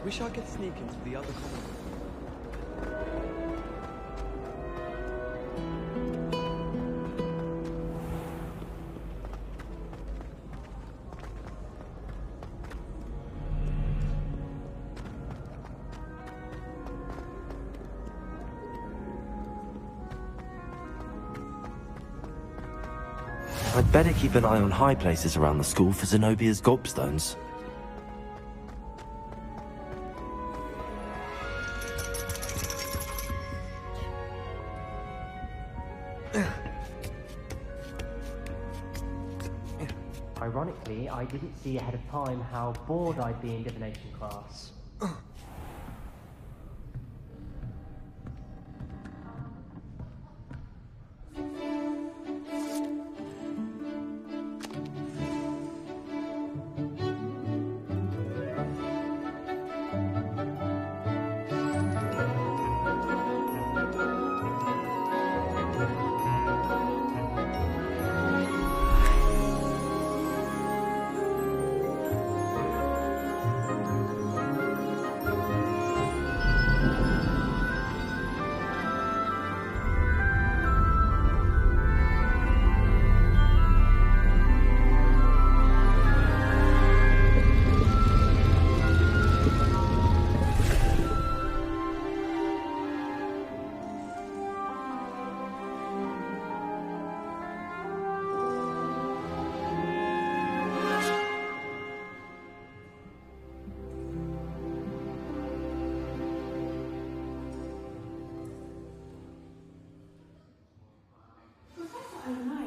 S: Wish I could sneak into the other common.
B: I'd better keep an eye on high places around the school for Zenobia's gobstones.
T: Ironically, I didn't see ahead of time how bored I'd be in divination class.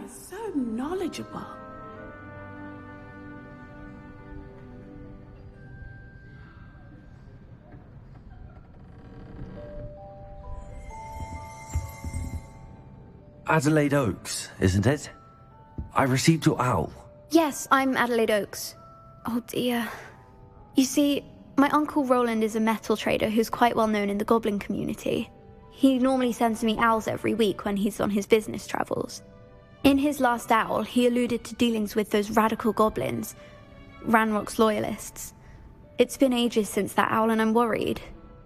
U: So knowledgeable.
B: Adelaide Oaks, isn't it? I received your owl.
V: Yes, I'm Adelaide Oaks. Oh dear. You see, my uncle Roland is a metal trader who's quite well known in the goblin community. He normally sends me owls every week when he's on his business travels. In his last owl, he alluded to dealings with those radical goblins, Ranrock's loyalists. It's been ages since that owl and I'm worried.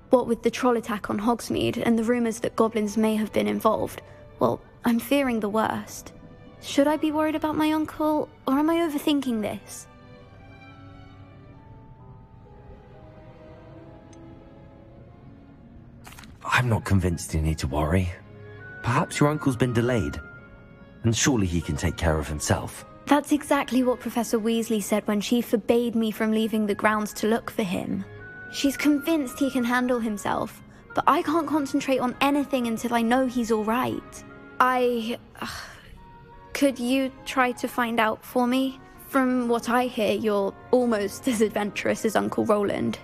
V: What with the troll attack on Hogsmeade and the rumours that goblins may have been involved, well, I'm fearing the worst. Should I be worried about my uncle, or am I overthinking this?
B: I'm not convinced you need to worry. Perhaps your uncle's been delayed, and surely he can take care of himself.
V: That's exactly what Professor Weasley said when she forbade me from leaving the grounds to look for him. She's convinced he can handle himself, but I can't concentrate on anything until I know he's all right. Could you try to find out for me? From what I hear, you're almost as adventurous as Uncle Roland.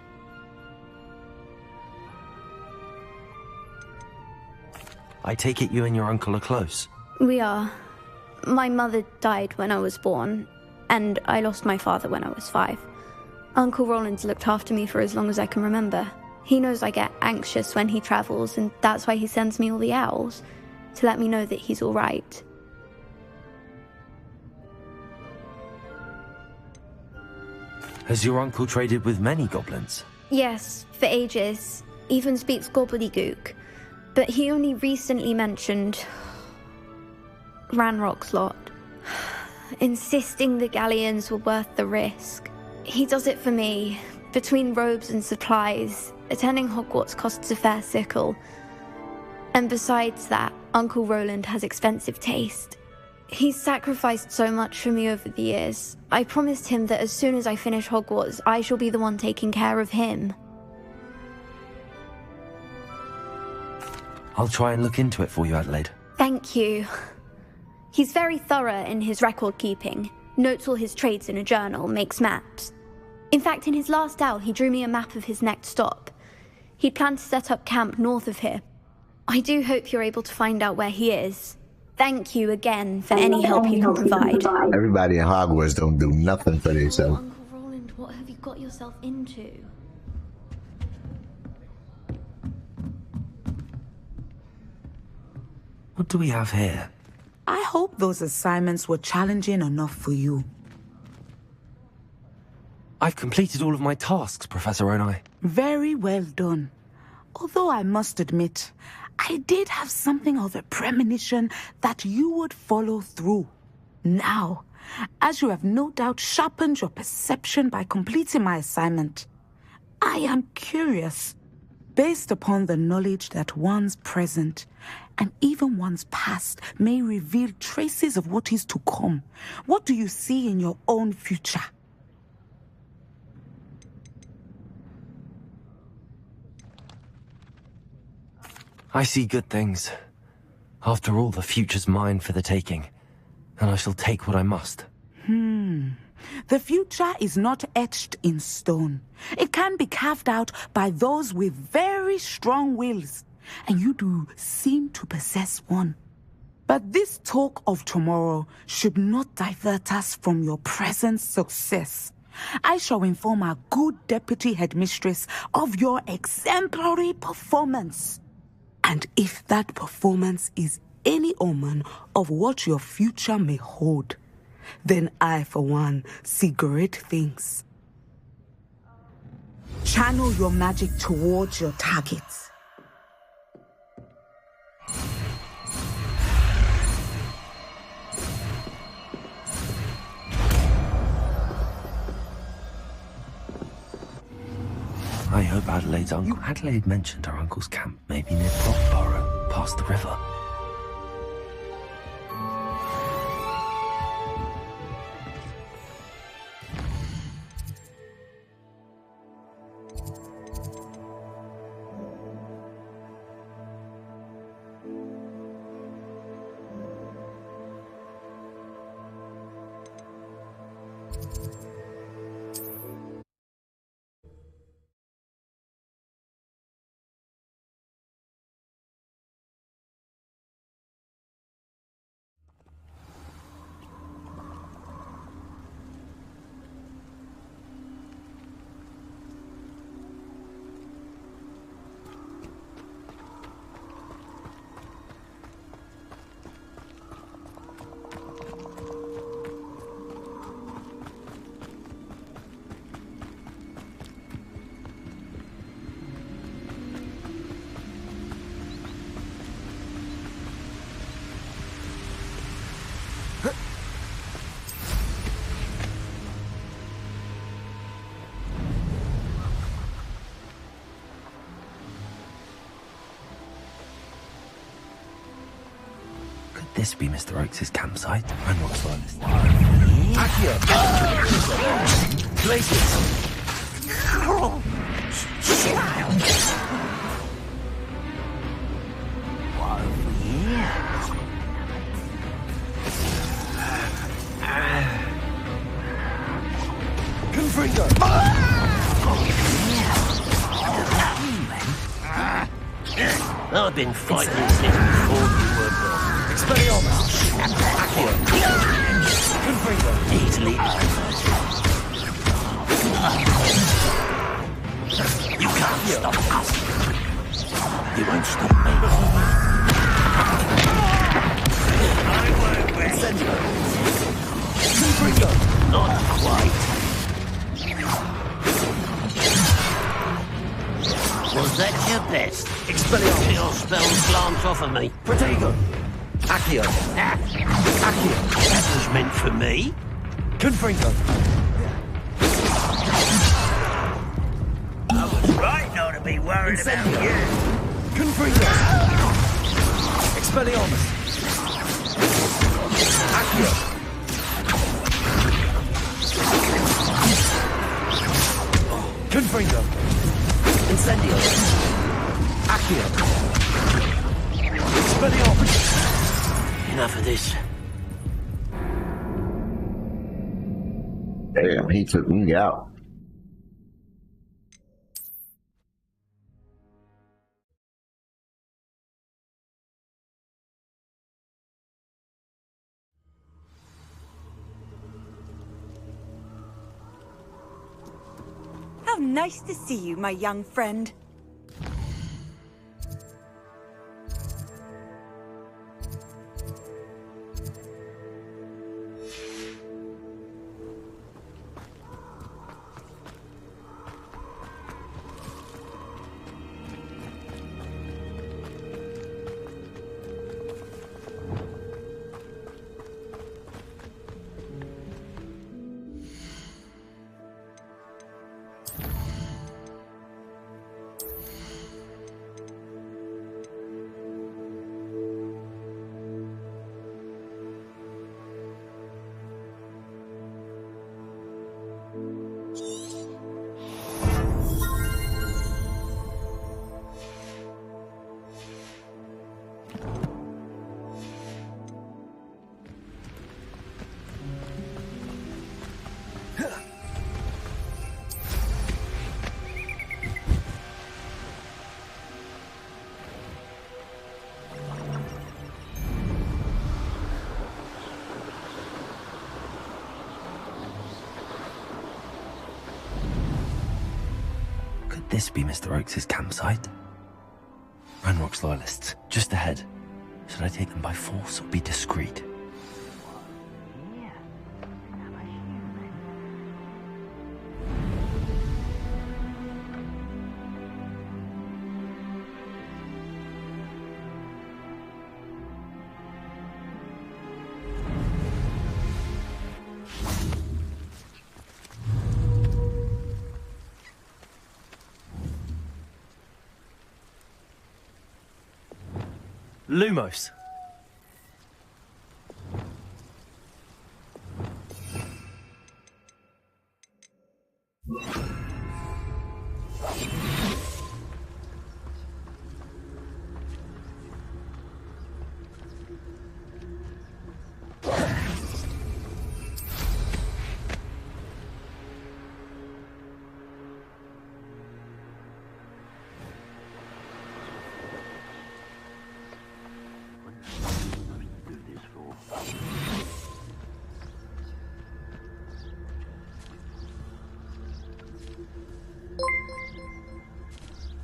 B: I take it you and your uncle are close.
V: We are. My mother died when I was born, and I lost my father when I was 5. Uncle Roland's looked after me for as long as I can remember. He knows I get anxious when he travels, and that's why he sends me all the owls, to let me know that he's all right.
B: Has your uncle traded with many goblins?
V: Yes, for ages. Even speaks gobbledygook. But he only recently mentioned Ranrock's lot, insisting the galleons were worth the risk. He does it for me. Between robes and supplies, attending Hogwarts costs a fair sickle. And besides that, Uncle Roland has expensive taste. He's sacrificed so much for me over the years. I promised him that as soon as I finish Hogwarts, I shall be the one taking care of him.
B: I'll try and look into it for you, Adelaide.
V: Thank you. He's very thorough in his record keeping, notes all his trades in a journal, makes maps. In fact, in his last owl, he drew me a map of his next stop. He'd planned to set up camp north of here. I do hope you're able to find out where he is. Thank you again for any help you can provide.
A: Everybody in Hogwarts don't do nothing for themselves.
V: Uncle Roland, what have you got yourself into?
B: What do we have here?
E: I hope those assignments were challenging enough for you.
B: I've completed all of my tasks, Professor Onai.
E: Very well done. Although I must admit, I did have something of a premonition that you would follow through. Now, as you have no doubt sharpened your perception by completing my assignment, I am curious, based upon the knowledge that one's present and even one's past may reveal traces of what is to come. What do you see in your own future?
B: I see good things. After all, the future's mine for the taking, and I shall take what I must.
E: The future is not etched in stone. It can be carved out by those with very strong wills, and you do seem to possess one. But this talk of tomorrow should not divert us from your present success. I shall inform our good deputy headmistress of your exemplary performance. And if that performance is any omen of what your future may hold, then I, for one, see great things. Channel your magic towards your targets.
B: I hope Adelaide's uncle... Adelaide mentioned her uncle's camp may be near Brockborough, past the river. this be Mr. Oakes' campsite? I'm not honest.
M: Accio! Places! Confringo!
J: I've been fighting since before you were born.
M: Expelliarmus! Accio! Confringo!
J: Easily. You can't stop us. You won't stop me. I won't rest.
M: Confringo!
J: Not quite. Was that your best?
M: Expelliarmus!
J: Your spells glance off of me.
M: Protego! Accio! Accio!
J: That was meant for me.
M: Confringo!
K: I was right not to be worried about you.
M: Confringo! Expelliarmus! Accio! Confringo! Incendio! Accio! Expelliarmus!
J: Enough of this.
A: Damn, he took me out.
F: How nice to see you, my young friend.
B: This be Mr. Oakes' campsite? Ranrock's loyalists, just ahead. Should I take them by force or be discreet?
M: Lumos.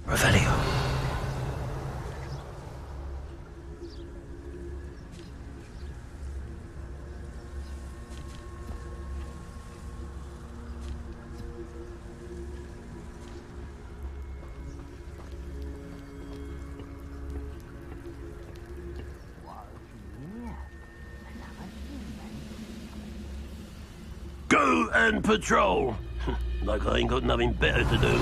B: Revelio.
J: Go and patrol. Like I ain't got nothing better to do.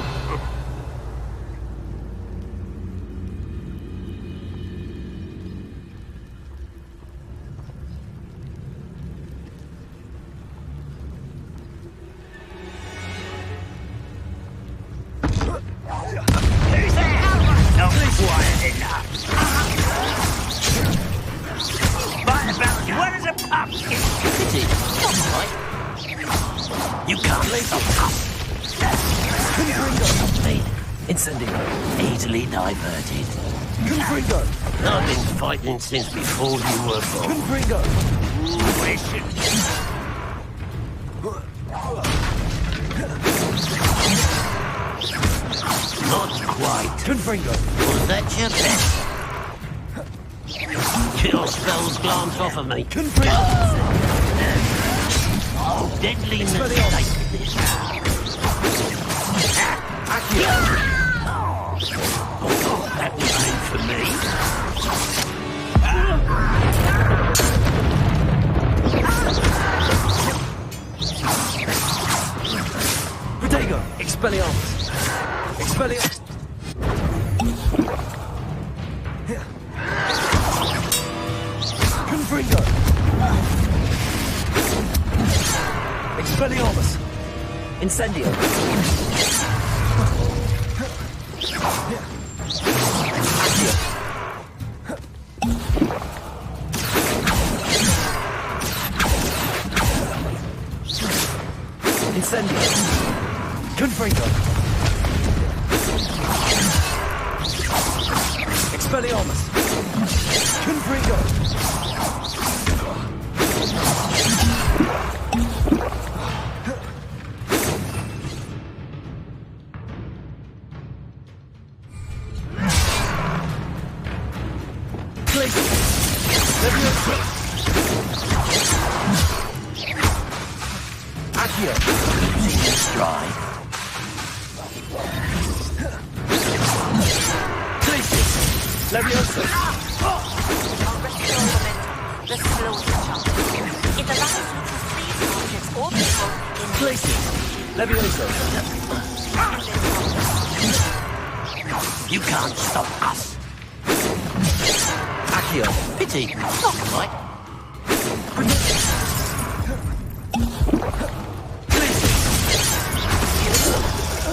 J: You can't stop us.
M: Incendio.
J: Easily diverted.
M: Confringo.
J: I've been fighting since before you were born.
M: Confringo.
J: Listen. Not quite.
M: Confringo.
J: Was that your best? Your spells glance off of me.
M: Confringo.
J: Deadly mistake this.
M: Accio.
J: That was meant for me.
M: Protego. Expelliarmus. Expelliarmus. Confringo. Expelliarmus. Incendio. Accio. Incendio. Confringo. Expelliarmus. Confringo. Accio.
J: Losing your stride.
M: Leviosa.
P: The slowest jump. It allows you to freeze objects or people in
M: Places. Leviosa.
J: You can't stop us.
M: Accio.
J: Pity. Not quite.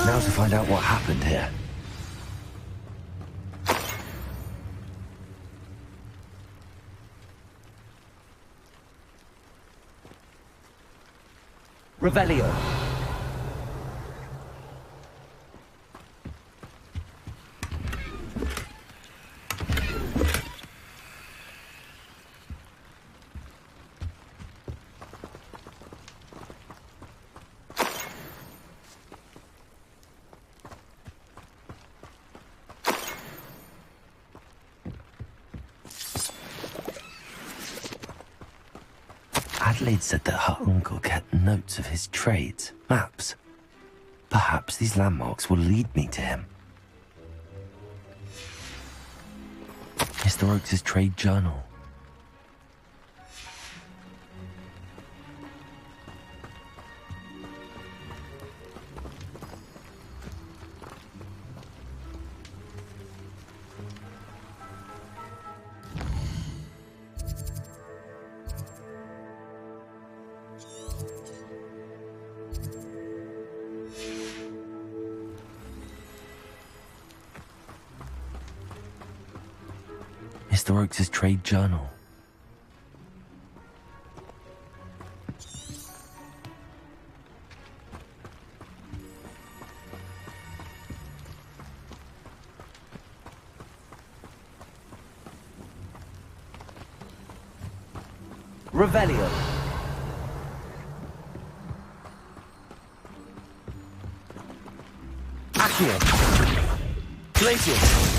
B: Now to find out what happened here.
M: Revelio.
B: Adelaide said that her uncle kept notes of his trades, maps. Perhaps these landmarks will lead me to him. Mr. Oakes' trade journal. Mr. Oakes' trade journal.
M: Revelio. Accio. Glacius.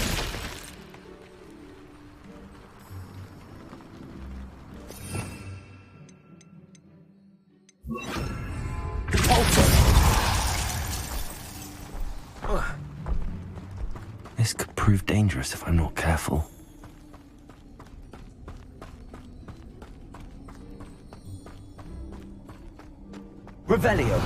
B: This could prove dangerous if I'm not careful.
M: Revelio.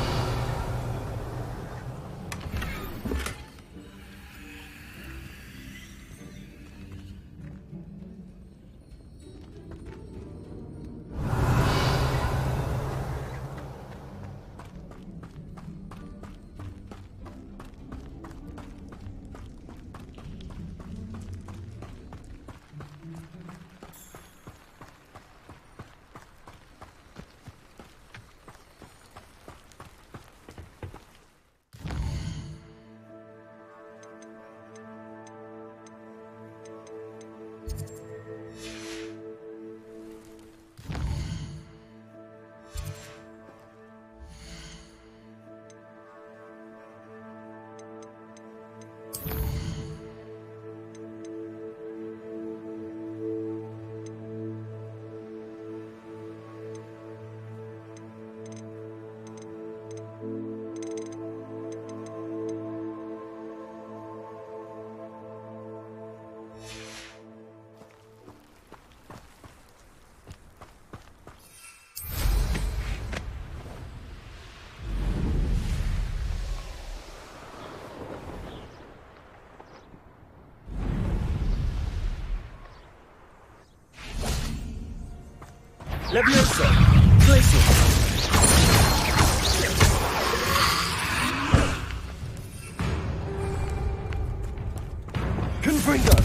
M: Levioso! Glacial! Confringo!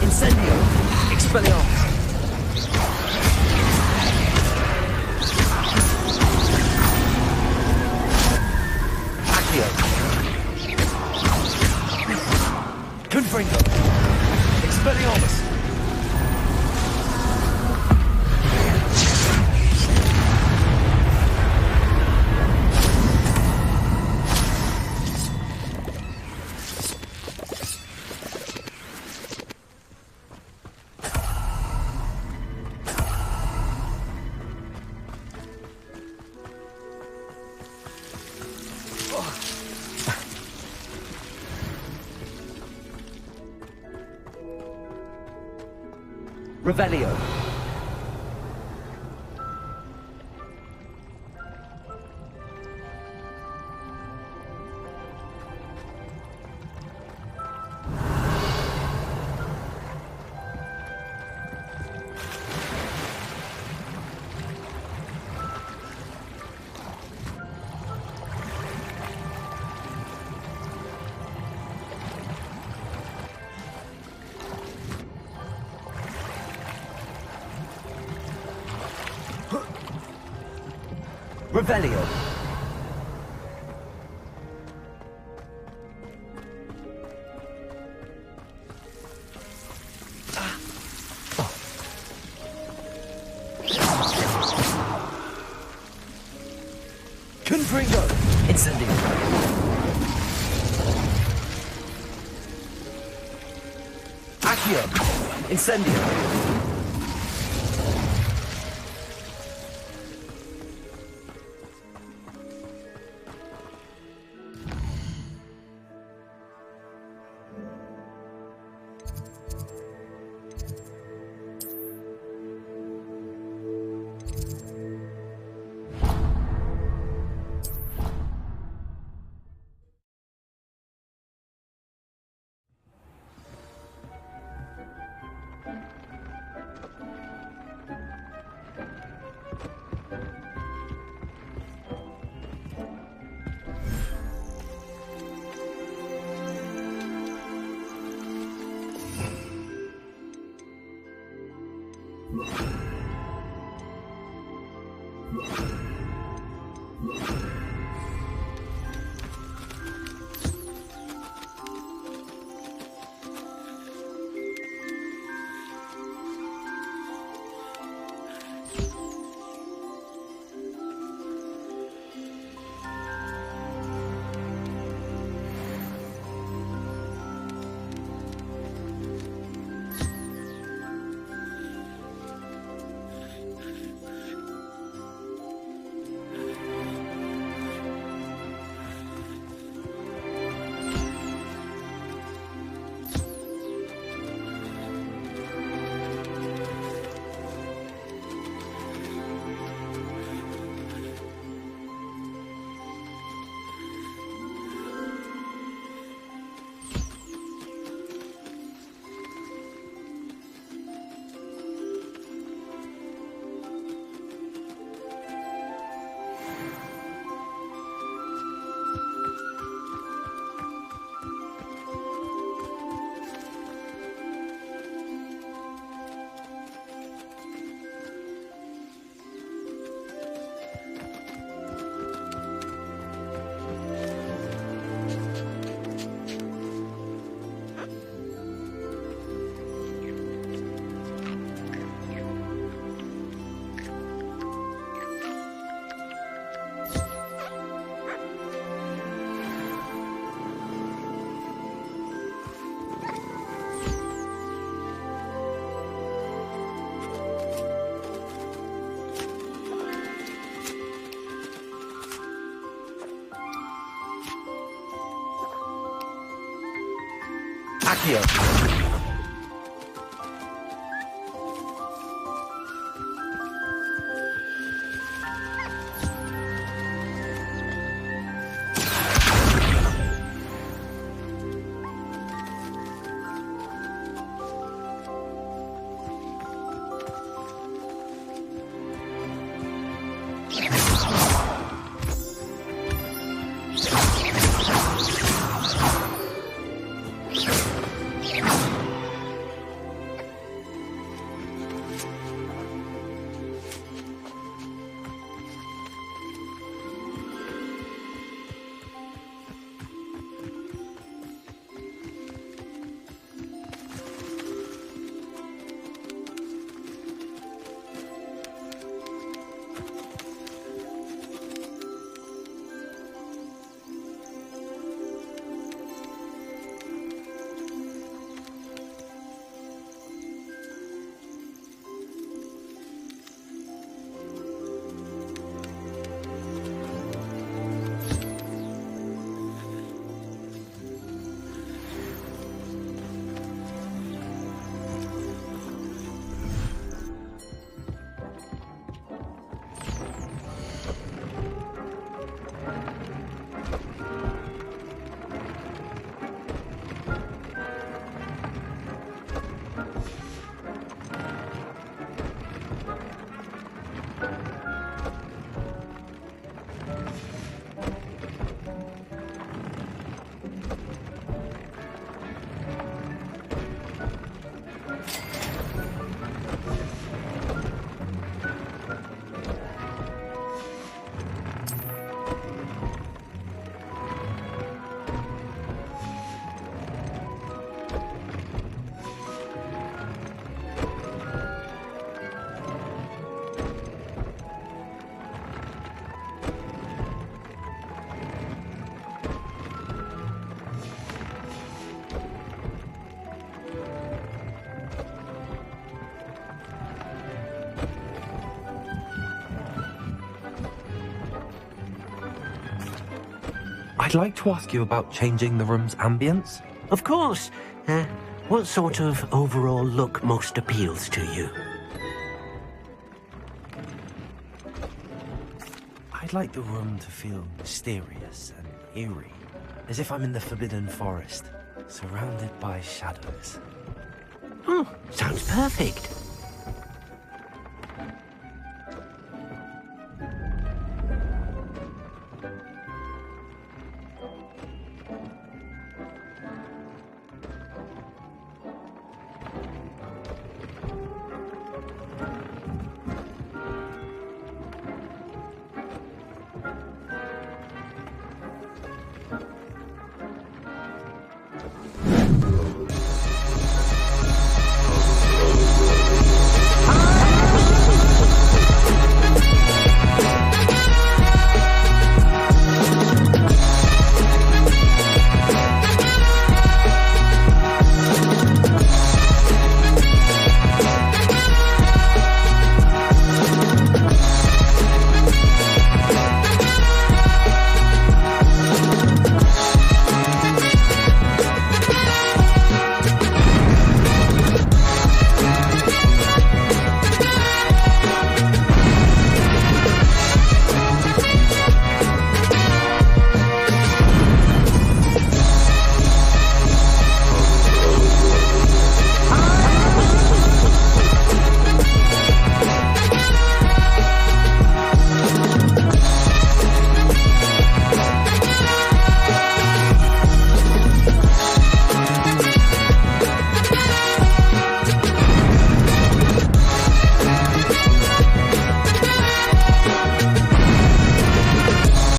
M: Incendio! Expelliarmus! Accio! Confringo! Expelliarmus! Revelio. Revelio. Confringo. Incendio. Accio. Incendio. Accio.
B: I'd like to ask you about changing the room's ambience.
J: Of course. What sort of overall look most appeals to you?
B: I'd like the room to feel mysterious and eerie, as if I'm in the Forbidden Forest, surrounded by shadows.
J: Oh, sounds perfect.